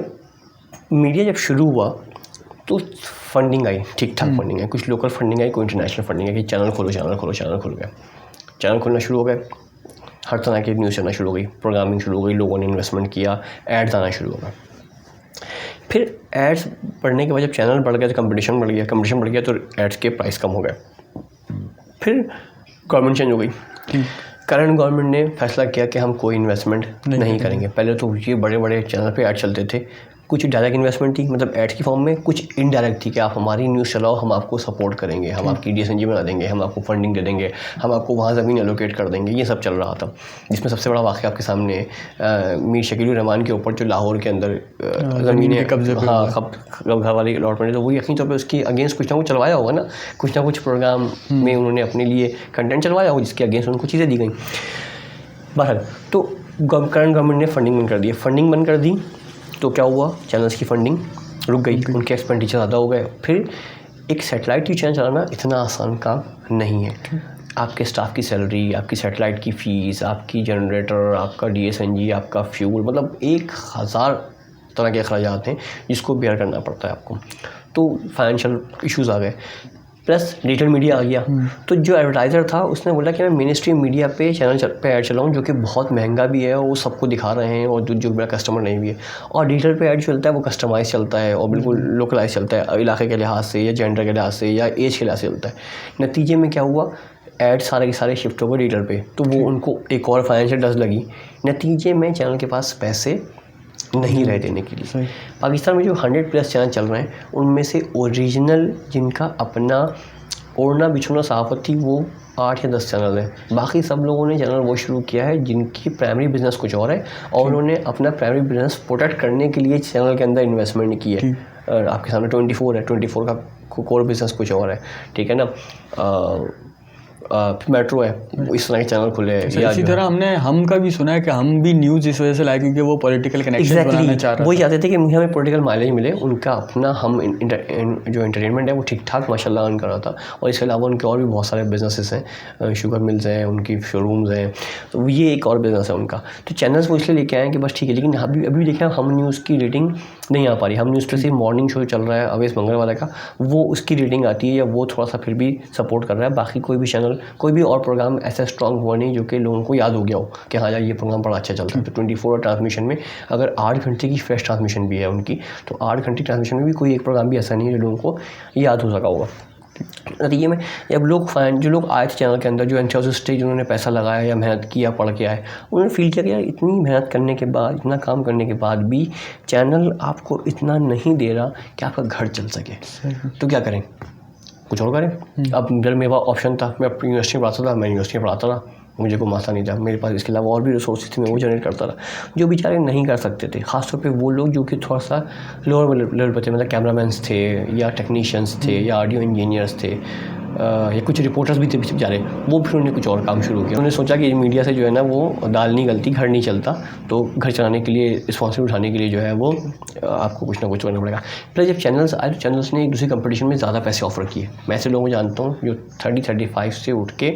मीडिया जब शुरू हुआ तो फंडिंग आई, ठीक ठाक फंडिंग आई, कुछ लोकल फंडिंग आई, कोई इंटरनेशनल फंडिंग आई कि चैनल खोलो, चैनल खुल गए, चैनल खुलना शुरू हो गए, हर तरह की न्यूज़ चलना शुरू हो गई, प्रोग्रामिंग शुरू हो गई, लोगों ने इन्वेस्टमेंट किया, एड्स आना शुरू हो गए। फिर एड्स बढ़ने के बाद जब चैनल बढ़ गया तो कंपटीशन बढ़ गया तो एड्स के प्राइस कम हो गए। फिर गवर्नमेंट चेंज हो गई, करंट गवर्नमेंट ने फैसला किया कि हम कोई इन्वेस्टमेंट नहीं करेंगे। पहले तो ये बड़े बड़े चैनल पे ऐड चलते थे, कुछ डायरेक्ट इन्वेस्टमेंट थी मतलब एड्स की फॉर्म में, कुछ इनडायरेक्ट थी कि आप हमारी न्यूज़ चलाओ, हम आपको सपोर्ट करेंगे, हम आपकी DSNG बना देंगे, हम आपको फंडिंग दे देंगे, हम आपको वहाँ ज़मीन एलोकेट कर देंगे, ये सब चल रहा था। जिसमें सबसे बड़ा वाक़या आपके सामने मीर शकील रहमान के ऊपर जो लाहौर के अंदर ज़मीनें कब्जे, हाँ घर वाली अलॉटमेंट, तो वो यकीन तौर पर उसकी अगेंस्ट कुछ ना कुछ चलवाया होगा ना, कुछ ना कुछ प्रोग्राम में उन्होंने अपने लिए कंटेंट चलवाया होगा जिसके अगेंस्ट उनको चीज़ें दी गई। बहरहाल तो करंट गवर्नमेंट ने फंडिंग बंद कर दी, तो क्या हुआ, चैनल्स की फंडिंग रुक गई, उनके एक्सपेंडिचर ज़्यादा हो गए। फिर एक सैटेलाइट टीवी चैनल चलाना इतना आसान काम नहीं है, आपके स्टाफ की सैलरी, आपकी सैटेलाइट की फ़ीस, आपकी जनरेटर, आपका DSNG, आपका फ्यूल, मतलब 1000 तरह के अखराजात हैं जिसको बेयर करना पड़ता है आपको। तो फाइनेंशियल इश्यूज़ आ गए, प्लस डिजिटल मीडिया आ गया। तो जो एडवर्टाइज़र था उसने बोला कि मैं मिनी स्ट्रीम मीडिया पे चैनल पे ऐड चलाऊँ जो कि बहुत महंगा भी है और वो सबको दिखा रहे हैं और जो मेरा कस्टमर नहीं भी है, और डिजिटल पे ऐड चलता है वो कस्टमाइज़ चलता है और बिल्कुल लोकलाइज चलता है, इलाके के लिहाज से या जेंडर के लिहाज से या एज के लिहाज से चलता है। नतीजे में क्या हुआ, ऐड सारे के सारे शिफ्ट हो गए डिजिटल पे, तो वो उनको एक और फाइनेंशियल डस्ट लगी। नतीजे में चैनल के पास पैसे नहीं रहे देने के लिए। पाकिस्तान में जो 100+ चैनल चल रहे हैं उनमें से ओरिजिनल जिनका अपना ओढ़ना बिछोना सहाफ़त थी वो 8 या 10 चैनल हैं। बाकी सब लोगों ने चैनल वो शुरू किया है जिनकी प्राइमरी बिज़नेस कुछ और है और उन्होंने अपना प्राइमरी बिज़नेस प्रोटेक्ट करने के लिए चैनल के अंदर इन्वेस्टमेंट की है। आपके सामने 24 है, 24 का कोर बिज़नेस कुछ और है, ठीक है ना। मेट्रो है, इस तरह के चैनल खुले हैं। इसी तरह हम का भी सुना है कि हम भी न्यूज़ इस वजह से लाए क्योंकि वो पॉलिटिकल कनेक्शन बनाना चाह रहा है। वो चाहते थे कि मुझे हमें पॉलिटिकल माइलेज मिले, उनका अपना हम जो एंटरटेनमेंट है वो ठीक ठाक माशाल्लाह अर्न कर रहा था। और इसके अलावा उनके और भी बहुत सारे बिजनेसेस हैं, शुगर मिल्स हैं, उनकी शोरूम्स हैं, तो ये एक और बिज़नेस है उनका। तो चैनल्स वो इसलिए लेके आए कि बस ठीक है, लेकिन अभी देखें हम न्यूज़ की रेटिंग नहीं आ पा रही। हम न्यूज़ पे सिर्फ मॉर्निंग शो चल रहा है अवेश मंगल वाले का, वो उसकी रेटिंग आती है या वो थोड़ा सा फिर भी सपोर्ट कर रहा है। बाकी कोई भी चैनल कोई भी और प्रोग्राम ऐसा स्ट्रॉन्ग हुआ नहीं जो कि लोगों को याद हो गया हो कि हाँ यार ये प्रोग्राम बड़ा अच्छा चलता है। तो 24 ट्रांसमिशन में अगर 8 घंटे की फ्रेश ट्रांसमिशन भी है उनकी, तो 8 घंटे ट्रांसमिशन में भी कोई एक प्रोग्राम भी ऐसा नहीं है जो लोगों को याद हो सका होगा। नतीजे में जब जो लोग आए थे चैनल के अंदर, जो एंथुसियास्ट थे, जिन्होंने पैसा लगाया या मेहनत की या पढ़ के आए, उन्होंने फील किया कि यार इतनी मेहनत करने के बाद, इतना काम करने के बाद भी चैनल आपको इतना नहीं दे रहा कि आपका घर चल सके, तो क्या करें, कुछ और करें। अब मेरे पास ऑप्शन था, मैं अपनी यूनिवर्सिटी में पढ़ाता था, मैं यूनिवर्सिटी में पढ़ाता रहा, मुझे कोई मसला नहीं था, मेरे पास इसके अलावा और भी रिसोर्सेज थे, मैं वो जनरेट करता रहा। जो बेचारे नहीं कर सकते थे, ख़ासतौर पे वो लोग जो कि थोड़ा सा लोअर लेवल पर थे, मतलब कैमरामैन्स थे या टेक्नीशियंस थे या ऑडियो इंजीनियर्स थे या कुछ रिपोर्टर्स भी थे बेचारे, वो फिर उन्होंने कुछ और काम शुरू किया। उन्होंने सोचा कि मीडिया से जो है ना वो दाल नहीं गलती, घर नहीं चलता, तो घर चलाने के लिए, रिस्पॉन्सिबिलिटी उठाने के लिए जो है वो आपको कुछ ना कुछ करना पड़ेगा। फिर जब चैनल्स आए तो चैनल्स ने एक दूसरे कंपटीशन में ज़्यादा पैसे ऑफर किए। मैं ऐसे लोगों को जानता हूँ जो 30-35 से उठ के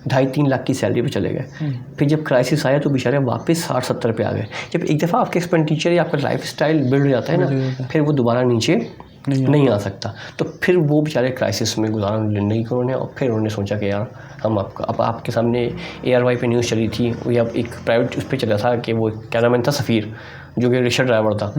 2.5-3 लाख की सैलरी पे चले गए। फिर जब क्राइसिस आया तो बेचारे वापस 60-70 पे आ गए। जब एक दफ़ा आपके एक्सपेंडिचर या आपका लाइफस्टाइल बिल्ड हो जाता है ना, फिर वो दोबारा नीचे नहीं आ सकता। तो फिर वो बेचारे क्राइसिस में गुजारा नहीं कर उन्होंने, और फिर उन्होंने सोचा कि यार हम अब आपके सामने ARY पे न्यूज़ चली थी, वो अब एक प्राइवेट उस पर चला था कि वो क्या नाम था, सफ़ीर, जो कि रिक्शा ड्राइवर था,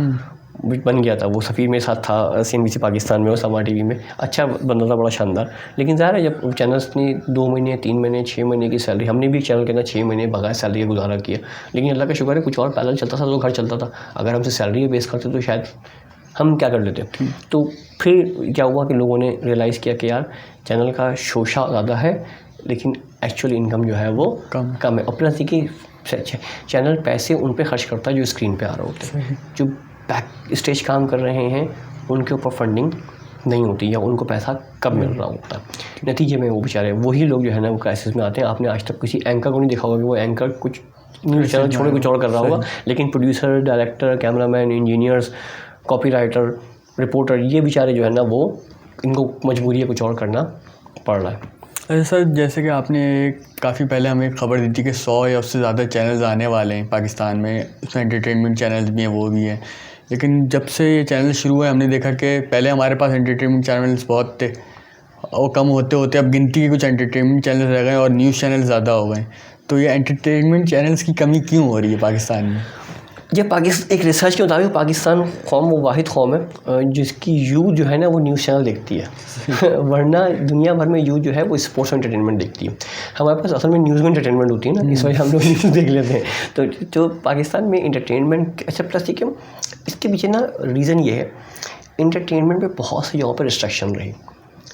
बन गया था वो। सफ़ीर मेरे साथ था CNBC पाकिस्तान में और समा TV में, अच्छा बंदा था, बड़ा शानदार। लेकिन ज़ाहिर है जब चैनल्स ने 2 महीने 3 महीने 6 महीने की सैलरी, हमने भी एक चैनल के अंदर 6 महीने बगैर सैलरी का गुजारा किया, लेकिन अल्लाह का शुक्र है कुछ और पैदल चलता था तो घर चलता था। अगर हमसे सैलरी बेस करते तो शायद हम क्या कर लेते। तो फिर क्या हुआ कि लोगों ने रियलाइज़ किया कि यार चैनल का शोशा ज़्यादा है लेकिन एक्चुअल इनकम जो है वो कम है। और प्लस देखिए चैनल पैसे उन पे खर्च करता है जो स्क्रीन पे आ रहे होते हैं, जो बैक स्टेज काम कर रहे हैं उनके ऊपर फंडिंग नहीं होती या उनको पैसा कब मिल रहा होता है। नतीजे में वो बेचारे वही लोग जो है ना वो क्राइसिस में आते हैं। आपने आज तक किसी एंकर को नहीं देखा होगा कि वो एंकर कुछ न्यूज़ चैनल छोड़ कुछ और कर रहा होगा, लेकिन producer, director, cameraman, engineers, copywriter, reporter, ये बेचारे जो है ना वो इनको मजबूरी है कुछ और करना पड़ रहा है। अच्छा सर, जैसे कि आपने काफ़ी पहले हमें एक खबर दी थी कि 100 या उससे ज़्यादा चैनल्स आने वाले हैं पाकिस्तान में, उसमें एंटरटेनमेंट चैनल्स भी हैं, वो भी हैं। लेकिन जब से ये चैनल शुरू हुए हमने देखा कि पहले हमारे पास एंटरटेनमेंट चैनल्स बहुत थे और कम होते होते अब गिनती के कुछ एंटरटेनमेंट चैनल्स रह गए और न्यूज़ चैनल ज़्यादा हो गए। तो ये एंटरटेनमेंट चैनल्स की कमी क्यों हो रही है पाकिस्तान में? ये एक रिसर्च के मुताबिक पाकिस्तान कौम वो वाहिद कौम है जिसकी यूथ जो है ना वो न्यूज़ चैनल देखती है वरना दुनिया भर में यूथ जो है वो स्पोर्ट्स एंटरटेनमेंट देखती है। हमारे पास असल में न्यूज़ में एंटरटेनमेंट होती है ना, इस वजह हम लोग न्यूज़ देख लेते हैं। तो जो पाकिस्तान में एंटरटेनमेंट, अच्छा प्लस ठीक है, इसके पीछे ना रीज़न ये है, एंटरटेनमेंट पे बहुत सी जगहों पर रिस्ट्रिक्शन रही।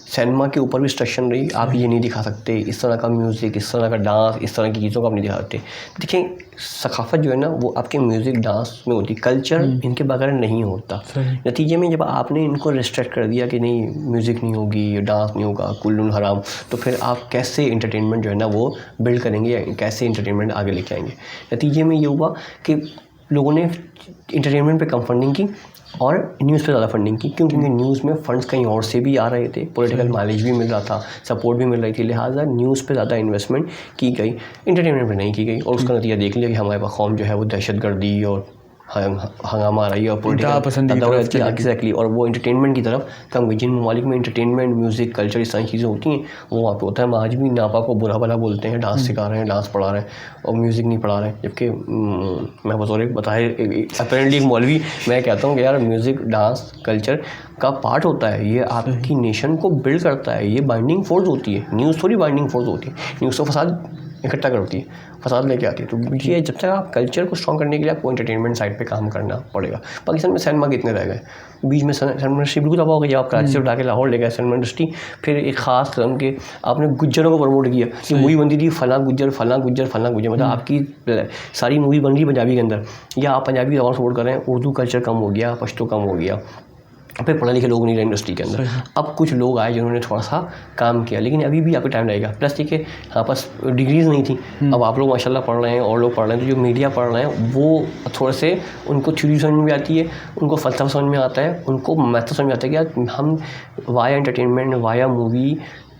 सिनेमा के ऊपर भी रिस्ट्रिक्शन रही, आप ये नहीं दिखा सकते, इस तरह का म्यूज़िक, इस तरह का डांस, इस तरह की चीज़ों को आप नहीं दिखा सकते। देखें सकाफ़त जो है ना वो आपके म्यूज़िक डांस में होती, कल्चर इनके बगैर नहीं होता। नतीजे में जब आपने इनको रिस्ट्रिक्ट कर दिया कि नहीं म्यूज़िक नहीं होगी, डांस नहीं होगा, कुल्लुन हराम, तो फिर आप कैसे एंटरटेनमेंट जो है ना वो बिल्ड करेंगे या कैसे एंटरटेनमेंट आगे लेके आएंगे। नतीजे में ये हुआ कि लोगों ने एंटरटेनमेंट पे कम फंडिंग की और न्यूज़ पे ज़्यादा फंडिंग की, क्योंकि न्यूज़ में फ़ंड्स कहीं और से भी आ रहे थे, पॉलिटिकल माइलेज भी मिल रहा था, सपोर्ट भी मिल रही थी, लिहाजा न्यूज़ पे ज़्यादा इन्वेस्टमेंट की गई, एंटरटेनमेंट पे नहीं की गई। और उसका नतीजा देख लिया कि हमारे पास कौम जो है वो दहशतगर्दी और हंगामा आ रही है और पॉलिटिकल एग्जैक्टली, और वो एंटरटेनमेंट की तरफ कम गई। जिन ममालिक में एंटरटेनमेंट, म्यूज़िक, कल्चर इस सारी चीज़ें होती हैं वो वहाँ पे होता है। हम आज भी नापा को बुरा भला बोलते हैं, डांस सिखा रहे हैं, डांस पढ़ा रहे हैं और म्यूज़िक नहीं पढ़ा रहे हैं, जबकि मैं बतौर एक बताए अपेरेंटली एक मौलवी मैं कहता हूँ कि यार म्यूज़िक, डांस, कल्चर का पार्ट होता है, ये आपकी नेशन को बिल्ड करता है, ये बाइंडिंग फोर्स होती है। न्यूज़ थोड़ी बाइंडिंग फोर्स होती है, न्यूज़ तो फसाद इकट्ठा करती है, फसाद लेके आती है। तो ये जब तक आप कल्चर को स्ट्रॉन्ग करने के लिए आपको एंटरटेनमेंट साइड पे काम करना पड़ेगा। पाकिस्तान में सिनेमा कितने रह गए, बीच में सिनेमा इंडस्ट्री बिल्कुल तबाह हो गई। आप कराची से उठा के लाहौर ले गए सिनेमा इंडस्ट्री, फिर एक ख़ास कदम के आपने गुज्जरों को प्रमोट किया कि मूवी बनती थी फलां गुज्जर फलां गुज्जर फलां गुज्जर, मतलब आपकी सारी मूवी बन रही पंजाबी के अंदर, या आप पंजाबी ज़बान सपोर्ट कर रहे हैं, उर्दू कल्चर कम हो गया, पश्तो कम हो गया, फिर पढ़े लिखे लोग नहीं रहे इंडस्ट्री के अंदर। अब कुछ लोग आए जिन्होंने थोड़ा सा काम किया, लेकिन अभी भी आपको टाइम लगेगा। प्लस ठीक है यहाँ पास डिग्रीज़ नहीं थी, अब आप लोग माशाल्लाह पढ़ रहे हैं और लोग पढ़ रहे हैं, तो जो मीडिया पढ़ रहे हैं वो थोड़े से उनको थ्योरी समझ में आती है, उनको फ़लसफ़ा समझ में आता है, उनको मैथड समझ में आता है कि यार हम वाया एंटरटेनमेंट, वाया मूवी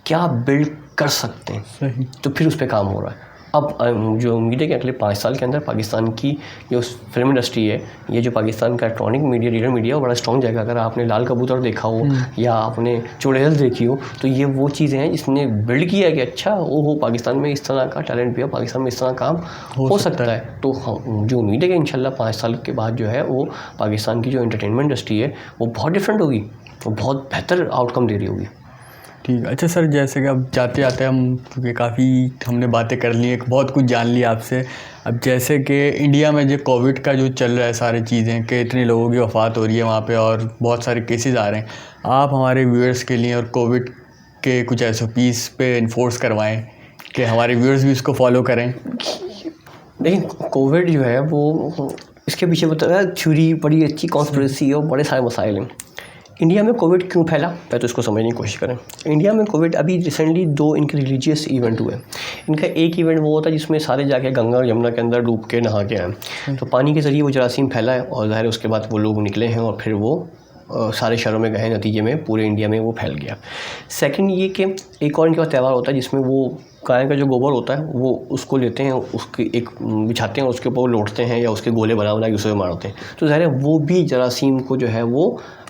क्या बिल्ड कर सकते हैं, तो फिर उस पर काम हो रहा है। अब जो उम्मीद है कि अगले 5 साल के अंदर पाकिस्तान की जो फिल्म इंडस्ट्री है, ये जो पाकिस्तान का इलेक्ट्रॉनिक मीडिया, रीडर मीडिया वो बड़ा स्ट्रॉन्ग जाएगा। अगर आपने लाल कबूतर देखा हो या आपने चुड़ैल देखी हो, तो ये वो चीज़ें हैं जिसने बिल्ड किया है कि अच्छा वो पाकिस्तान में इस तरह का टैलेंट भी है, पाकिस्तान में इस तरह काम हो सकता है। तो जो उम्मीद है कि इंशाल्लाह 5 साल के बाद जो है वो पाकिस्तान की जो एंटरटेनमेंट इंडस्ट्री है वो बहुत डिफरेंट होगी, वो बहुत बेहतर आउटकम दे रही होगी। ठीक। अच्छा सर, जैसे कि अब जाते जाते हम, क्योंकि काफ़ी हमने बातें कर ली, बहुत कुछ जान लिया आपसे। अब जैसे कि इंडिया में जो कोविड का जो चल रहा है सारी चीज़ें, कि इतने लोगों की वफ़ात हो रही है वहाँ पे और बहुत सारे केसेस आ रहे हैं, आप हमारे व्यूअर्स के लिए और कोविड के कुछ SOPs पे इन्फोर्स करवाएं कि हमारे व्यूअर्स भी इसको फॉलो करें? लेकिन कोविड जो है वो इसके पीछे बताया थ्योरी बड़ी अच्छी कॉन्स्पिरेसी और बड़े सारे मसाइल हैं। इंडिया में कोविड क्यों फैला, पहले तो इसको समझने की कोशिश करें। इंडिया में कोविड अभी रिसेंटली 2 इनके रिलीजियस इवेंट हुए। इनका एक इवेंट वो होता है जिसमें सारे जाके गंगा और यमुना के अंदर डूब के नहा के आए, तो पानी के ज़रिए वो जरासीम फैला है और ज़ाहिर उसके बाद वो लोग निकले हैं और फिर वो सारे शहरों में गए, नतीजे में पूरे इंडिया में वो फैल गया। सेकंड ये कि एक और इनके पास त्यौहार होता है जिसमें वो गाय का जो गोबर होता है वो उसको लेते हैं, उसकी एक बिछाते हैं, उसके ऊपर वो लौटते हैं या उसके गोले बना के उसे मारते हैं, तो ज़ाहिर है वो भी जरासीम को जो है वो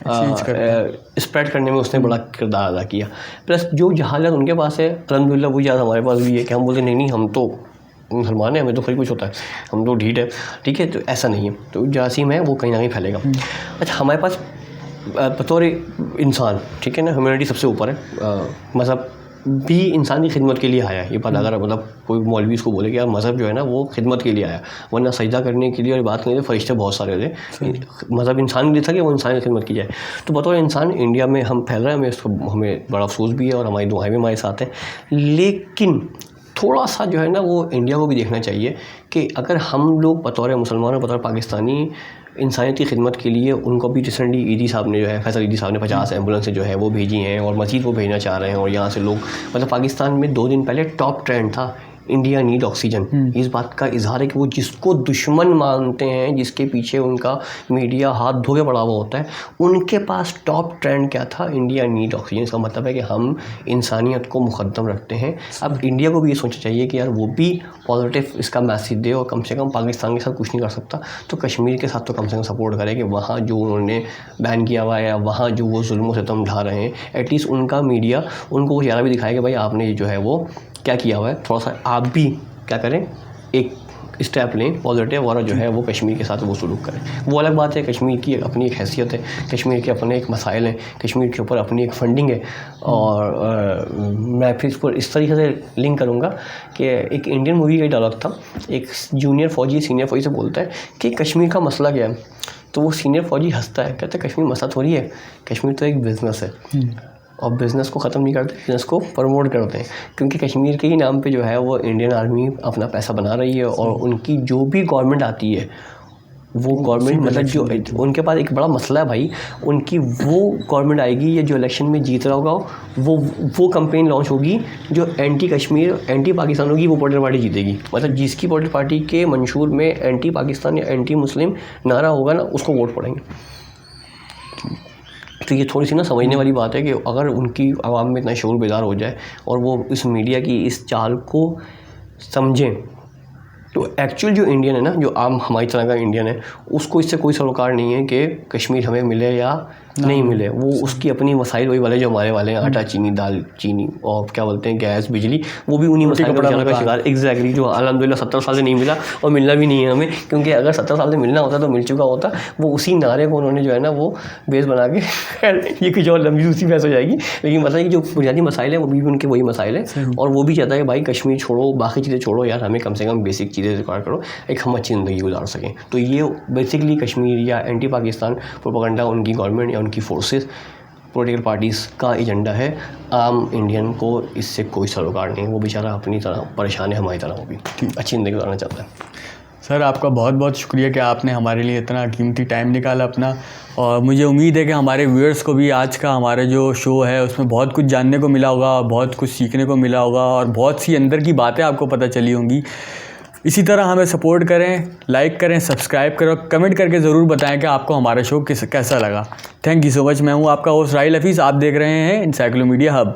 स्प्रेड करने में उसने बड़ा किरदार अदा किया। प्लस जो जहालत उनके पास है अल्हम्दुलिल्लाह वो ज़्यादा हमारे पास भी है कि हम बोलते नहीं हम तो मुसलमान हैं, हमें तो खरी कुछ होता है, हम तो ढीठ है, ठीक है, तो ऐसा नहीं है। तो जरासीम है वो कहीं ना कहीं फैलेगा। अच्छा, हमारे पास बतौर इंसान, ठीक है ना, ह्यूमैनिटी सबसे ऊपर है, मज़हब भी इंसान की खिदमत के लिए आया है। ये बात अगर मतलब कोई मौलवी इसको बोले कि यार मज़हब जो है ना वो खिदमत के लिए आया, वरना सजदा करने के लिए और बात करने के लिए फरिश्ते बहुत सारे थे, मज़हब इंसान के लिए था कि वो इंसान की खिदमत की जाए। तो बतौर इंसान इंडिया में हम फैल रहे हैं, हमें बड़ा अफसोस भी है और हमारी दुआएं भी हमारे साथ हैं। लेकिन थोड़ा सा जो है ना वो इंडिया को भी देखना चाहिए कि अगर हम लोग बतौर मुसलमान और बतौर पाकिस्तानी इंसानियत की खिदमत के लिए, उनको भी रिसेंटली ईदी साहब ने जो है, फैसल ईदी साहब ने 50 एम्बुलेंस जो है वो भेजी हैं और मज़ीद वो भेजना चाह रहे हैं। और यहाँ से लोग मतलब पाकिस्तान में 2 दिन पहले टॉप ट्रेंड था इंडिया नीड ऑक्सीजन। इस बात का इजहार है कि वो जिसको दुश्मन मानते हैं, जिसके पीछे उनका मीडिया हाथ धो के पड़ा हुआ होता है, उनके पास टॉप ट्रेंड क्या था, इंडिया नीड ऑक्सीजन। इसका मतलब है कि हम इंसानियत को मुकद्दम रखते हैं। अब इंडिया को भी ये सोचना चाहिए कि यार वो भी पॉजिटिव इसका मैसेज दे और कम से कम पाकिस्तान के साथ कुछ नहीं कर सकता तो कश्मीर के साथ तो कम से कम सपोर्ट करे कि वहाँ जो उन्होंने बैन किया हुआ है या वहाँ जो वो जुल्म सितम ढा रहे हैं, एटलीस्ट उनका मीडिया उनको वो इशारा भी दिखाए कि भाई आपने जो है वो क्या किया हुआ है, थोड़ा सा आप भी क्या करें, एक स्टेप लें पॉजिटिव और जो है वो कश्मीर के साथ वो सलूक करें। वो अलग बात है, कश्मीर की अपनी एक हैसियत है, कश्मीर के अपने एक मसाइल हैं, कश्मीर के ऊपर अपनी एक फ़ंडिंग है। और मैं फिर इसको इस तरीके से लिंक करूँगा कि एक इंडियन मूवी का डायलॉग था, एक जूनियर फ़ौजी सीनियर फ़ौजी से बोलता है कि कश्मीर का मसला क्या है, तो वो सीनियर फ़ौजी हंसता है, कहता है कश्मीर मसला थोड़ी है, कश्मीर तो एक बिज़नेस है और बिज़नेस को ख़त्म नहीं करते, बिज़नेस को प्रमोट करते हैं। क्योंकि कश्मीर के ही नाम पे जो है वो इंडियन आर्मी अपना पैसा बना रही है और उनकी जो भी गवर्नमेंट आती है वो गवर्नमेंट मतलब जो उनके पास एक बड़ा मसला है भाई, उनकी वो गवर्नमेंट आएगी या जो इलेक्शन में जीत रहा होगा वो कैंपेन लॉन्च होगी जो एंटी कश्मीर एंटी पाकिस्तान होगी, वो पॉलिटिकल पार्टी जीतेगी। मतलब जिसकी पॉलिटिकल पार्टी के मंशूर में एंटी पाकिस्तान या एंटी मुस्लिम नारा होगा ना, उसको वोट पड़ेंगे। तो ये थोड़ी सी ना समझने वाली बात है कि अगर उनकी आवाम में इतना शऊर बेदार हो जाए और वो इस मीडिया की इस चाल को समझें, तो एक्चुअल जो इंडियन है ना, जो आम हमारी तरह का इंडियन है, उसको इससे कोई सरोकार नहीं है कि कश्मीर हमें मिले या नहीं मिले। वो उसकी अपनी मसाइल वही वाले जो हमारे वाले हैं, आटा चीनी दाल चीनी और क्या बोलते हैं गैस बिजली, वो भी उन्हीं मसाइल का शिकार। एग्जैक्टली, जो अल्हम्दुलिल्लाह 70 साल से नहीं मिला और मिलना भी नहीं है हमें, क्योंकि अगर 70 साल से मिलना होता तो मिल चुका होता। वो उसी नारे को उन्होंने जो है ना वो बेस बना के ये कुछ और लंबी उसी बहस हो जाएगी, लेकिन मतलब कि जो बुनियादी मसाइल है वो भी उनके वही मसाइल है। और वो भी चाहता है कि भाई कश्मीर छोड़ो, बाकी चीज़ें छोड़ो यार, हमें कम से कम बेसिक चीज़ें रिकॉर्ड करो, एक हम अच्छी ज़िंदगी गुजार सकें। तो ये बेसिकली कश्मीर या एंटी पाकिस्तान प्रोपेगेंडा उनकी गवर्नमेंट या उनकी फोर्सेस पॉलिटिकल पार्टीज़ का एजेंडा है। आम इंडियन को इससे कोई सरोकार नहीं, वो बेचारा अपनी तरह परेशान है, हमारी तरह वो भी अच्छी ज़िंदगी गुजारना चाहता है। सर आपका बहुत बहुत शुक्रिया कि आपने हमारे लिए इतना कीमती टाइम निकाला अपना, और मुझे उम्मीद है कि हमारे व्यूअर्स को भी आज का हमारा जो शो है उसमें बहुत कुछ जानने को मिला होगा, बहुत कुछ सीखने को मिला होगा और बहुत सी अंदर की बातें आपको पता चली होंगी। इसी तरह हमें सपोर्ट करें, लाइक करें, सब्सक्राइब करें, कमेंट करके ज़रूर बताएं कि आपको हमारा शो कैसा लगा। Thank you so much. मैं हूँ आपका होस्ट राहिल हफीज़, आप देख रहे हैं एनसाइक्लोमीडिया हब।